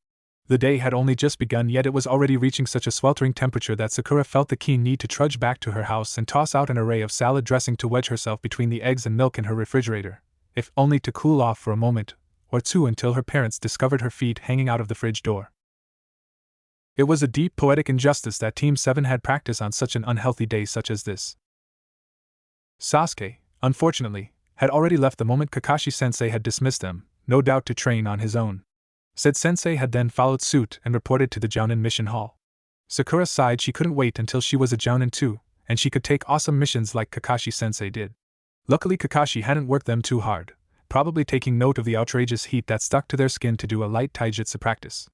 The day had only just begun, yet it was already reaching such a sweltering temperature that Sakura felt the keen need to trudge back to her house and toss out an array of salad dressing to wedge herself between the eggs and milk in her refrigerator, if only to cool off for a moment or two until her parents discovered her feet hanging out of the fridge door. It was a deep poetic injustice that Team 7 had practice on such an unhealthy day such as this. Sasuke, unfortunately, had already left the moment Kakashi-sensei had dismissed them, no doubt to train on his own. Said sensei had then followed suit and reported to the Jounin mission hall. Sakura sighed she couldn't wait until she was a Jounin too, and she could take awesome missions like Kakashi-sensei did. Luckily Kakashi hadn't worked them too hard, probably taking note of the outrageous heat that stuck to their skin to do a light taijutsu practice.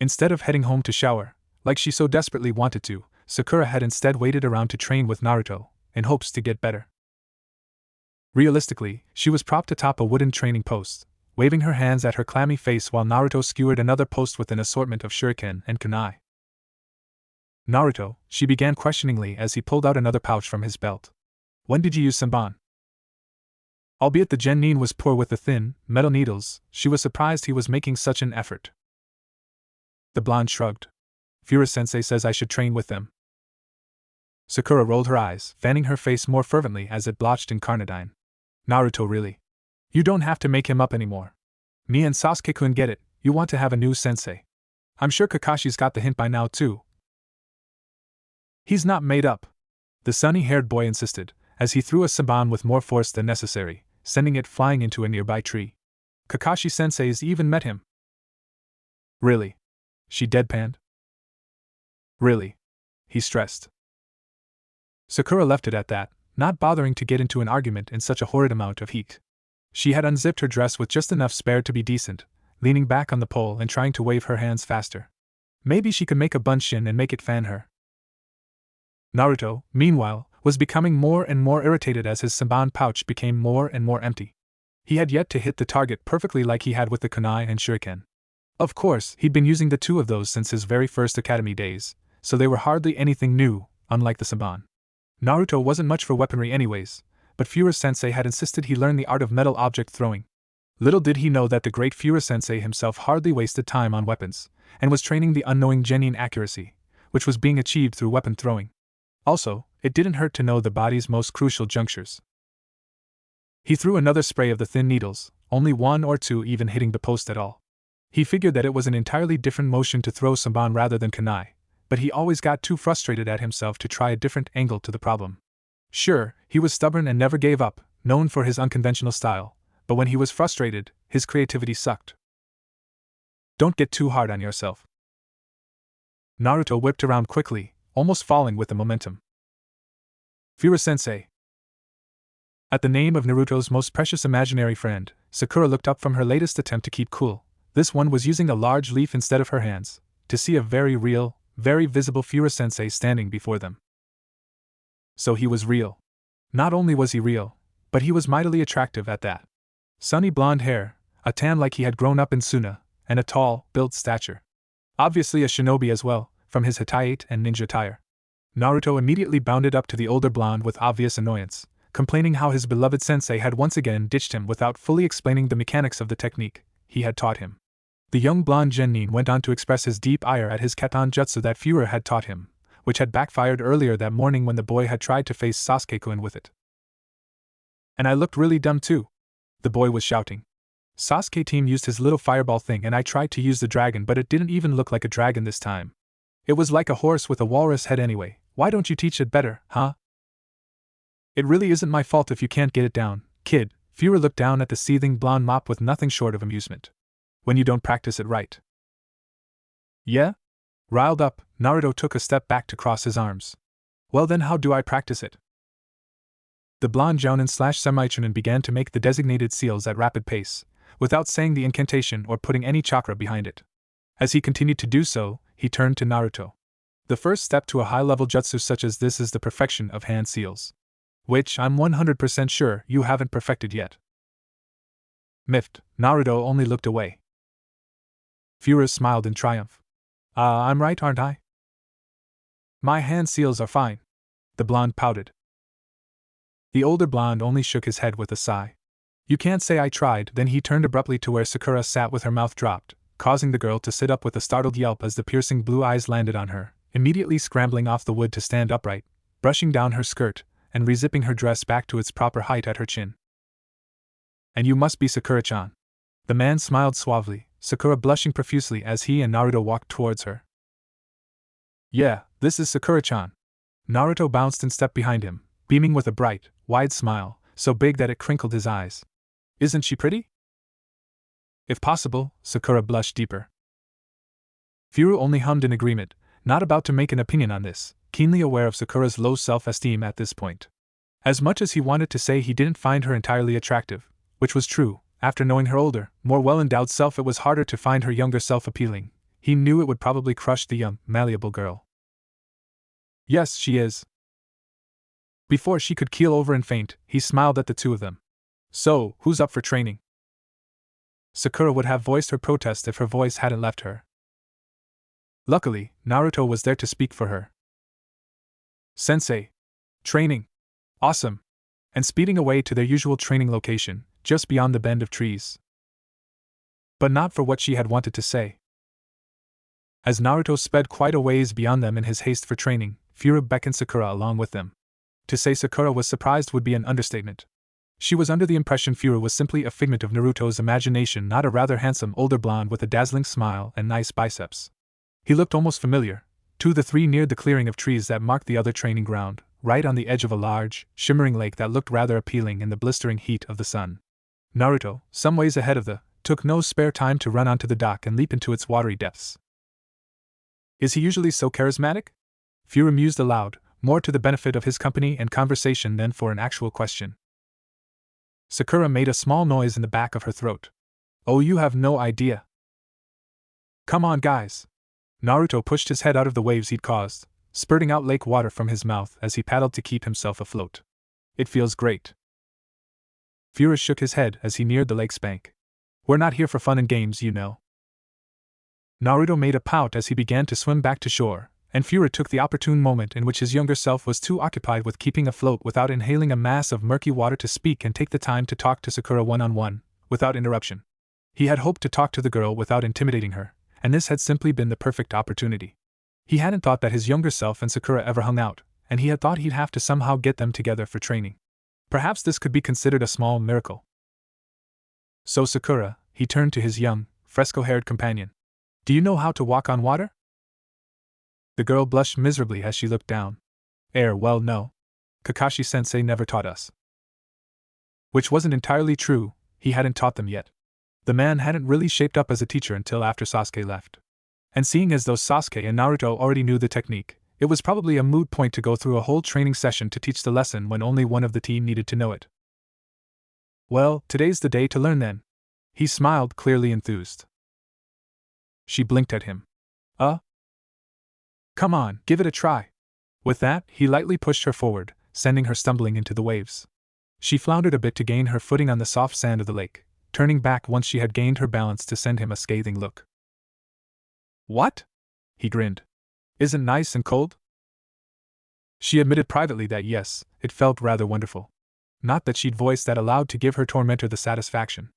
Instead of heading home to shower, like she so desperately wanted to, Sakura had instead waited around to train with Naruto, in hopes to get better. Realistically, she was propped atop a wooden training post, waving her hands at her clammy face while Naruto skewered another post with an assortment of shuriken and kunai. Naruto, she began questioningly as he pulled out another pouch from his belt. When did you use Senbon? Albeit the genin was poor with the thin, metal needles, she was surprised he was making such an effort. The blonde shrugged. Fura-sensei says I should train with them. Sakura rolled her eyes, fanning her face more fervently as it blotched in carnadine. Naruto, really? You don't have to make him up anymore. Me and Sasuke-kun get it, you want to have a new sensei. I'm sure Kakashi's got the hint by now too. He's not made up, the sunny-haired boy insisted, as he threw a Senbon with more force than necessary, sending it flying into a nearby tree. Kakashi-sensei's even met him. Really? She deadpanned. Really? He stressed. Sakura left it at that, not bothering to get into an argument in such a horrid amount of heat. She had unzipped her dress with just enough spare to be decent, leaning back on the pole and trying to wave her hands faster. Maybe she could make a bunshin and make it fan her. Naruto, meanwhile, was becoming more and more irritated as his Senbon pouch became more and more empty. He had yet to hit the target perfectly like he had with the kunai and shuriken. Of course, he'd been using the two of those since his very first academy days, so they were hardly anything new, unlike the Senbon. Naruto wasn't much for weaponry anyways, but Fura-sensei had insisted he learn the art of metal object throwing. Little did he know that the great Fura-sensei himself hardly wasted time on weapons, and was training the unknowing genin accuracy, which was being achieved through weapon throwing. Also, it didn't hurt to know the body's most crucial junctures. He threw another spray of the thin needles, only one or two even hitting the post at all. He figured that it was an entirely different motion to throw Senbon rather than kunai, but he always got too frustrated at himself to try a different angle to the problem. Sure, he was stubborn and never gave up, known for his unconventional style, but when he was frustrated, his creativity sucked. Don't get too hard on yourself. Naruto whipped around quickly, almost falling with the momentum. Fura-sensei. At the name of Naruto's most precious imaginary friend, Sakura looked up from her latest attempt to keep cool. This one was using a large leaf instead of her hands, to see a very real, very visible Fura-sensei standing before them. So he was real. Not only was he real, but he was mightily attractive at that. Sunny blonde hair, a tan like he had grown up in Suna, and a tall, built stature. Obviously a shinobi as well, from his Hitayate and ninja attire. Naruto immediately bounded up to the older blonde with obvious annoyance, complaining how his beloved sensei had once again ditched him without fully explaining the mechanics of the technique he had taught him. The young blonde genin went on to express his deep ire at his Keton jutsu that Fura had taught him, which had backfired earlier that morning when the boy had tried to face Sasuke-kun with it. And I looked really dumb too, the boy was shouting. Sasuke team used his little fireball thing and I tried to use the dragon, but it didn't even look like a dragon this time. It was like a horse with a walrus head anyway. Why don't you teach it better, huh? It really isn't my fault if you can't get it down, kid. Fura looked down at the seething blonde mop with nothing short of amusement. When you don't practice it right. Yeah? Riled up, Naruto took a step back to cross his arms. Well then how do I practice it? The blonde Jounin/semi-Chunin began to make the designated seals at rapid pace, without saying the incantation or putting any chakra behind it. As he continued to do so, he turned to Naruto. The first step to a high-level jutsu such as this is the perfection of hand seals. Which I'm 100% sure you haven't perfected yet. Miffed, Naruto only looked away. Fura smiled in triumph. I'm right, aren't I? My hand seals are fine. The blonde pouted. The older blonde only shook his head with a sigh. You can't say I tried. Then he turned abruptly to where Sakura sat with her mouth dropped, causing the girl to sit up with a startled yelp as the piercing blue eyes landed on her, immediately scrambling off the wood to stand upright, brushing down her skirt, and rezipping her dress back to its proper height at her chin. And you must be Sakura-chan. The man smiled suavely, Sakura blushing profusely as he and Naruto walked towards her. Yeah, this is Sakura-chan. Naruto bounced and stepped behind him, beaming with a bright, wide smile, so big that it crinkled his eyes. Isn't she pretty? If possible, Sakura blushed deeper. Furu only hummed in agreement, not about to make an opinion on this, keenly aware of Sakura's low self-esteem at this point. As much as he wanted to say he didn't find her entirely attractive, which was true, after knowing her older, more well-endowed self it was harder to find her younger self appealing, he knew it would probably crush the young, malleable girl. Yes, she is. Before she could keel over and faint, he smiled at the two of them. So, who's up for training? Sakura would have voiced her protest if her voice hadn't left her. Luckily, Naruto was there to speak for her. Sensei. Training. Awesome. And speeding away to their usual training location, just beyond the bend of trees. But not for what she had wanted to say. As Naruto sped quite a ways beyond them in his haste for training, Furu beckoned Sakura along with them. To say Sakura was surprised would be an understatement. She was under the impression Furu was simply a figment of Naruto's imagination, not a rather handsome older blonde with a dazzling smile and nice biceps. He looked almost familiar. The three neared the clearing of trees that marked the other training ground, right on the edge of a large, shimmering lake that looked rather appealing in the blistering heat of the sun. Naruto, some ways ahead of took no spare time to run onto the dock and leap into its watery depths. Is he usually so charismatic? Furu mused aloud, more to the benefit of his company and conversation than for an actual question. Sakura made a small noise in the back of her throat. Oh, you have no idea. Come on, guys. Naruto pushed his head out of the waves he'd caused, spurting out lake water from his mouth as he paddled to keep himself afloat. It feels great. Furu shook his head as he neared the lake's bank. We're not here for fun and games, you know. Naruto made a pout as he began to swim back to shore, and Furu took the opportune moment in which his younger self was too occupied with keeping afloat without inhaling a mass of murky water to speak and take the time to talk to Sakura one-on-one, without interruption. He had hoped to talk to the girl without intimidating her, and this had simply been the perfect opportunity. He hadn't thought that his younger self and Sakura ever hung out, and he had thought he'd have to somehow get them together for training. Perhaps this could be considered a small miracle. So Sakura, he turned to his young, fresco-haired companion. Do you know how to walk on water? The girl blushed miserably as she looked down. Well, no. Kakashi-sensei never taught us. Which wasn't entirely true, he hadn't taught them yet. The man hadn't really shaped up as a teacher until after Sasuke left. And seeing as though Sasuke and Naruto already knew the technique, it was probably a moot point to go through a whole training session to teach the lesson when only one of the team needed to know it. Well, today's the day to learn then. He smiled, clearly enthused. She blinked at him. Come on, give it a try. With that, he lightly pushed her forward, sending her stumbling into the waves. She floundered a bit to gain her footing on the soft sand of the lake, turning back once she had gained her balance to send him a scathing look. What? He grinned. Isn't nice and cold? She admitted privately that yes, it felt rather wonderful. Not that she'd voiced that aloud to give her tormentor the satisfaction.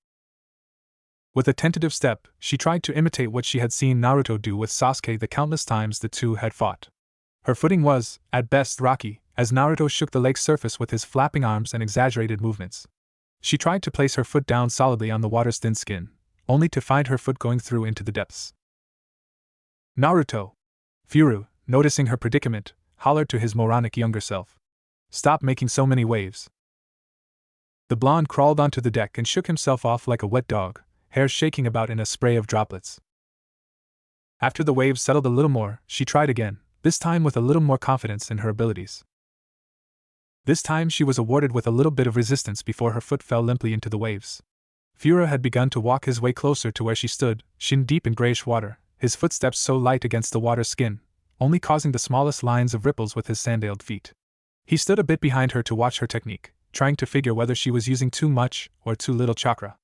With a tentative step, she tried to imitate what she had seen Naruto do with Sasuke the countless times the two had fought. Her footing was, at best, rocky, as Naruto shook the lake's surface with his flapping arms and exaggerated movements. She tried to place her foot down solidly on the water's thin skin, only to find her foot going through into the depths. Naruto! Furu, noticing her predicament, hollered to his moronic younger self. Stop making so many waves. The blonde crawled onto the deck and shook himself off like a wet dog, hair shaking about in a spray of droplets. After the waves settled a little more, she tried again, this time with a little more confidence in her abilities. This time she was awarded with a little bit of resistance before her foot fell limply into the waves. Furu had begun to walk his way closer to where she stood, shin deep in grayish water, his footsteps so light against the water's skin, only causing the smallest lines of ripples with his sandaled feet. He stood a bit behind her to watch her technique, trying to figure whether she was using too much or too little chakra.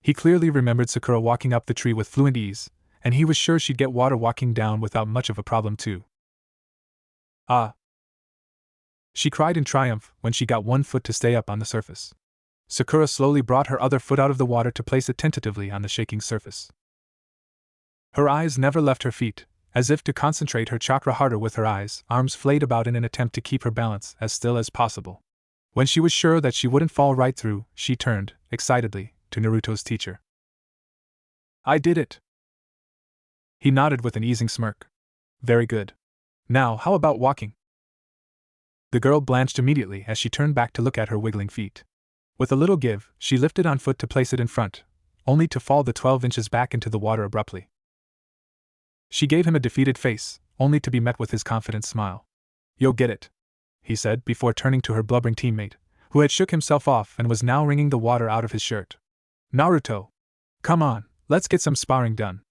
He clearly remembered Sakura walking up the tree with fluent ease, and he was sure she'd get water walking down without much of a problem too. Ah! She cried in triumph when she got one foot to stay up on the surface. Sakura slowly brought her other foot out of the water to place it tentatively on the shaking surface. Her eyes never left her feet, as if to concentrate her chakra harder. With her eyes, arms flayed about in an attempt to keep her balance as still as possible. When she was sure that she wouldn't fall right through, she turned, excitedly, to Naruto's teacher. I did it! He nodded with an easing smirk. Very good. Now, how about walking? The girl blanched immediately as she turned back to look at her wiggling feet. With a little give, she lifted on foot to place it in front, only to fall the 12 inches back into the water abruptly. She gave him a defeated face, only to be met with his confident smile. You'll get it, he said before turning to her blubbering teammate, who had shook himself off and was now wringing the water out of his shirt. Naruto! Come on, let's get some sparring done.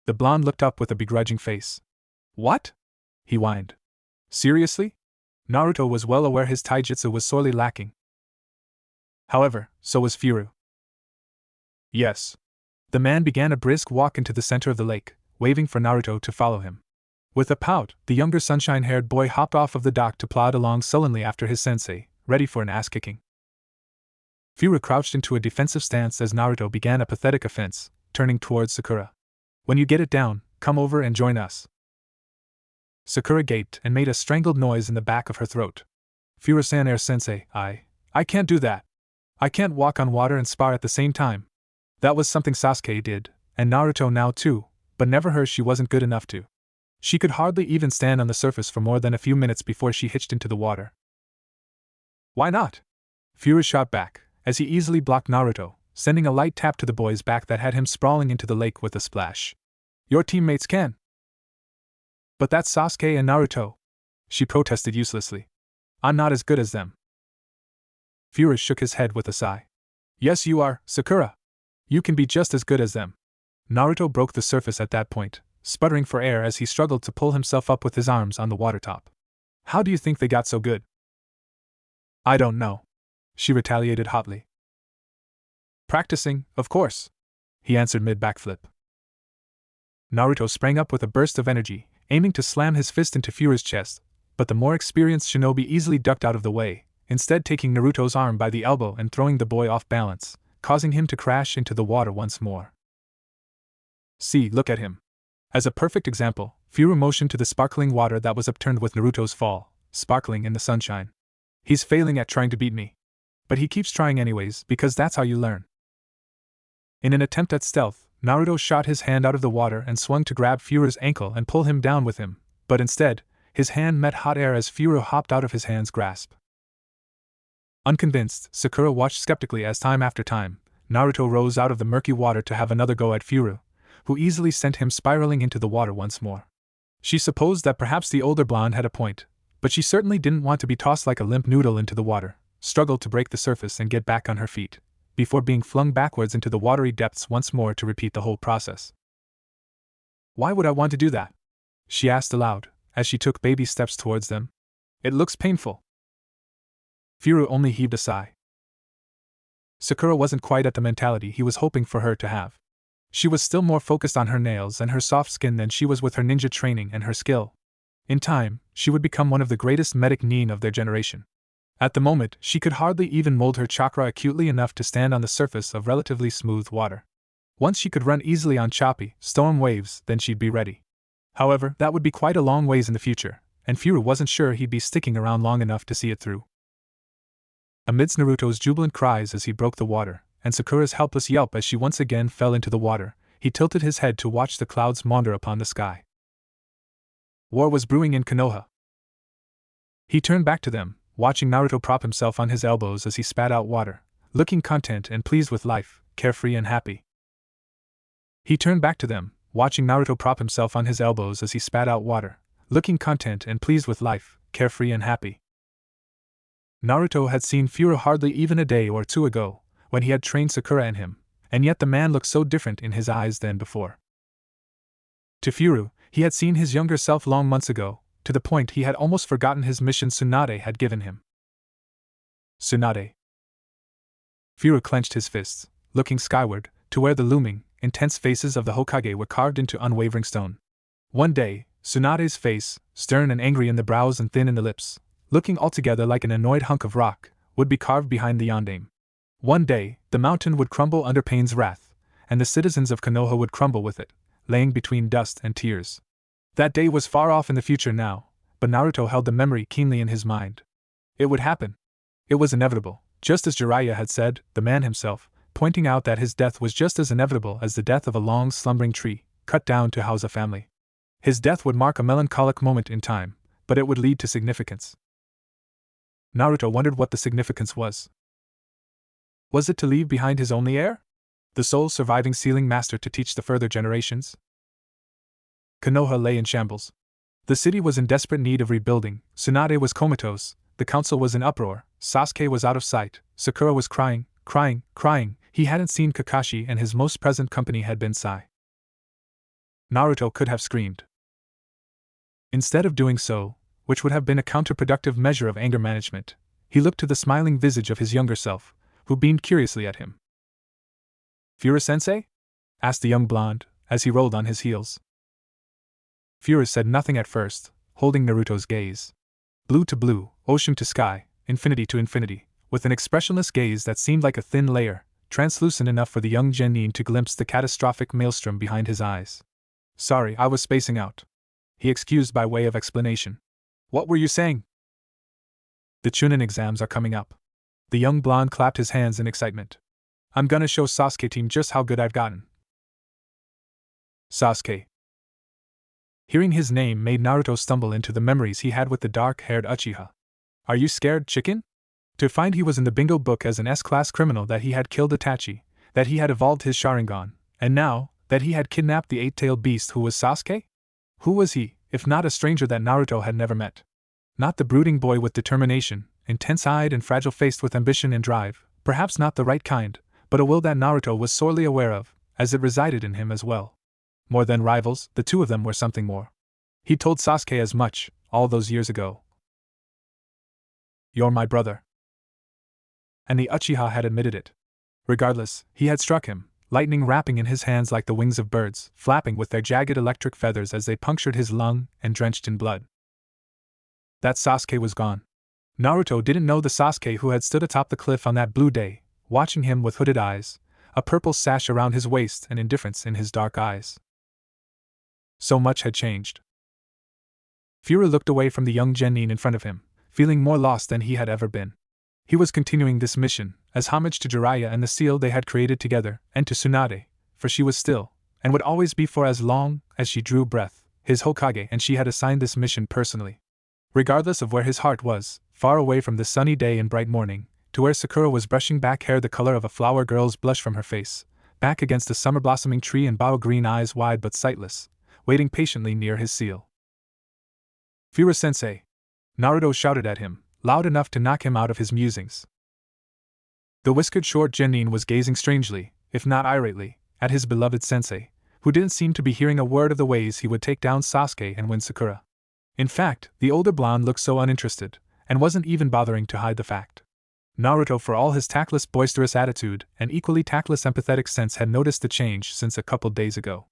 The blonde looked up with a begrudging face. What? He whined. Seriously? Naruto was well aware his taijutsu was sorely lacking. However, so was Furu. Yes. The man began a brisk walk into the center of the lake, waving for Naruto to follow him. With a pout, the younger sunshine-haired boy hopped off of the dock to plod along sullenly after his sensei, ready for an ass-kicking. Furu crouched into a defensive stance as Naruto began a pathetic offense, turning towards Sakura. When you get it down, come over and join us. Sakura gaped and made a strangled noise in the back of her throat. Furu-san sensei, I can't do that. I can't walk on water and spar at the same time. That was something Sasuke did, and Naruto now too, but never her she wasn't good enough to. She could hardly even stand on the surface for more than a few minutes before she hitched into the water. Why not? Furu shot back, as he easily blocked Naruto, sending a light tap to the boy's back that had him sprawling into the lake with a splash. Your teammates can. But that's Sasuke and Naruto, she protested uselessly. I'm not as good as them. Furu shook his head with a sigh. Yes, you are, Sakura. You can be just as good as them. Naruto broke the surface at that point, sputtering for air as he struggled to pull himself up with his arms on the water top. How do you think they got so good? I don't know, she retaliated hotly. Practicing, of course, he answered mid-backflip. Naruto sprang up with a burst of energy, aiming to slam his fist into Furu's chest, but the more experienced shinobi easily ducked out of the way, instead taking Naruto's arm by the elbow and throwing the boy off balance, causing him to crash into the water once more. See, look at him. As a perfect example, Furu motioned to the sparkling water that was upturned with Naruto's fall, sparkling in the sunshine. He's failing at trying to beat me. But he keeps trying anyways, because that's how you learn. In an attempt at stealth, Naruto shot his hand out of the water and swung to grab Furu's ankle and pull him down with him, but instead, his hand met hot air as Furu hopped out of his hand's grasp. Unconvinced, Sakura watched skeptically as time after time, Naruto rose out of the murky water to have another go at Furu, who easily sent him spiraling into the water once more. She supposed that perhaps the older blonde had a point, but she certainly didn't want to be tossed like a limp noodle into the water, struggled to break the surface and get back on her feet, before being flung backwards into the watery depths once more to repeat the whole process. Why would I want to do that? She asked aloud, as she took baby steps towards them. It looks painful. Furu only heaved a sigh. Sakura wasn't quite at the mentality he was hoping for her to have. She was still more focused on her nails and her soft skin than she was with her ninja training and her skill. In time, she would become one of the greatest medic nin of their generation. At the moment, she could hardly even mold her chakra acutely enough to stand on the surface of relatively smooth water. Once she could run easily on choppy, storm waves, then she'd be ready. However, that would be quite a long ways in the future, and Furu wasn't sure he'd be sticking around long enough to see it through. Amidst Naruto's jubilant cries as he broke the water, and Sakura's helpless yelp as she once again fell into the water, he tilted his head to watch the clouds maunder upon the sky. War was brewing in Konoha. He turned back to them, watching Naruto prop himself on his elbows as he spat out water, looking content and pleased with life, carefree and happy. He turned back to them, watching Naruto prop himself on his elbows as he spat out water, looking content and pleased with life, carefree and happy. Naruto had seen Furu hardly even a day or two ago, when he had trained Sakura and him, and yet the man looked so different in his eyes than before. To Furu, he had seen his younger self long months ago, to the point he had almost forgotten his mission Tsunade had given him. Tsunade. Furu clenched his fists, looking skyward, to where the looming, intense faces of the Hokage were carved into unwavering stone. One day, Tsunade's face, stern and angry in the brows and thin in the lips, looking altogether like an annoyed hunk of rock, would be carved behind the yondaime. One day, the mountain would crumble under Pain's wrath, and the citizens of Konoha would crumble with it, laying between dust and tears. That day was far off in the future now, but Naruto held the memory keenly in his mind. It would happen. It was inevitable, just as Jiraiya had said, the man himself, pointing out that his death was just as inevitable as the death of a long slumbering tree, cut down to house a family. His death would mark a melancholic moment in time, but it would lead to significance. Naruto wondered what the significance was. Was it to leave behind his only heir? The sole surviving sealing master to teach the further generations? Konoha lay in shambles. The city was in desperate need of rebuilding, Tsunade was comatose, the council was in uproar, Sasuke was out of sight, Sakura was crying, he hadn't seen Kakashi and his most present company had been Sai. Naruto could have screamed. Instead of doing so, which would have been a counterproductive measure of anger management, he looked to the smiling visage of his younger self, who beamed curiously at him. "Fura-sensei?" asked the young blonde, as he rolled on his heels. Fura said nothing at first, holding Naruto's gaze. Blue to blue, ocean to sky, infinity to infinity, with an expressionless gaze that seemed like a thin layer, translucent enough for the young genin to glimpse the catastrophic maelstrom behind his eyes. "Sorry, I was spacing out," he excused by way of explanation. "What were you saying?" "The Chunin exams are coming up." The young blonde clapped his hands in excitement. "I'm gonna show Sasuke team just how good I've gotten." Sasuke. Hearing his name made Naruto stumble into the memories he had with the dark-haired Uchiha. "Are you scared, chicken?" To find he was in the bingo book as an S-class criminal, that he had killed Itachi, that he had evolved his Sharingan, and now, that he had kidnapped the eight-tailed beast who was Sasuke? Who was he, if not a stranger that Naruto had never met? Not the brooding boy with determination, intense-eyed and fragile-faced with ambition and drive, perhaps not the right kind, but a will that Naruto was sorely aware of, as it resided in him as well. More than rivals, the two of them were something more. He told Sasuke as much, all those years ago. "You're my brother." And the Uchiha had admitted it. Regardless, he had struck him, lightning rapping in his hands like the wings of birds, flapping with their jagged electric feathers as they punctured his lung and drenched in blood. That Sasuke was gone. Naruto didn't know the Sasuke who had stood atop the cliff on that blue day, watching him with hooded eyes, a purple sash around his waist and indifference in his dark eyes. So much had changed. Fura looked away from the young genin in front of him, feeling more lost than he had ever been. He was continuing this mission, as homage to Jiraiya and the seal they had created together, and to Tsunade, for she was still, and would always be for as long as she drew breath, his Hokage, and she had assigned this mission personally. Regardless of where his heart was, far away from the sunny day and bright morning, to where Sakura was brushing back hair the color of a flower girl's blush from her face, back against a summer blossoming tree and bao green eyes wide but sightless, waiting patiently near his seal. "Fura-sensei!" Naruto shouted at him, loud enough to knock him out of his musings. The whiskered short genin was gazing strangely, if not irately, at his beloved sensei, who didn't seem to be hearing a word of the ways he would take down Sasuke and win Sakura. In fact, the older blonde looked so uninterested, and wasn't even bothering to hide the fact. Naruto, for all his tactless boisterous attitude and equally tactless empathetic sense, had noticed the change since a couple days ago.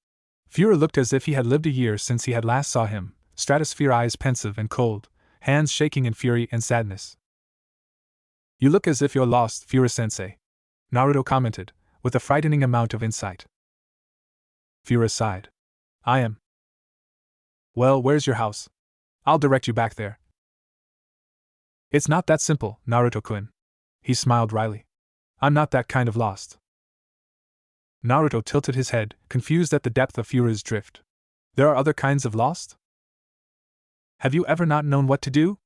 Fura looked as if he had lived a year since he had last saw him, stratosphere eyes pensive and cold, hands shaking in fury and sadness. "You look as if you're lost, Fura-sensei," Naruto commented, with a frightening amount of insight. Fura sighed. "I am." "Well, where's your house? I'll direct you back there." "It's not that simple, Naruto-kun." He smiled wryly. "I'm not that kind of lost." Naruto tilted his head, confused at the depth of Fura's drift. "There are other kinds of lost? Have you ever not known what to do?"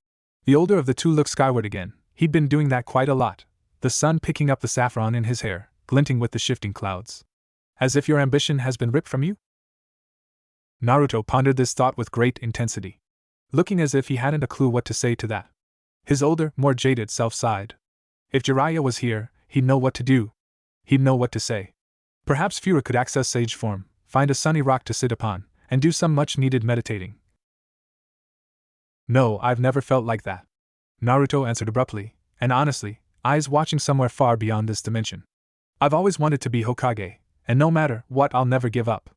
The older of the two looked skyward again. He'd been doing that quite a lot, the sun picking up the saffron in his hair, glinting with the shifting clouds. "As if your ambition has been ripped from you?" Naruto pondered this thought with great intensity, looking as if he hadn't a clue what to say to that. His older, more jaded self sighed. If Jiraiya was here, he'd know what to do. He'd know what to say. Perhaps Fura could access sage form, find a sunny rock to sit upon, and do some much-needed meditating. "No, I've never felt like that," Naruto answered abruptly, and honestly, eyes watching somewhere far beyond this dimension. "I've always wanted to be Hokage, and no matter what, I'll never give up."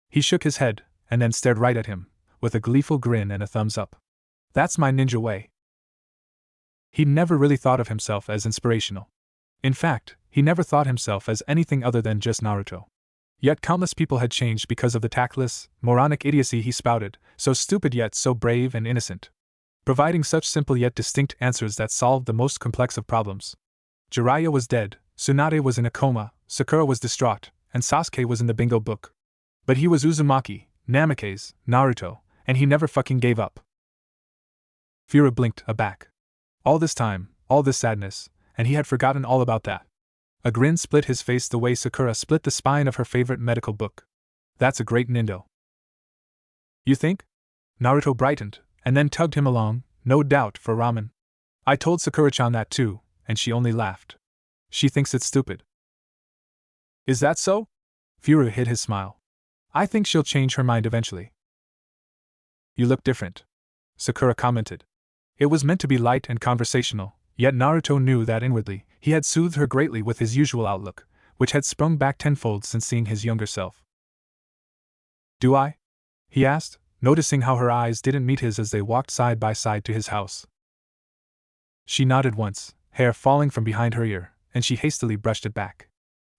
He shook his head, and then stared right at him, with a gleeful grin and a thumbs up. That's my ninja way. He'd never really thought of himself as inspirational. In fact, he never thought himself as anything other than just Naruto. Yet countless people had changed because of the tactless, moronic idiocy he spouted, so stupid yet so brave and innocent, providing such simple yet distinct answers that solved the most complex of problems. Jiraiya was dead, Tsunade was in a coma, Sakura was distraught, and Sasuke was in the bingo book. But he was Uzumaki, Namake's, Naruto, and he never fucking gave up. Fura blinked, aback. All this time, all this sadness, and he had forgotten all about that. A grin split his face the way Sakura split the spine of her favorite medical book. That's a great nindo. You think? Naruto brightened, and then tugged him along, no doubt for ramen. I told Sakura-chan that too, and she only laughed. She thinks it's stupid. Is that so? Fura hid his smile. I think she'll change her mind eventually. You look different, Sakura commented. It was meant to be light and conversational, yet Naruto knew that inwardly he had soothed her greatly with his usual outlook, which had sprung back tenfold since seeing his younger self. Do I? He asked, noticing how her eyes didn't meet his as they walked side by side to his house. She nodded once, hair falling from behind her ear, and she hastily brushed it back.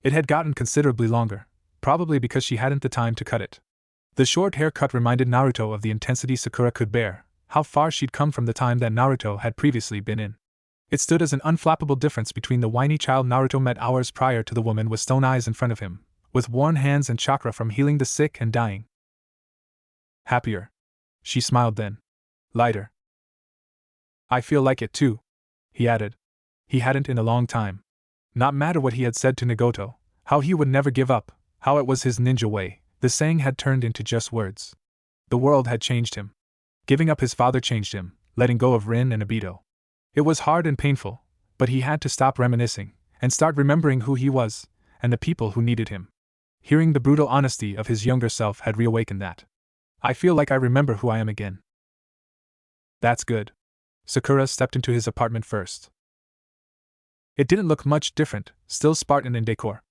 It had gotten considerably longer, probably because she hadn't the time to cut it. The short haircut reminded Naruto of the intensity Sakura could bear, how far she'd come from the time that Naruto had previously been in. It stood as an unflappable difference between the whiny child Naruto met hours prior to the woman with stone eyes in front of him, with worn hands and chakra from healing the sick and dying. Happier. She smiled then. Lighter. I feel like it too, he added. He hadn't in a long time. Not matter what he had said to Nagoto, how he would never give up, how it was his ninja way, the saying had turned into just words. The world had changed him. Giving up his father changed him, letting go of Rin and Obito. It was hard and painful, but he had to stop reminiscing, and start remembering who he was, and the people who needed him. Hearing the brutal honesty of his younger self had reawakened that. I feel like I remember who I am again. That's good. Sakura stepped into his apartment first. It didn't look much different, still Spartan in decor.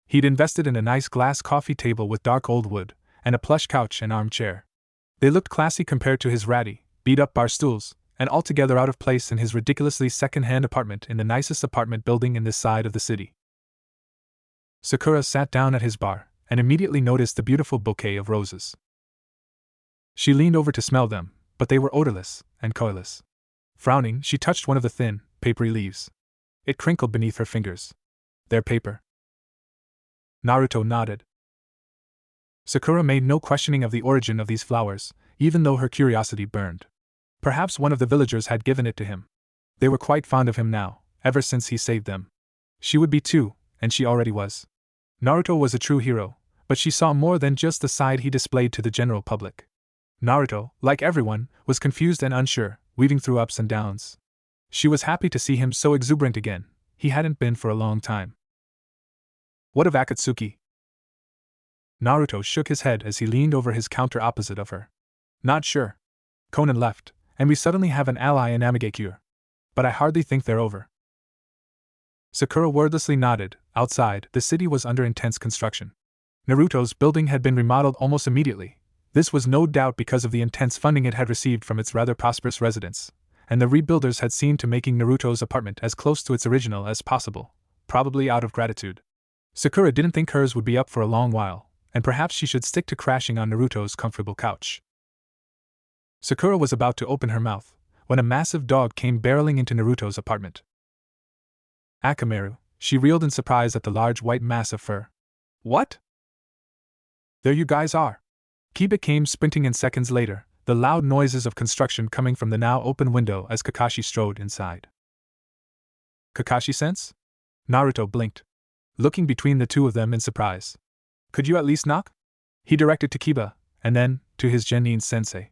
He'd invested in a nice glass coffee table with dark old wood, and a plush couch and armchair. They looked classy compared to his ratty, beat-up bar stools, and altogether out of place in his ridiculously second-hand apartment in the nicest apartment building in this side of the city. Sakura sat down at his bar, and immediately noticed the beautiful bouquet of roses. She leaned over to smell them, but they were odorless and colorless. Frowning, she touched one of the thin, papery leaves. It crinkled beneath her fingers. They're paper. Naruto nodded. Sakura made no questioning of the origin of these flowers, even though her curiosity burned. Perhaps one of the villagers had given it to him. They were quite fond of him now, ever since he saved them. She would be too, and she already was. Naruto was a true hero, but she saw more than just the side he displayed to the general public. Naruto, like everyone, was confused and unsure, weaving through ups and downs. She was happy to see him so exuberant again. He hadn't been for a long time. What of Akatsuki? Naruto shook his head as he leaned over his counter opposite of her. Not sure. Conan left, and we suddenly have an ally in Amigakure. But I hardly think they're over. Sakura wordlessly nodded. Outside, the city was under intense construction. Naruto's building had been remodeled almost immediately. This was no doubt because of the intense funding it had received from its rather prosperous residents, and the rebuilders had seen to making Naruto's apartment as close to its original as possible, probably out of gratitude. Sakura didn't think hers would be up for a long while, and perhaps she should stick to crashing on Naruto's comfortable couch. Sakura was about to open her mouth, when a massive dog came barreling into Naruto's apartment. Akamaru, she reeled in surprise at the large white mass of fur. What? There you guys are. Kiba came sprinting in seconds later, the loud noises of construction coming from the now open window as Kakashi strode inside. Kakashi-sense? Naruto blinked, looking between the two of them in surprise. Could you at least knock? He directed to Kiba, and then, to his Genin-sensei.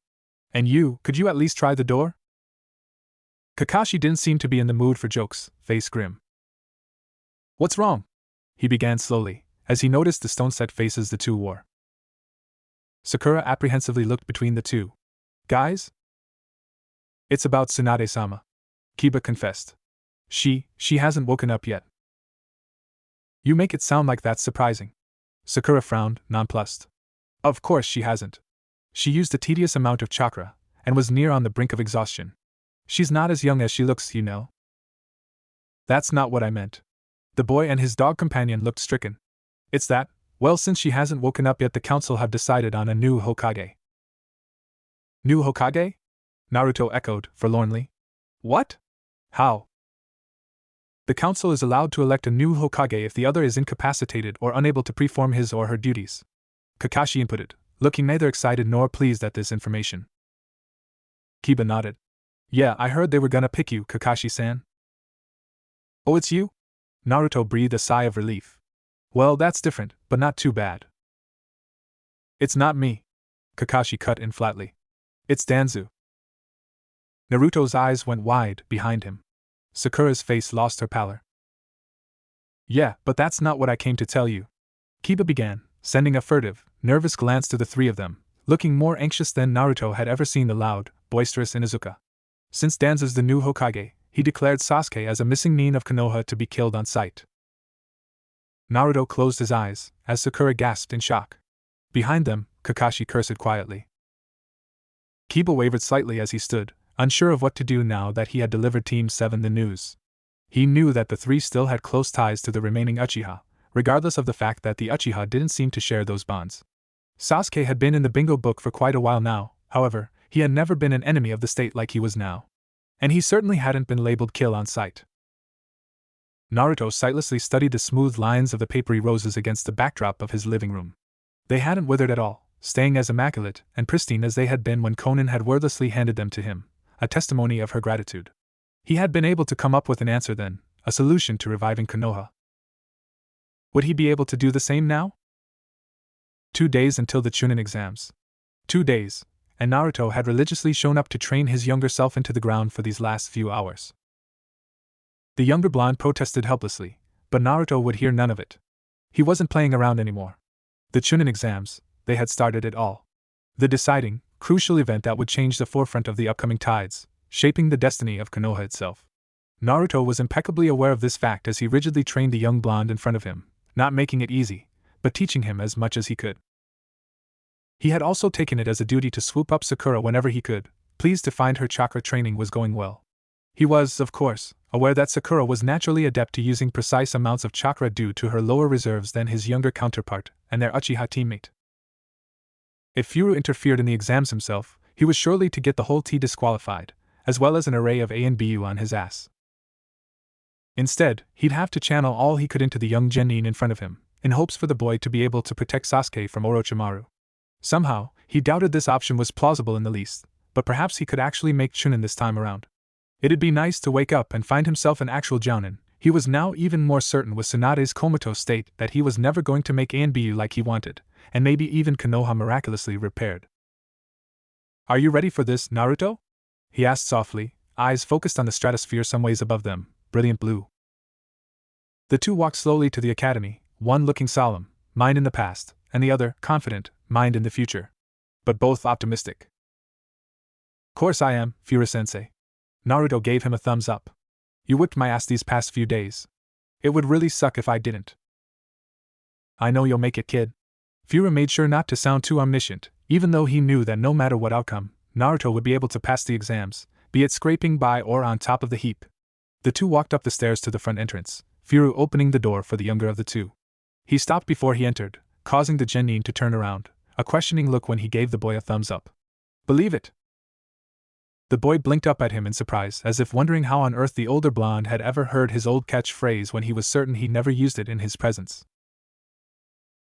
And you, could you at least try the door? Kakashi didn't seem to be in the mood for jokes, face grim. What's wrong? He began slowly, as he noticed the stone-set faces the two wore. Sakura apprehensively looked between the two. Guys? It's about Tsunade-sama, Kiba confessed. She hasn't woken up yet. You make it sound like that's surprising. Sakura frowned, nonplussed. Of course she hasn't. She used a tedious amount of chakra, and was near on the brink of exhaustion. She's not as young as she looks, you know. That's not what I meant. The boy and his dog companion looked stricken. It's that, well, since she hasn't woken up yet, the council have decided on a new Hokage. New Hokage? Naruto echoed, forlornly. What? How? The council is allowed to elect a new Hokage if the other is incapacitated or unable to perform his or her duties. Kakashi inputted, looking neither excited nor pleased at this information. Kiba nodded. Yeah, I heard they were gonna pick you, Kakashi-san. Oh, it's you? Naruto breathed a sigh of relief. Well, that's different, but not too bad. It's not me. Kakashi cut in flatly. It's Danzu. Naruto's eyes went wide behind him. Sakura's face lost her pallor. Yeah, but that's not what I came to tell you. Kiba began, sending a furtive, nervous glance to the three of them, looking more anxious than Naruto had ever seen the loud, boisterous Inuzuka. Since Danzu's the new Hokage, he declared Sasuke as a missing nin of Konoha to be killed on sight. Naruto closed his eyes, as Sakura gasped in shock. Behind them, Kakashi cursed quietly. Kiba wavered slightly as he stood, unsure of what to do now that he had delivered Team 7 the news. He knew that the three still had close ties to the remaining Uchiha, regardless of the fact that the Uchiha didn't seem to share those bonds. Sasuke had been in the bingo book for quite a while now, however, he had never been an enemy of the state like he was now. And he certainly hadn't been labeled kill on sight. Naruto sightlessly studied the smooth lines of the papery roses against the backdrop of his living room. They hadn't withered at all, staying as immaculate and pristine as they had been when Konan had wordlessly handed them to him, a testimony of her gratitude. He had been able to come up with an answer then, a solution to reviving Konoha. Would he be able to do the same now? 2 days until the Chunin exams. 2 days, and Naruto had religiously shown up to train his younger self into the ground for these last few hours. The younger blonde protested helplessly, but Naruto would hear none of it. He wasn't playing around anymore. The Chunin exams, they had started it all. The deciding, crucial event that would change the forefront of the upcoming tides, shaping the destiny of Konoha itself. Naruto was impeccably aware of this fact as he rigidly trained the young blonde in front of him, not making it easy, but teaching him as much as he could. He had also taken it as a duty to swoop up Sakura whenever he could, pleased to find her chakra training was going well. He was, of course, aware that Sakura was naturally adept to using precise amounts of chakra due to her lower reserves than his younger counterpart and their Uchiha teammate. If Furu interfered in the exams himself, he was surely to get the whole T disqualified, as well as an array of A and BU on his ass. Instead, he'd have to channel all he could into the young genin in front of him, in hopes for the boy to be able to protect Sasuke from Orochimaru. Somehow, he doubted this option was plausible in the least, but perhaps he could actually make Chunin this time around. It'd be nice to wake up and find himself an actual jounin. He was now even more certain with Tsunade's comatose state that he was never going to make A and BU like he wanted, and maybe even Konoha miraculously repaired. Are you ready for this, Naruto? He asked softly, eyes focused on the stratosphere some ways above them, brilliant blue. The two walked slowly to the academy, one looking solemn, mind in the past, and the other, confident, mind in the future. But both optimistic. Course I am, Fura-sensei. Naruto gave him a thumbs up. You whipped my ass these past few days. It would really suck if I didn't. I know you'll make it, kid. Fura made sure not to sound too omniscient, even though he knew that no matter what outcome, Naruto would be able to pass the exams, be it scraping by or on top of the heap. The two walked up the stairs to the front entrance, Furu opening the door for the younger of the two. He stopped before he entered, causing the genin to turn around, a questioning look when he gave the boy a thumbs up. Believe it? The boy blinked up at him in surprise, as if wondering how on earth the older blonde had ever heard his old catchphrase when he was certain he'd never used it in his presence.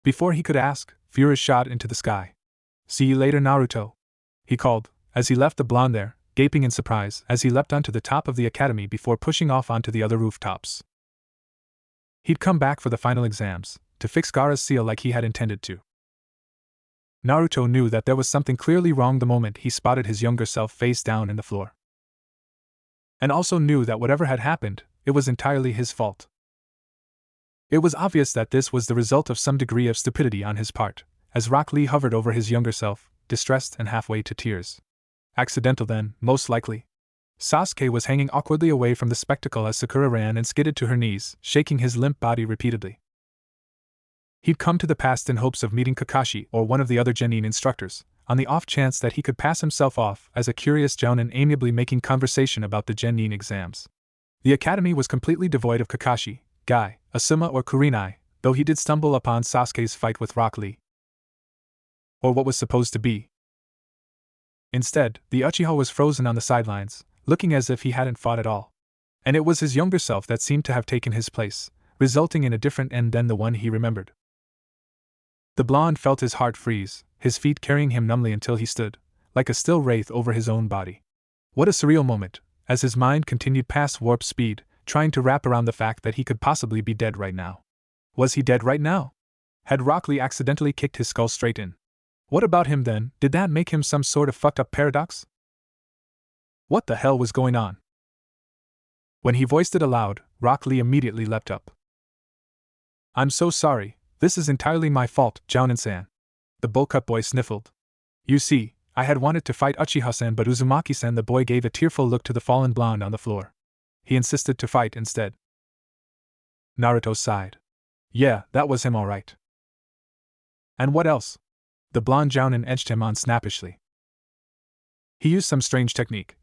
Before he could ask, Fura shot into the sky. See you later, Naruto, he called, as he left the blonde there, gaping in surprise as he leapt onto the top of the academy before pushing off onto the other rooftops. He'd come back for the final exams, to fix Gaara's seal like he had intended to. Naruto knew that there was something clearly wrong the moment he spotted his younger self face down in the floor. And also knew that whatever had happened, it was entirely his fault. It was obvious that this was the result of some degree of stupidity on his part, as Rock Lee hovered over his younger self, distressed and halfway to tears. Accidental then, most likely. Sasuke was hanging awkwardly away from the spectacle as Sakura ran and skidded to her knees, shaking his limp body repeatedly. He'd come to the past in hopes of meeting Kakashi or one of the other genin instructors, on the off chance that he could pass himself off as a curious Jounin amiably making conversation about the Genin exams. The academy was completely devoid of Kakashi, Guy, Asuma or Kurenai, though he did stumble upon Sasuke's fight with Rock Lee. Or what was supposed to be. Instead, the Uchiha was frozen on the sidelines, looking as if he hadn't fought at all. And it was his younger self that seemed to have taken his place, resulting in a different end than the one he remembered. The blonde felt his heart freeze, his feet carrying him numbly until he stood, like a still wraith over his own body. What a surreal moment, as his mind continued past warp speed, trying to wrap around the fact that he could possibly be dead right now. Was he dead right now? Had Rock Lee accidentally kicked his skull straight in? What about him then? Did that make him some sort of fucked up paradox? What the hell was going on? When he voiced it aloud, Rock Lee immediately leapt up. I'm so sorry, this is entirely my fault, Jounin-san. The bull-cut boy sniffled. You see, I had wanted to fight Uchiha-san, but Uzumaki-san. The boy gave a tearful look to the fallen blonde on the floor. He insisted to fight instead. Naruto sighed. Yeah, that was him all right. And what else? The blonde Jounin edged him on snappishly. He used some strange technique.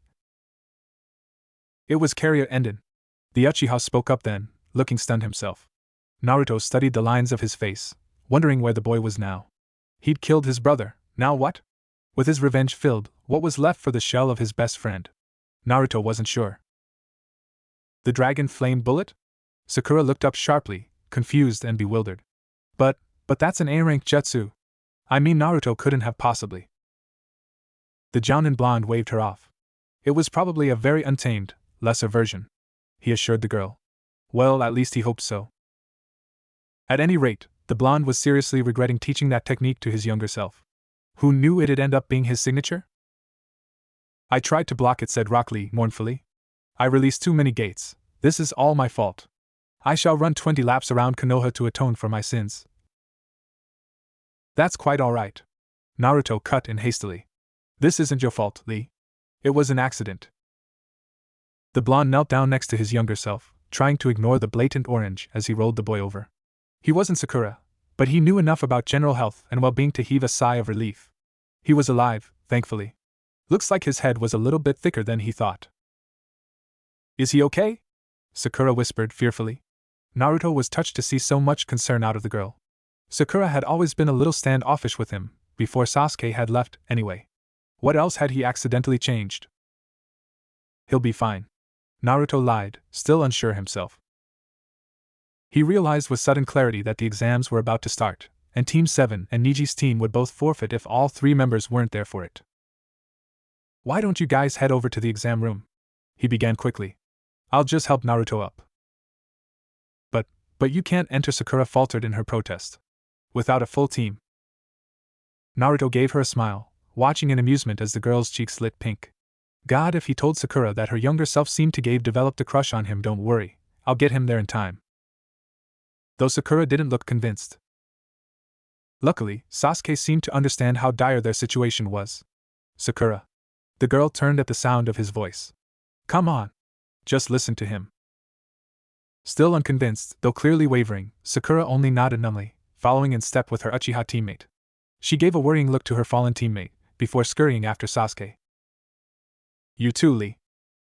It was Carrier Enden. The Uchiha spoke up then, looking stunned himself. Naruto studied the lines of his face, wondering where the boy was now. He'd killed his brother, now what? With his revenge filled, what was left for the shell of his best friend? Naruto wasn't sure. The dragon flame bullet? Sakura looked up sharply, confused and bewildered. But that's an A-rank jutsu. I mean, Naruto couldn't have possibly. The Jounin blonde waved her off. It was probably a very untamed, lesser version, he assured the girl. Well, at least he hoped so. At any rate, the blonde was seriously regretting teaching that technique to his younger self. Who knew it'd end up being his signature? I tried to block it, said Rock Lee mournfully. I released too many gates. This is all my fault. I shall run 20 laps around Konoha to atone for my sins. That's quite all right. Naruto cut in hastily. This isn't your fault, Lee. It was an accident. The blonde knelt down next to his younger self, trying to ignore the blatant orange as he rolled the boy over. He wasn't Sakura, but he knew enough about general health and well-being to heave a sigh of relief. He was alive, thankfully. Looks like his head was a little bit thicker than he thought. Is he okay? Sakura whispered fearfully. Naruto was touched to see so much concern out of the girl. Sakura had always been a little standoffish with him, before Sasuke had left, anyway. What else had he accidentally changed? He'll be fine. Naruto lied, still unsure himself. He realized with sudden clarity that the exams were about to start, and Team 7 and Niji's team would both forfeit if all three members weren't there for it. Why don't you guys head over to the exam room? He began quickly. I'll just help Naruto up. But you can't enter, Sakura faltered in her protest. Without a full team. Naruto gave her a smile, watching in amusement as the girl's cheeks lit pink. God, if he told Sakura that her younger self seemed to have developed a crush on him, don't worry, I'll get him there in time. Though Sakura didn't look convinced. Luckily, Sasuke seemed to understand how dire their situation was. Sakura. The girl turned at the sound of his voice. Come on. Just listen to him. Still unconvinced, though clearly wavering, Sakura only nodded numbly, following in step with her Uchiha teammate. She gave a worrying look to her fallen teammate, before scurrying after Sasuke. You too, Lee.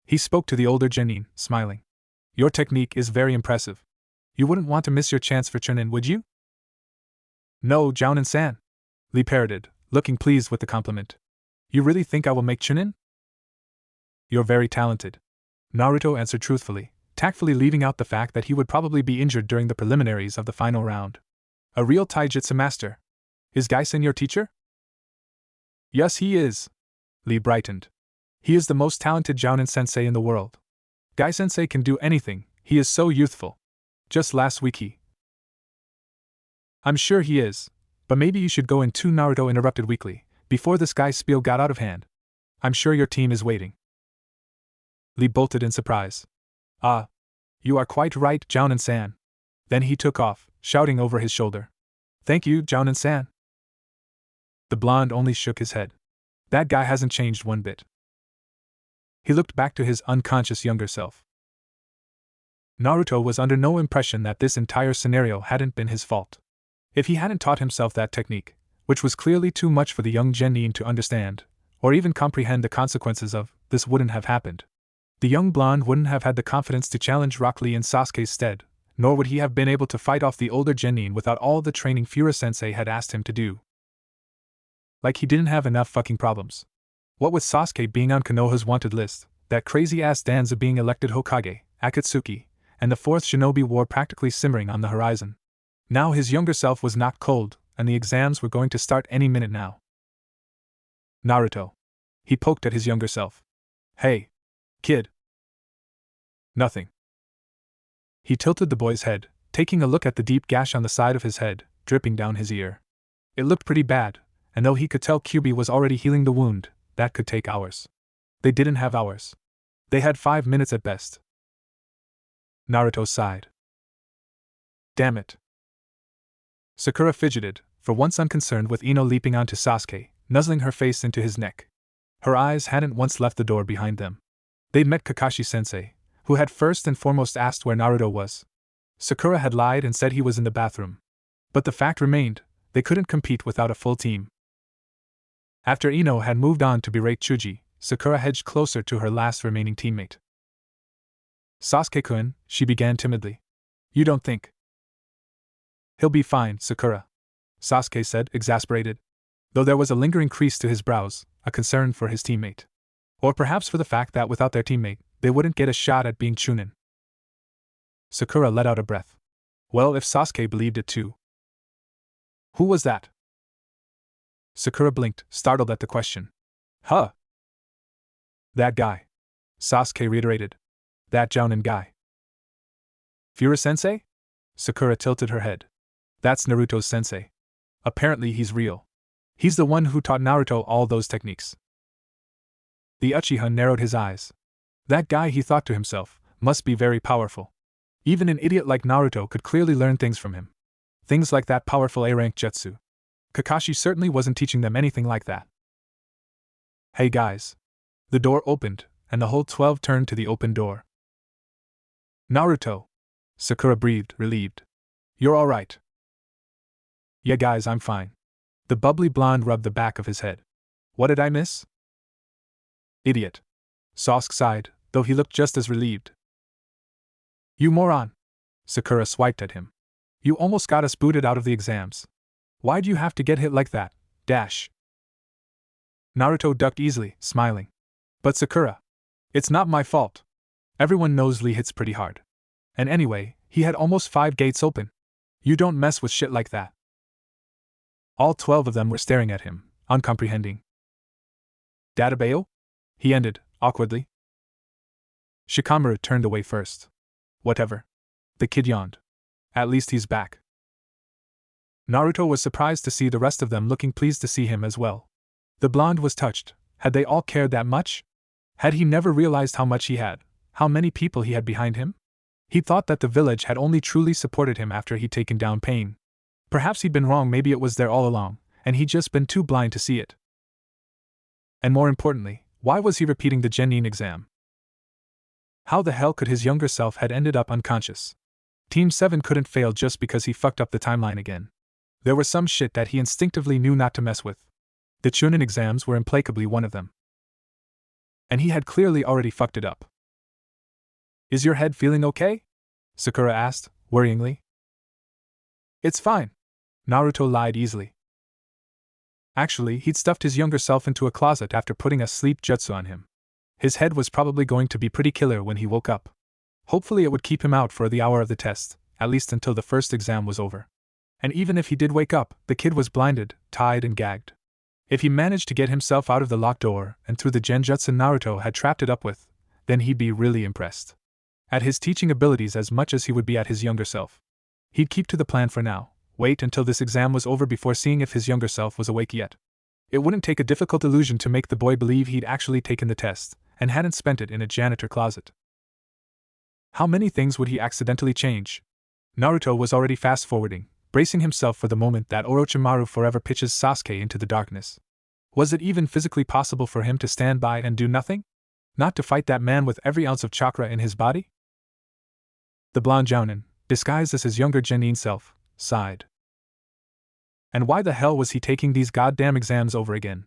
He spoke to the older Genin, smiling. Your technique is very impressive. You wouldn't want to miss your chance for Chunin, would you? No, Jounin-san. Lee parroted, looking pleased with the compliment. You really think I will make Chunin? You're very talented. Naruto answered truthfully, tactfully leaving out the fact that he would probably be injured during the preliminaries of the final round. A real taijutsu master. Is Gaisen your teacher? Yes, he is. Lee brightened. He is the most talented Jounin-sensei in the world. Gai-sensei can do anything, he is so youthful. Just last week he... I'm sure he is, but maybe you should go in too, Naruto interrupted weakly, before this guy's spiel got out of hand. I'm sure your team is waiting. Lee bolted in surprise. Ah. You are quite right, Jounin-san. Then he took off, shouting over his shoulder. Thank you, Jounin-san. The blonde only shook his head. That guy hasn't changed one bit. He looked back to his unconscious younger self. Naruto was under no impression that this entire scenario hadn't been his fault. If he hadn't taught himself that technique, which was clearly too much for the young genin to understand, or even comprehend the consequences of. This wouldn't have happened. The young blonde wouldn't have had the confidence to challenge Rock Lee in Sasuke's stead, nor would he have been able to fight off the older genin without all the training Fura-sensei had asked him to do. Like he didn't have enough fucking problems. What with Sasuke being on Konoha's wanted list, that crazy-ass Danza being elected Hokage, Akatsuki, and the fourth shinobi war practically simmering on the horizon. Now his younger self was knocked cold, and the exams were going to start any minute now. Naruto. He poked at his younger self. Hey, kid. Nothing. He tilted the boy's head, taking a look at the deep gash on the side of his head, dripping down his ear. It looked pretty bad, and though he could tell Kyuubi was already healing the wound, that could take hours. They didn't have hours. They had 5 minutes at best. Naruto sighed. Damn it. Sakura fidgeted, for once unconcerned with Ino leaping onto Sasuke, nuzzling her face into his neck. Her eyes hadn't once left the door behind them. They'd met Kakashi-sensei, who had first and foremost asked where Naruto was. Sakura had lied and said he was in the bathroom. But the fact remained, they couldn't compete without a full team. After Ino had moved on to berate Chuji, Sakura hedged closer to her last remaining teammate. Sasuke-kun, she began timidly. You don't think? He'll be fine, Sakura, Sasuke said, exasperated. Though there was a lingering crease to his brows, a concern for his teammate. Or perhaps for the fact that without their teammate, they wouldn't get a shot at being Chunin. Sakura let out a breath. Well, if Sasuke believed it too. Who was that? Sakura blinked, startled at the question. Huh? That guy. Sasuke reiterated. That Jounin guy. Fura-sensei? Sakura tilted her head. That's Naruto's sensei. Apparently he's real. He's the one who taught Naruto all those techniques. The Uchiha narrowed his eyes. That guy, he thought to himself, must be very powerful. Even an idiot like Naruto could clearly learn things from him. Things like that powerful A-rank jutsu. Kakashi certainly wasn't teaching them anything like that. Hey guys. The door opened, and the whole 12 turned to the open door. Naruto. Sakura breathed, relieved. You're alright. Yeah guys, I'm fine. The bubbly blonde rubbed the back of his head. What did I miss? Idiot. Sasuke sighed, though he looked just as relieved. You moron. Sakura swiped at him. You almost got us booted out of the exams. Why'd you have to get hit like that? Dash. Naruto ducked easily, smiling. But Sakura. It's not my fault. Everyone knows Lee hits pretty hard. And anyway, he had almost 5 gates open. You don't mess with shit like that. All 12 of them were staring at him, uncomprehending. Databeo? He ended, awkwardly. Shikamaru turned away first. Whatever. The kid yawned. At least he's back. Naruto was surprised to see the rest of them looking pleased to see him as well. The blonde was touched. Had they all cared that much? Had he never realized how much he had, how many people he had behind him? He thought that the village had only truly supported him after he'd taken down Pain. Perhaps he'd been wrong, maybe it was there all along, and he'd just been too blind to see it. And more importantly, why was he repeating the Genin exam? How the hell could his younger self had ended up unconscious? Team 7 couldn't fail just because he fucked up the timeline again. There was some shit that he instinctively knew not to mess with. The Chunin exams were implacably one of them. And he had clearly already fucked it up. Is your head feeling okay? Sakura asked, worryingly. It's fine. Naruto lied easily. Actually, he'd stuffed his younger self into a closet after putting a sleep jutsu on him. His head was probably going to be pretty killer when he woke up. Hopefully it would keep him out for the hour of the test, at least until the first exam was over. And even if he did wake up, the kid was blinded, tied and gagged. If he managed to get himself out of the locked door and through the genjutsu Naruto had trapped it up with, then he'd be really impressed. At his teaching abilities as much as he would be at his younger self. He'd keep to the plan for now, wait until this exam was over before seeing if his younger self was awake yet. It wouldn't take a difficult illusion to make the boy believe he'd actually taken the test, and hadn't spent it in a janitor closet. How many things would he accidentally change? Naruto was already fast-forwarding, bracing himself for the moment that Orochimaru forever pitches Sasuke into the darkness. Was it even physically possible for him to stand by and do nothing? Not to fight that man with every ounce of chakra in his body? The blonde Jounin, disguised as his younger Genin self, sighed. And why the hell was he taking these goddamn exams over again?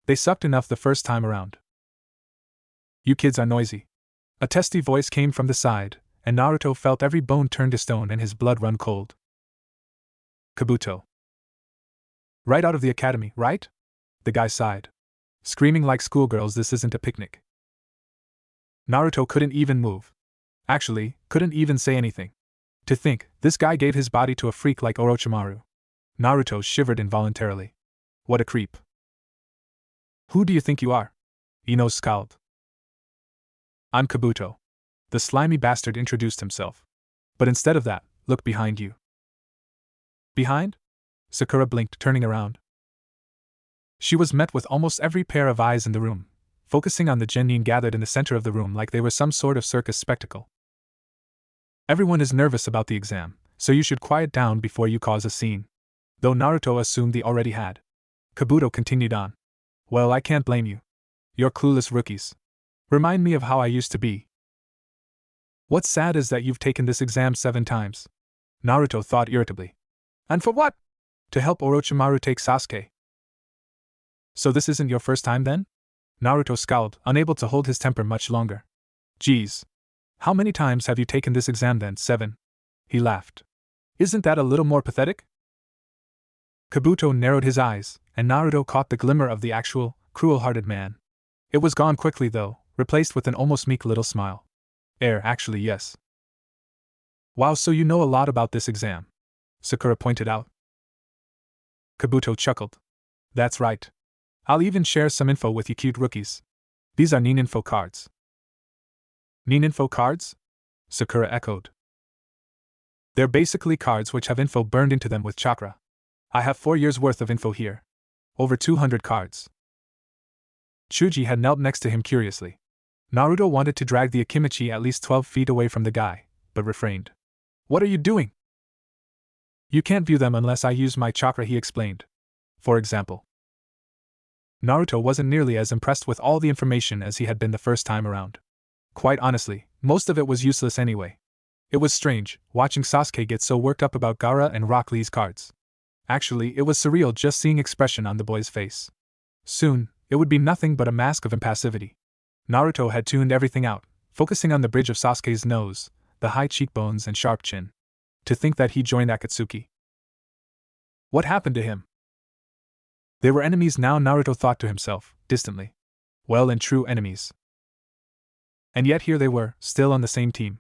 They sucked enough the first time around. You kids are noisy. A testy voice came from the side, and Naruto felt every bone turn to stone and his blood run cold. Kabuto. Right out of the academy, right? The guy sighed. Screaming like schoolgirls, this isn't a picnic. Naruto couldn't even move. Actually, couldn't even say anything. To think, this guy gave his body to a freak like Orochimaru. Naruto shivered involuntarily. What a creep. Who do you think you are? Ino scowled. I'm Kabuto. The slimy bastard introduced himself. But instead of that, look behind you. Behind? Sakura blinked, turning around. She was met with almost every pair of eyes in the room, focusing on the genin gathered in the center of the room like they were some sort of circus spectacle. Everyone is nervous about the exam, so you should quiet down before you cause a scene. Though Naruto assumed they already had. Kabuto continued on. Well, I can't blame you. You're clueless rookies. Remind me of how I used to be. What's sad is that you've taken this exam 7 times. Naruto thought irritably. And for what? To help Orochimaru take Sasuke. So this isn't your first time then? Naruto scowled, unable to hold his temper much longer. Geez. How many times have you taken this exam then? 7. He laughed. Isn't that a little more pathetic? Kabuto narrowed his eyes, and Naruto caught the glimmer of the actual, cruel-hearted man. It was gone quickly though, replaced with an almost meek little smile. Actually yes. Wow, so you know a lot about this exam. Sakura pointed out. Kabuto chuckled. That's right. I'll even share some info with you cute rookies. These are Nin info cards. Nin info cards? Sakura echoed. They're basically cards which have info burned into them with chakra. I have 4 years' worth of info here. Over 200 cards. Chuji had knelt next to him curiously. Naruto wanted to drag the Akimichi at least 12 feet away from the guy, but refrained. What are you doing? You can't view them unless I use my chakra, he explained. For example. Naruto wasn't nearly as impressed with all the information as he had been the first time around. Quite honestly, most of it was useless anyway. It was strange, watching Sasuke get so worked up about Gaara and Rock Lee's cards. Actually, it was surreal just seeing expression on the boy's face. Soon, it would be nothing but a mask of impassivity. Naruto had tuned everything out, focusing on the bridge of Sasuke's nose, the high cheekbones and sharp chin. To think that he joined Akatsuki. What happened to him? They were enemies now, Naruto thought to himself, distantly. Well and true enemies. And yet here they were, still on the same team.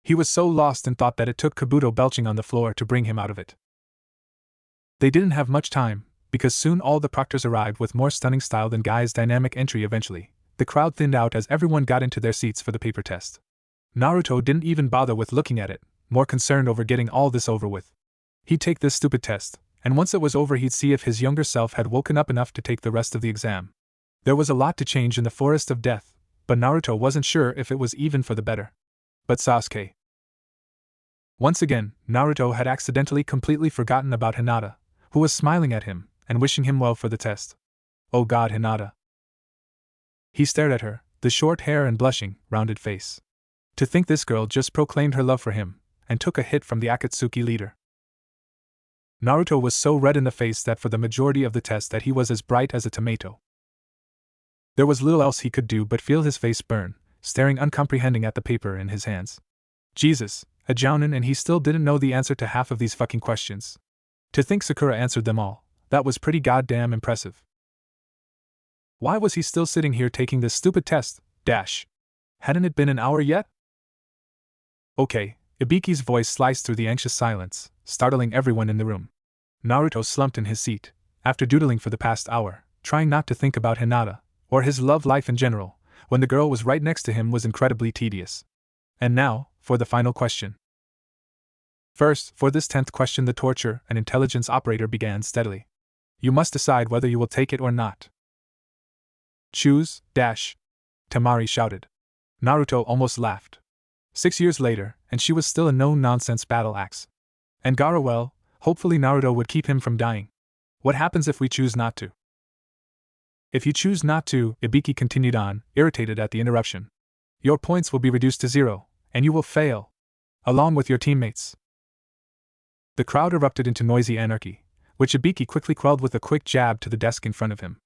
He was so lost in thought that it took Kabuto belching on the floor to bring him out of it. They didn't have much time, because soon all the proctors arrived with more stunning style than Guy's dynamic entry. Eventually, the crowd thinned out as everyone got into their seats for the paper test. Naruto didn't even bother with looking at it, more concerned over getting all this over with. He'd take this stupid test, and once it was over he'd see if his younger self had woken up enough to take the rest of the exam. There was a lot to change in the forest of death, but Naruto wasn't sure if it was even for the better. But Sasuke. Once again, Naruto had accidentally completely forgotten about Hinata, who was smiling at him and wishing him well for the test. Oh God, Hinata. He stared at her, the short hair and blushing, rounded face. To think this girl just proclaimed her love for him, and took a hit from the Akatsuki leader. Naruto was so red in the face that for the majority of the test that he was as bright as a tomato. There was little else he could do but feel his face burn, staring uncomprehending at the paper in his hands. Jesus, a jounin, and he still didn't know the answer to half of these fucking questions. To think Sakura answered them all, that was pretty goddamn impressive. Why was he still sitting here taking this stupid test? Hadn't it been an hour yet? Okay, Ibiki's voice sliced through the anxious silence, startling everyone in the room. Naruto slumped in his seat, after doodling for the past hour, trying not to think about Hinata, or his love life in general, when the girl was right next to him was incredibly tedious. And now, for the final question. First, for this 10th question the torture and intelligence operator began steadily. You must decide whether you will take it or not. Choose, Tamari shouted. Naruto almost laughed. 6 years later, and she was still a no-nonsense battle axe. And Gaara, well, hopefully Naruto would keep him from dying. What happens if we choose not to? If you choose not to, Ibiki continued on, irritated at the interruption. Your points will be reduced to 0, and you will fail. Along with your teammates. The crowd erupted into noisy anarchy, which Ibiki quickly quelled with a quick jab to the desk in front of him.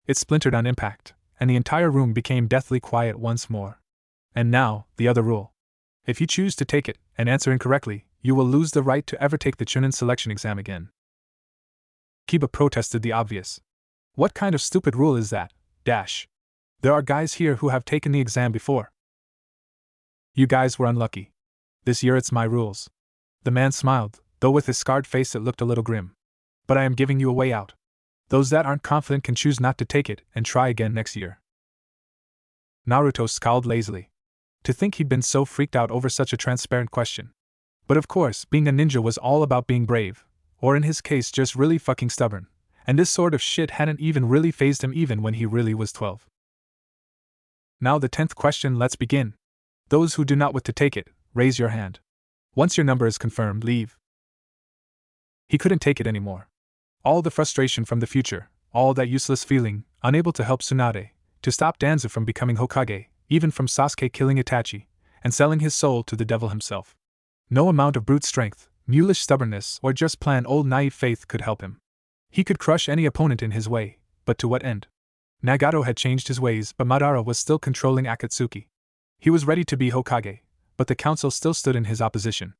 It splintered on impact, and the entire room became deathly quiet once more. And now, the other rule. If you choose to take it and answer incorrectly, you will lose the right to ever take the Chunin selection exam again. Kiba protested the obvious. What kind of stupid rule is that? Dash. There are guys here who have taken the exam before. You guys were unlucky. This year it's my rules. The man smiled, though with his scarred face it looked a little grim. But I am giving you a way out. Those that aren't confident can choose not to take it and try again next year. Naruto scowled lazily. To think he'd been so freaked out over such a transparent question. But of course, being a ninja was all about being brave, or in his case just really fucking stubborn, and this sort of shit hadn't even really fazed him even when he really was 12. Now the 10th question, let's begin. Those who do not wish to take it, raise your hand. Once your number is confirmed, leave. He couldn't take it anymore. All the frustration from the future, all that useless feeling, unable to help Tsunade, to stop Danzo from becoming Hokage, even from Sasuke killing Itachi, and selling his soul to the devil himself. No amount of brute strength, mulish stubbornness, or just plain old naive faith could help him. He could crush any opponent in his way, but to what end? Nagato had changed his ways, but Madara was still controlling Akatsuki. He was ready to be Hokage, but the council still stood in his opposition.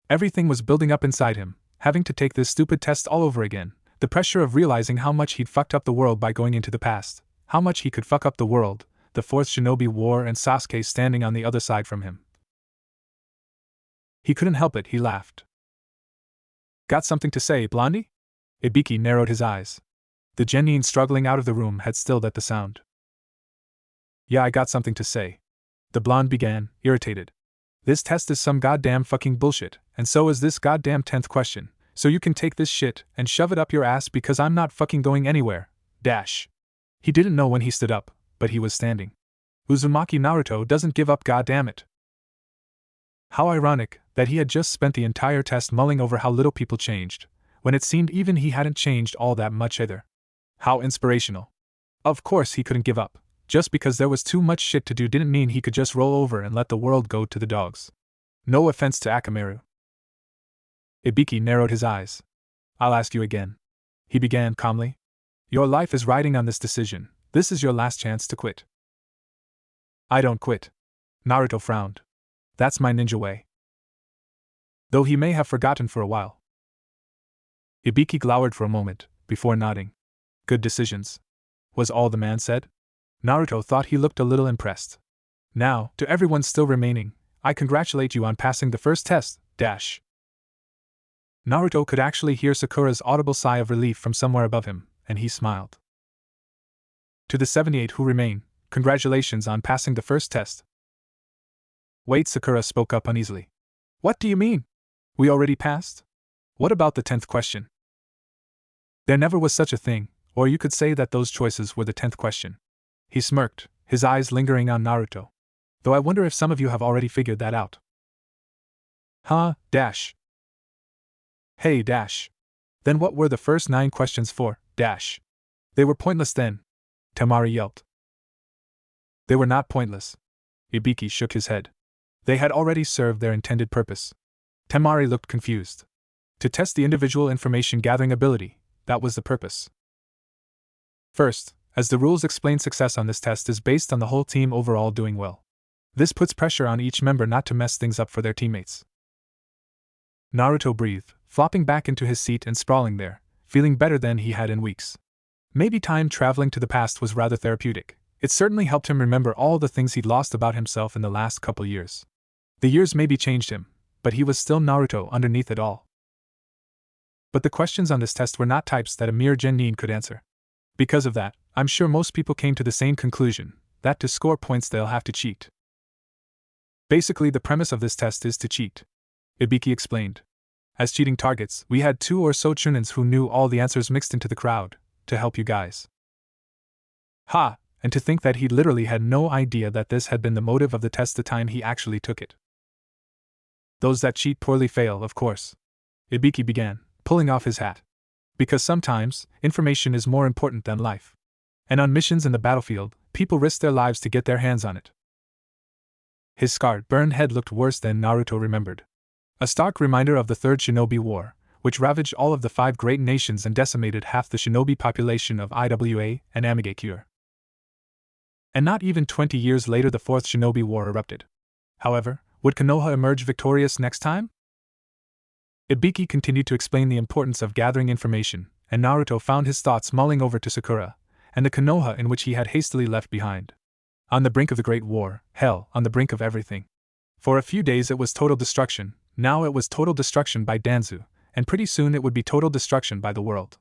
Everything was building up inside him, having to take this stupid test all over again, the pressure of realizing how much he'd fucked up the world by going into the past, how much he could fuck up the world, the Fourth Shinobi War and Sasuke standing on the other side from him. He couldn't help it, he laughed. Got something to say, Blondie? Ibiki narrowed his eyes. The genin struggling out of the room had stilled at the sound. Yeah, I got something to say. The blonde began, irritated. This test is some goddamn fucking bullshit, and so is this goddamn 10th question, so you can take this shit and shove it up your ass because I'm not fucking going anywhere. Dash. He didn't know when he stood up, but he was standing. Uzumaki Naruto doesn't give up, goddammit. How ironic that he had just spent the entire test mulling over how little people changed, when it seemed even he hadn't changed all that much either. How inspirational. Of course he couldn't give up. Just because there was too much shit to do didn't mean he could just roll over and let the world go to the dogs. No offense to Akamaru. Ibiki narrowed his eyes. I'll ask you again. He began calmly. Your life is riding on this decision. This is your last chance to quit. I don't quit. Naruto frowned. That's my ninja way. Though he may have forgotten for a while. Ibiki glowered for a moment, before nodding. Good decisions. Was all the man said? Naruto thought he looked a little impressed. Now, to everyone still remaining, I congratulate you on passing the first test, dash. Naruto could actually hear Sakura's audible sigh of relief from somewhere above him, and he smiled. To the 78 who remain, congratulations on passing the first test. Wait, Sakura spoke up uneasily. What do you mean? We already passed? What about the 10th question? There never was such a thing, or you could say that those choices were the 10th question. He smirked, his eyes lingering on Naruto. Though I wonder if some of you have already figured that out. Huh, dash. Hey, dash. Then what were the first 9 questions for, dash? They were pointless then. Temari yelped. They were not pointless. Ibiki shook his head. They had already served their intended purpose. Temari looked confused. To test the individual information gathering ability, that was the purpose. First, as the rules explain, success on this test is based on the whole team overall doing well. This puts pressure on each member not to mess things up for their teammates. Naruto breathed, flopping back into his seat and sprawling there, feeling better than he had in weeks. Maybe time traveling to the past was rather therapeutic. It certainly helped him remember all the things he'd lost about himself in the last couple years. The years maybe changed him, but he was still Naruto underneath it all. But the questions on this test were not types that a mere genin could answer. Because of that, I'm sure most people came to the same conclusion, that to score points they'll have to cheat. Basically, the premise of this test is to cheat. Ibiki explained. As cheating targets, we had 2 or so Chunins who knew all the answers mixed into the crowd, to help you guys. Ha! And to think that he literally had no idea that this had been the motive of the test the time he actually took it. Those that cheat poorly fail, of course. Ibiki began, pulling off his hat. Because sometimes, information is more important than life. And on missions in the battlefield, people risk their lives to get their hands on it. His scarred, burned head looked worse than Naruto remembered. A stark reminder of the Third Shinobi War, which ravaged all of the 5 great nations and decimated half the shinobi population of Iwa and Amigakure. And not even 20 years later the 4th Shinobi War erupted. However, would Konoha emerge victorious next time? Ibiki continued to explain the importance of gathering information, and Naruto found his thoughts mulling over to Sakura, and the Konoha in which he had hastily left behind. On the brink of the Great War, hell, on the brink of everything. For a few days it was total destruction, now it was total destruction by Danzu, and pretty soon it would be total destruction by the world.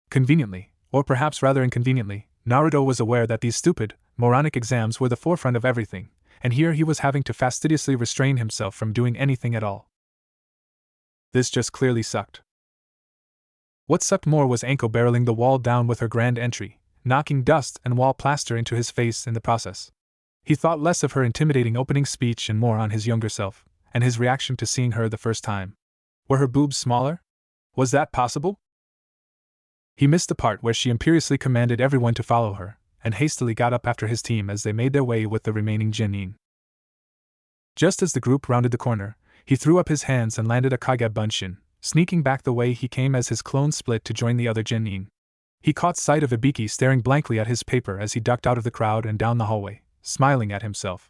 Conveniently, or perhaps rather inconveniently, Naruto was aware that these stupid, moronic exams were the forefront of everything, and here he was having to fastidiously restrain himself from doing anything at all. This just clearly sucked. What sucked more was Anko barreling the wall down with her grand entry, knocking dust and wall plaster into his face in the process. He thought less of her intimidating opening speech and more on his younger self, and his reaction to seeing her the first time. Were her boobs smaller? Was that possible? He missed the part where she imperiously commanded everyone to follow her, and hastily got up after his team as they made their way with the remaining genin. Just as the group rounded the corner, he threw up his hands and landed a Kage Bunshin, sneaking back the way he came as his clone split to join the other genin. He caught sight of Ibiki staring blankly at his paper as he ducked out of the crowd and down the hallway, smiling at himself.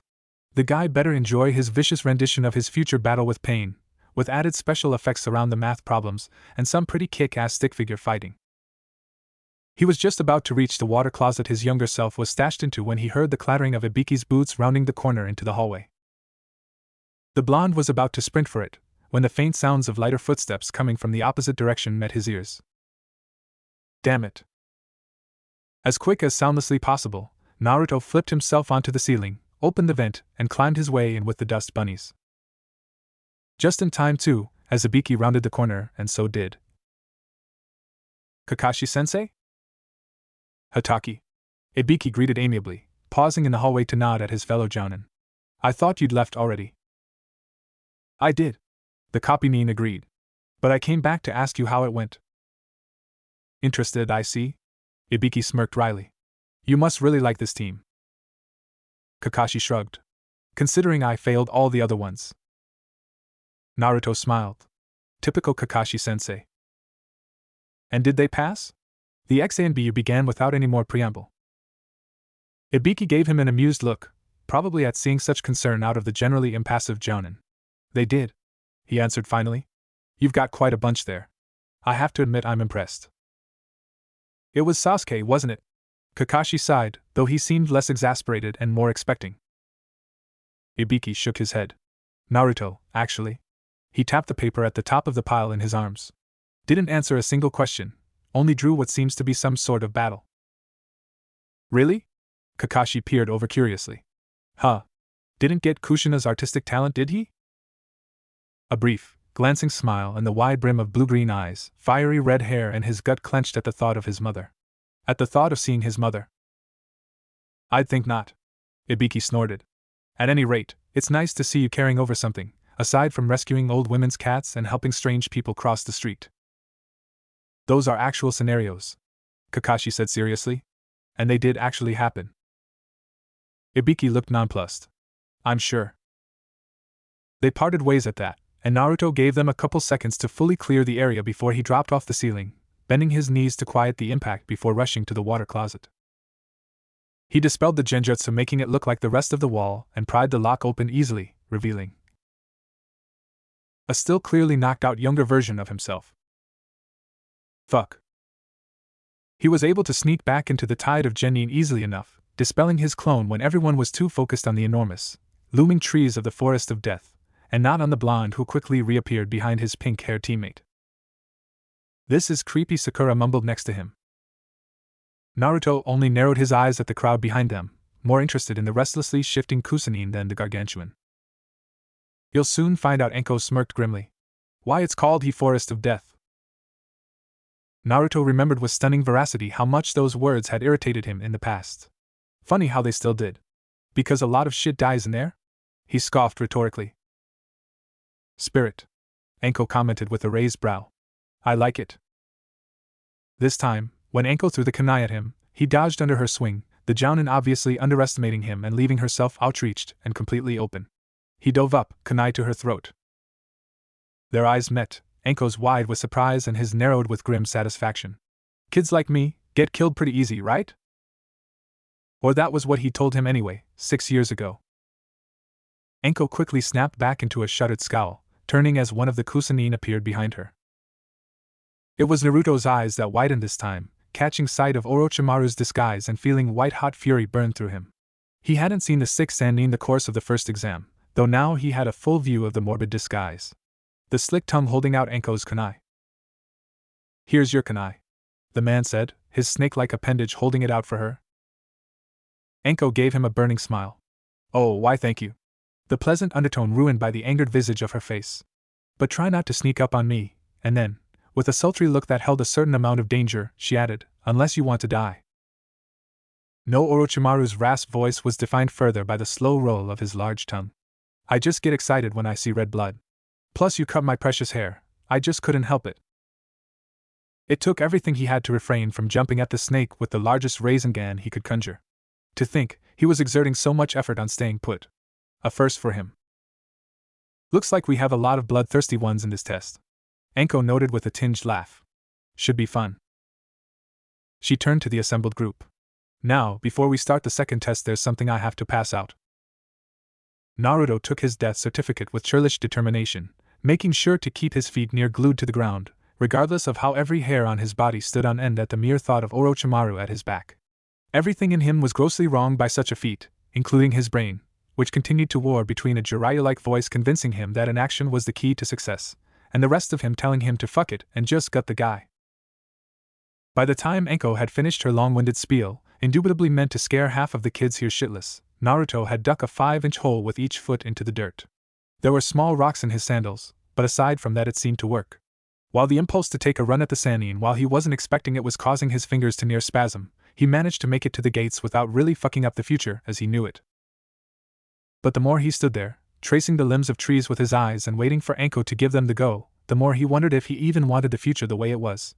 The guy better enjoy his vicious rendition of his future battle with pain, with added special effects around the math problems and some pretty kick-ass stick figure fighting. He was just about to reach the water closet his younger self was stashed into when he heard the clattering of Ibiki's boots rounding the corner into the hallway. The blonde was about to sprint for it, when the faint sounds of lighter footsteps coming from the opposite direction met his ears. Damn it. As quick as soundlessly possible, Naruto flipped himself onto the ceiling, opened the vent, and climbed his way in with the dust bunnies. Just in time, too, as Ibiki rounded the corner, and so did Kakashi-sensei? Hataki. Ibiki greeted amiably, pausing in the hallway to nod at his fellow jounin. I thought you'd left already. I did. The copy-nin agreed. But I came back to ask you how it went. Interested, I see? Ibiki smirked wryly. You must really like this team. Kakashi shrugged. Considering I failed all the other ones. Naruto smiled. Typical Kakashi-sensei. And did they pass? The XANBU began without any more preamble. Ibiki gave him an amused look, probably at seeing such concern out of the generally impassive jounin. They did, he answered finally. You've got quite a bunch there. I have to admit I'm impressed. It was Sasuke, wasn't it? Kakashi sighed, though he seemed less exasperated and more expecting. Ibiki shook his head. Naruto, actually. He tapped the paper at the top of the pile in his arms. Didn't answer a single question, only drew what seems to be some sort of battle. Really? Kakashi peered over curiously. Huh. Didn't get Kushina's artistic talent, did he? A brief, glancing smile and the wide brim of blue-green eyes, fiery red hair, and his gut clenched at the thought of his mother. At the thought of seeing his mother. I'd think not. Ibiki snorted. At any rate, it's nice to see you carrying over something, aside from rescuing old women's cats and helping strange people cross the street. Those are actual scenarios, Kakashi said seriously. And they did actually happen. Ibiki looked nonplussed. I'm sure. They parted ways at that, and Naruto gave them a couple seconds to fully clear the area before he dropped off the ceiling, bending his knees to quiet the impact before rushing to the water closet. He dispelled the genjutsu, making it look like the rest of the wall, and pried the lock open easily, revealing a still clearly knocked out younger version of himself. Fuck. He was able to sneak back into the tide of genin easily enough, dispelling his clone when everyone was too focused on the enormous, looming trees of the forest of death, and not on the blonde who quickly reappeared behind his pink-haired teammate. This is creepy, Sakura mumbled next to him. Naruto only narrowed his eyes at the crowd behind them, more interested in the restlessly shifting Kusanin than the gargantuan. You'll soon find out, Anko smirked grimly. Why it's called he Forest of Death. Naruto remembered with stunning veracity how much those words had irritated him in the past. Funny how they still did. Because a lot of shit dies in there? He scoffed rhetorically. Spirit, Anko commented with a raised brow. I like it. This time, when Anko threw the kunai at him, he dodged under her swing, the jounin obviously underestimating him and leaving herself outreached and completely open. He dove up, kunai to her throat. Their eyes met, Anko's wide with surprise and his narrowed with grim satisfaction. Kids like me get killed pretty easy, right? Or that was what he told him anyway, 6 years ago. Anko quickly snapped back into a shuddered scowl, turning as one of the Kusanin appeared behind her. It was Naruto's eyes that widened this time, catching sight of Orochimaru's disguise and feeling white-hot fury burn through him. He hadn't seen the 6 Sannin in the course of the first exam, though now he had a full view of the morbid disguise. The slick tongue holding out Anko's kunai. "Here's your kunai," the man said, his snake-like appendage holding it out for her. Anko gave him a burning smile. "Oh, why thank you." The pleasant undertone ruined by the angered visage of her face. "But try not to sneak up on me," and then, with a sultry look that held a certain amount of danger, she added, "unless you want to die." No, Orochimaru's rasp voice was defined further by the slow roll of his large tongue. "I just get excited when I see red blood. Plus you cut my precious hair, I just couldn't help it." It took everything he had to refrain from jumping at the snake with the largest Rasengan he could conjure. To think, he was exerting so much effort on staying put. A first for him. "Looks like we have a lot of bloodthirsty ones in this test," Anko noted with a tinged laugh. "Should be fun." She turned to the assembled group. "Now, before we start the second test, there's something I have to pass out." Naruto took his death certificate with churlish determination, making sure to keep his feet near glued to the ground, regardless of how every hair on his body stood on end at the mere thought of Orochimaru at his back. Everything in him was grossly wrong by such a feat, including his brain, which continued to war between a Jiraiya-like voice convincing him that inaction was the key to success, and the rest of him telling him to fuck it and just gut the guy. By the time Anko had finished her long-winded spiel, indubitably meant to scare half of the kids here shitless, Naruto had dug a 5-inch hole with each foot into the dirt. There were small rocks in his sandals, but aside from that it seemed to work. While the impulse to take a run at the Sannin while he wasn't expecting it was causing his fingers to near spasm, he managed to make it to the gates without really fucking up the future as he knew it. But the more he stood there, tracing the limbs of trees with his eyes and waiting for Anko to give them the go, the more he wondered if he even wanted the future the way it was.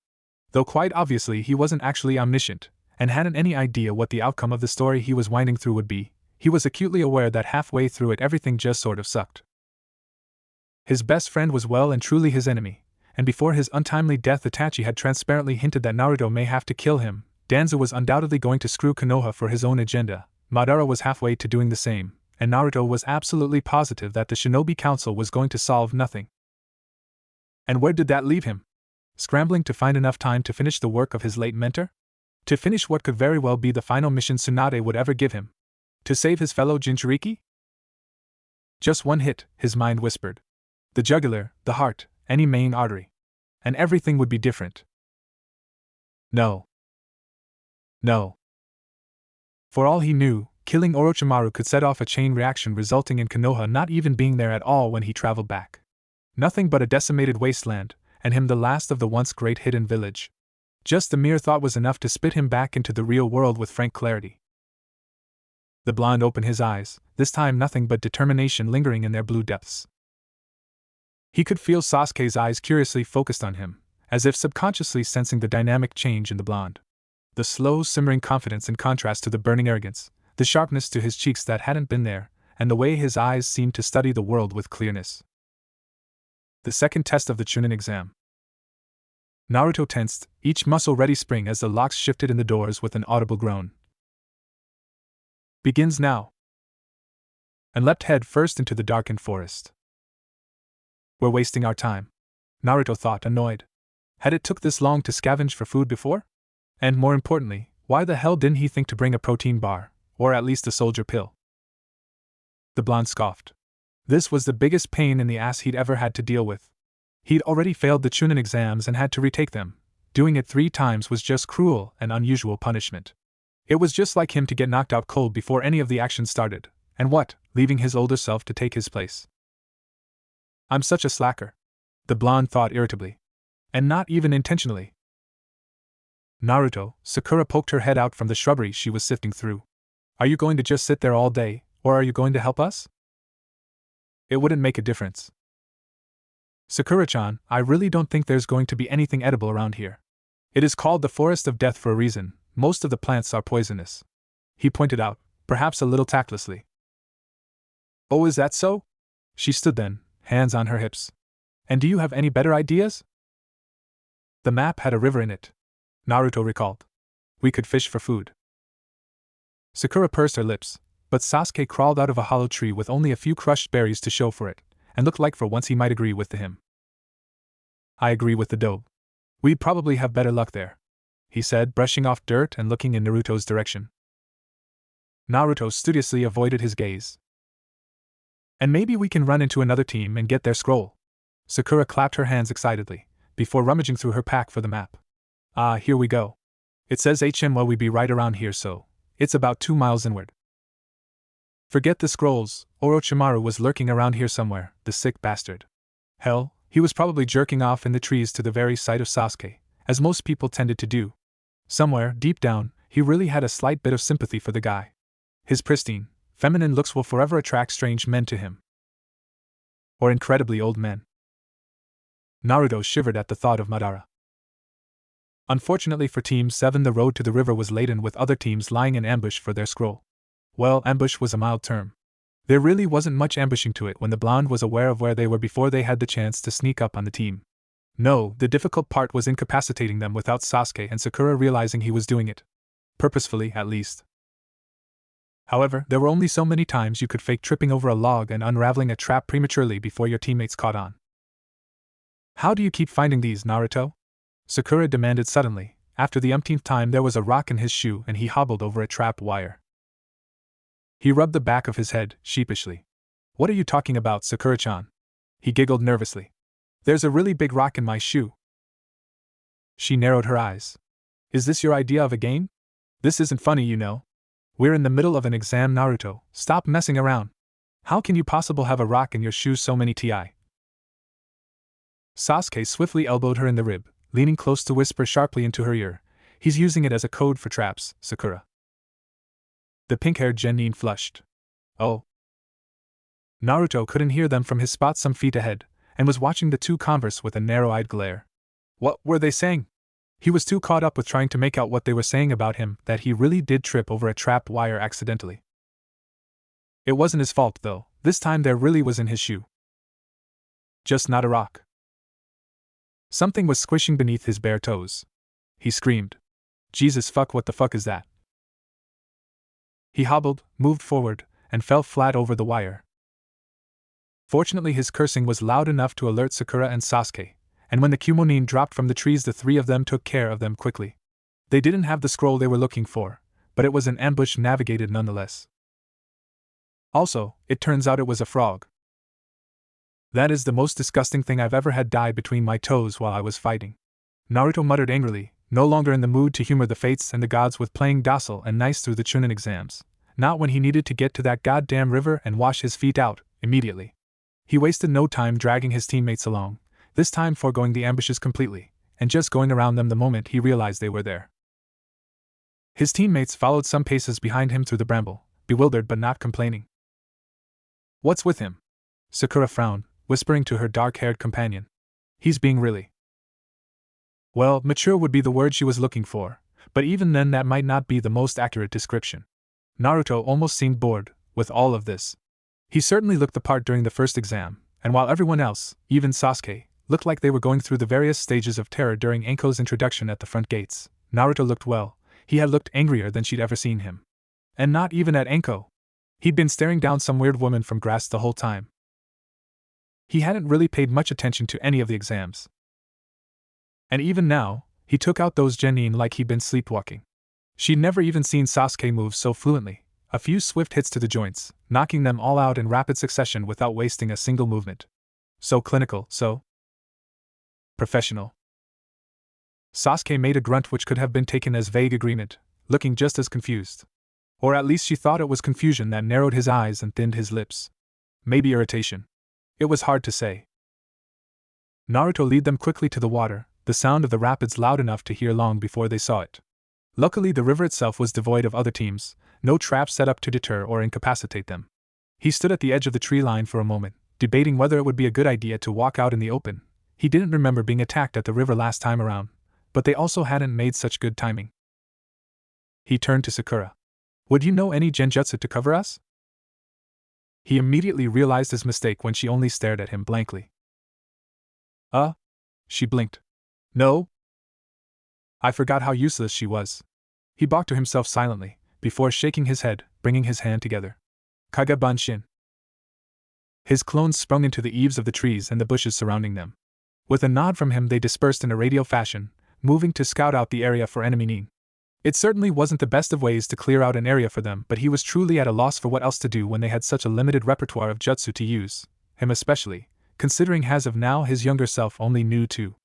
Though quite obviously he wasn't actually omniscient, and hadn't any idea what the outcome of the story he was winding through would be, he was acutely aware that halfway through it everything just sort of sucked. His best friend was well and truly his enemy, and before his untimely death Itachi had transparently hinted that Naruto may have to kill him. Danzo was undoubtedly going to screw Konoha for his own agenda, Madara was halfway to doing the same, and Naruto was absolutely positive that the Shinobi Council was going to solve nothing. And where did that leave him? Scrambling to find enough time to finish the work of his late mentor? To finish what could very well be the final mission Tsunade would ever give him? To save his fellow Jinchuriki? Just one hit, his mind whispered. The jugular, the heart, any main artery. And everything would be different. No. No. For all he knew, killing Orochimaru could set off a chain reaction resulting in Konoha not even being there at all when he traveled back. Nothing but a decimated wasteland, and him the last of the once great hidden village. Just the mere thought was enough to spit him back into the real world with frank clarity. The blonde opened his eyes, this time nothing but determination lingering in their blue depths. He could feel Sasuke's eyes curiously focused on him, as if subconsciously sensing the dynamic change in the blonde. The slow, simmering confidence in contrast to the burning arrogance, the sharpness to his cheeks that hadn't been there, and the way his eyes seemed to study the world with clearness. The second test of the Chunin exam. Naruto tensed, each muscle ready spring as the locks shifted in the doors with an audible groan. Begins now. And leapt head first into the darkened forest. We're wasting our time, Naruto thought, annoyed. Had it took this long to scavenge for food before? And more importantly, why the hell didn't he think to bring a protein bar, or at least a soldier pill? The blonde scoffed. This was the biggest pain in the ass he'd ever had to deal with. He'd already failed the Chunin exams and had to retake them. Doing it 3 times was just cruel and unusual punishment. It was just like him to get knocked out cold before any of the action started, and what, leaving his older self to take his place. I'm such a slacker, the blonde thought irritably. And not even intentionally. Naruto, Sakura poked her head out from the shrubbery she was sifting through. Are you going to just sit there all day, or are you going to help us? It wouldn't make a difference. Sakura-chan, I really don't think there's going to be anything edible around here. It is called the Forest of Death for a reason, most of the plants are poisonous. He pointed out, perhaps a little tactlessly. Oh, is that so? She stood then, hands on her hips. And do you have any better ideas? The map had a river in it, Naruto recalled. We could fish for food. Sakura pursed her lips, but Sasuke crawled out of a hollow tree with only a few crushed berries to show for it, and looked like for once he might agree with him. I agree with the doe. We'd probably have better luck there, he said, brushing off dirt and looking in Naruto's direction. Naruto studiously avoided his gaze. And maybe we can run into another team and get their scroll. Sakura clapped her hands excitedly, before rummaging through her pack for the map. Ah, here we go. It says well, we be right around here, so it's about 2 miles inward. Forget the scrolls, Orochimaru was lurking around here somewhere, the sick bastard. Hell, he was probably jerking off in the trees to the very sight of Sasuke, as most people tended to do. Somewhere, deep down, he really had a slight bit of sympathy for the guy. His pristine, feminine looks will forever attract strange men to him. Or incredibly old men. Naruto shivered at the thought of Madara. Unfortunately for Team 7, the road to the river was laden with other teams lying in ambush for their scroll. Well, ambush was a mild term. There really wasn't much ambushing to it when the blonde was aware of where they were before they had the chance to sneak up on the team. No, the difficult part was incapacitating them without Sasuke and Sakura realizing he was doing it. Purposefully, at least. However, there were only so many times you could fake tripping over a log and unraveling a trap prematurely before your teammates caught on. How do you keep finding these, Naruto? Sakura demanded suddenly. After the umpteenth time there was a rock in his shoe and he hobbled over a trapped wire. He rubbed the back of his head, sheepishly. What are you talking about, Sakura-chan? He giggled nervously. There's a really big rock in my shoe. She narrowed her eyes. Is this your idea of a game? This isn't funny, you know. We're in the middle of an exam, Naruto. Stop messing around. How can you possibly have a rock in your shoe so many ti? Sasuke swiftly elbowed her in the rib, leaning close to whisper sharply into her ear. He's using it as a code for traps, Sakura. The pink-haired Genin flushed. Oh. Naruto couldn't hear them from his spot some feet ahead, and was watching the two converse with a narrow-eyed glare. What were they saying? He was too caught up with trying to make out what they were saying about him that he really did trip over a trapped wire accidentally. It wasn't his fault, though. This time there really was in his shoe. Just not a rock. Something was squishing beneath his bare toes. He screamed. Jesus fuck, what the fuck is that? He hobbled, moved forward, and fell flat over the wire. Fortunately his cursing was loud enough to alert Sakura and Sasuke, and when the Chunin dropped from the trees the three of them took care of them quickly. They didn't have the scroll they were looking for, but it was an ambush navigated nonetheless. Also, it turns out it was a frog. That is the most disgusting thing I've ever had die between my toes while I was fighting. Naruto muttered angrily, no longer in the mood to humor the fates and the gods with playing docile and nice through the Chunin exams, not when he needed to get to that goddamn river and wash his feet out, immediately. He wasted no time dragging his teammates along, this time foregoing the ambushes completely, and just going around them the moment he realized they were there. His teammates followed some paces behind him through the bramble, bewildered but not complaining. What's with him? Sakura frowned, whispering to her dark-haired companion. He's being really... Well, mature would be the word she was looking for, but even then that might not be the most accurate description. Naruto almost seemed bored with all of this. He certainly looked the part during the first exam, and while everyone else, even Sasuke, looked like they were going through the various stages of terror during Anko's introduction at the front gates, Naruto looked well. He had looked angrier than she'd ever seen him. And not even at Anko. He'd been staring down some weird woman from grass the whole time. He hadn't really paid much attention to any of the exams. And even now, he took out those genin like he'd been sleepwalking. She'd never even seen Sasuke move so fluently, a few swift hits to the joints, knocking them all out in rapid succession without wasting a single movement. So clinical, so professional. Sasuke made a grunt which could have been taken as vague agreement, looking just as confused. Or at least she thought it was confusion that narrowed his eyes and thinned his lips. Maybe irritation. It was hard to say. Naruto led them quickly to the water, the sound of the rapids loud enough to hear long before they saw it. Luckily the river itself was devoid of other teams, no traps set up to deter or incapacitate them. He stood at the edge of the tree line for a moment, debating whether it would be a good idea to walk out in the open. He didn't remember being attacked at the river last time around, but they also hadn't made such good timing. He turned to Sakura. Would you know any genjutsu to cover us? He immediately realized his mistake when she only stared at him blankly. She blinked. No? I forgot how useless she was. He balked to himself silently, before shaking his head, bringing his hand together. Kagabanshin. His clones sprung into the eaves of the trees and the bushes surrounding them. With a nod from him, they dispersed in a radial fashion, moving to scout out the area for enemy Nin. It certainly wasn't the best of ways to clear out an area for them, but he was truly at a loss for what else to do when they had such a limited repertoire of jutsu to use, him especially, considering as of now his younger self only knew two.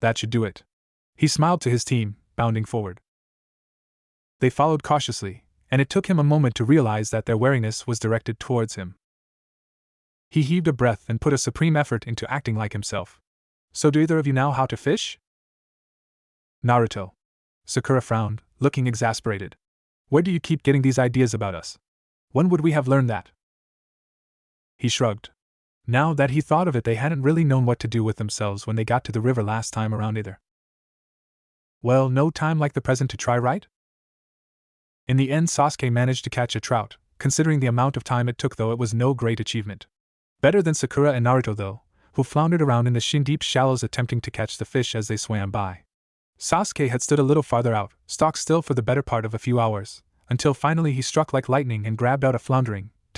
That should do it. He smiled to his team, bounding forward. They followed cautiously, and it took him a moment to realize that their wariness was directed towards him. He heaved a breath and put a supreme effort into acting like himself. So do either of you know how to fish? Naruto. Sakura frowned, looking exasperated. Where do you keep getting these ideas about us? When would we have learned that? He shrugged. Now that he thought of it, they hadn't really known what to do with themselves when they got to the river last time around either. Well, no time like the present to try, right? In the end, Sasuke managed to catch a trout. Considering the amount of time it took, though, it was no great achievement. Better than Sakura and Naruto, though, who floundered around in the shin-deep shallows attempting to catch the fish as they swam by. Sasuke had stood a little farther out, stock still for the better part of a few hours, until finally he struck like lightning and grabbed out a floundering,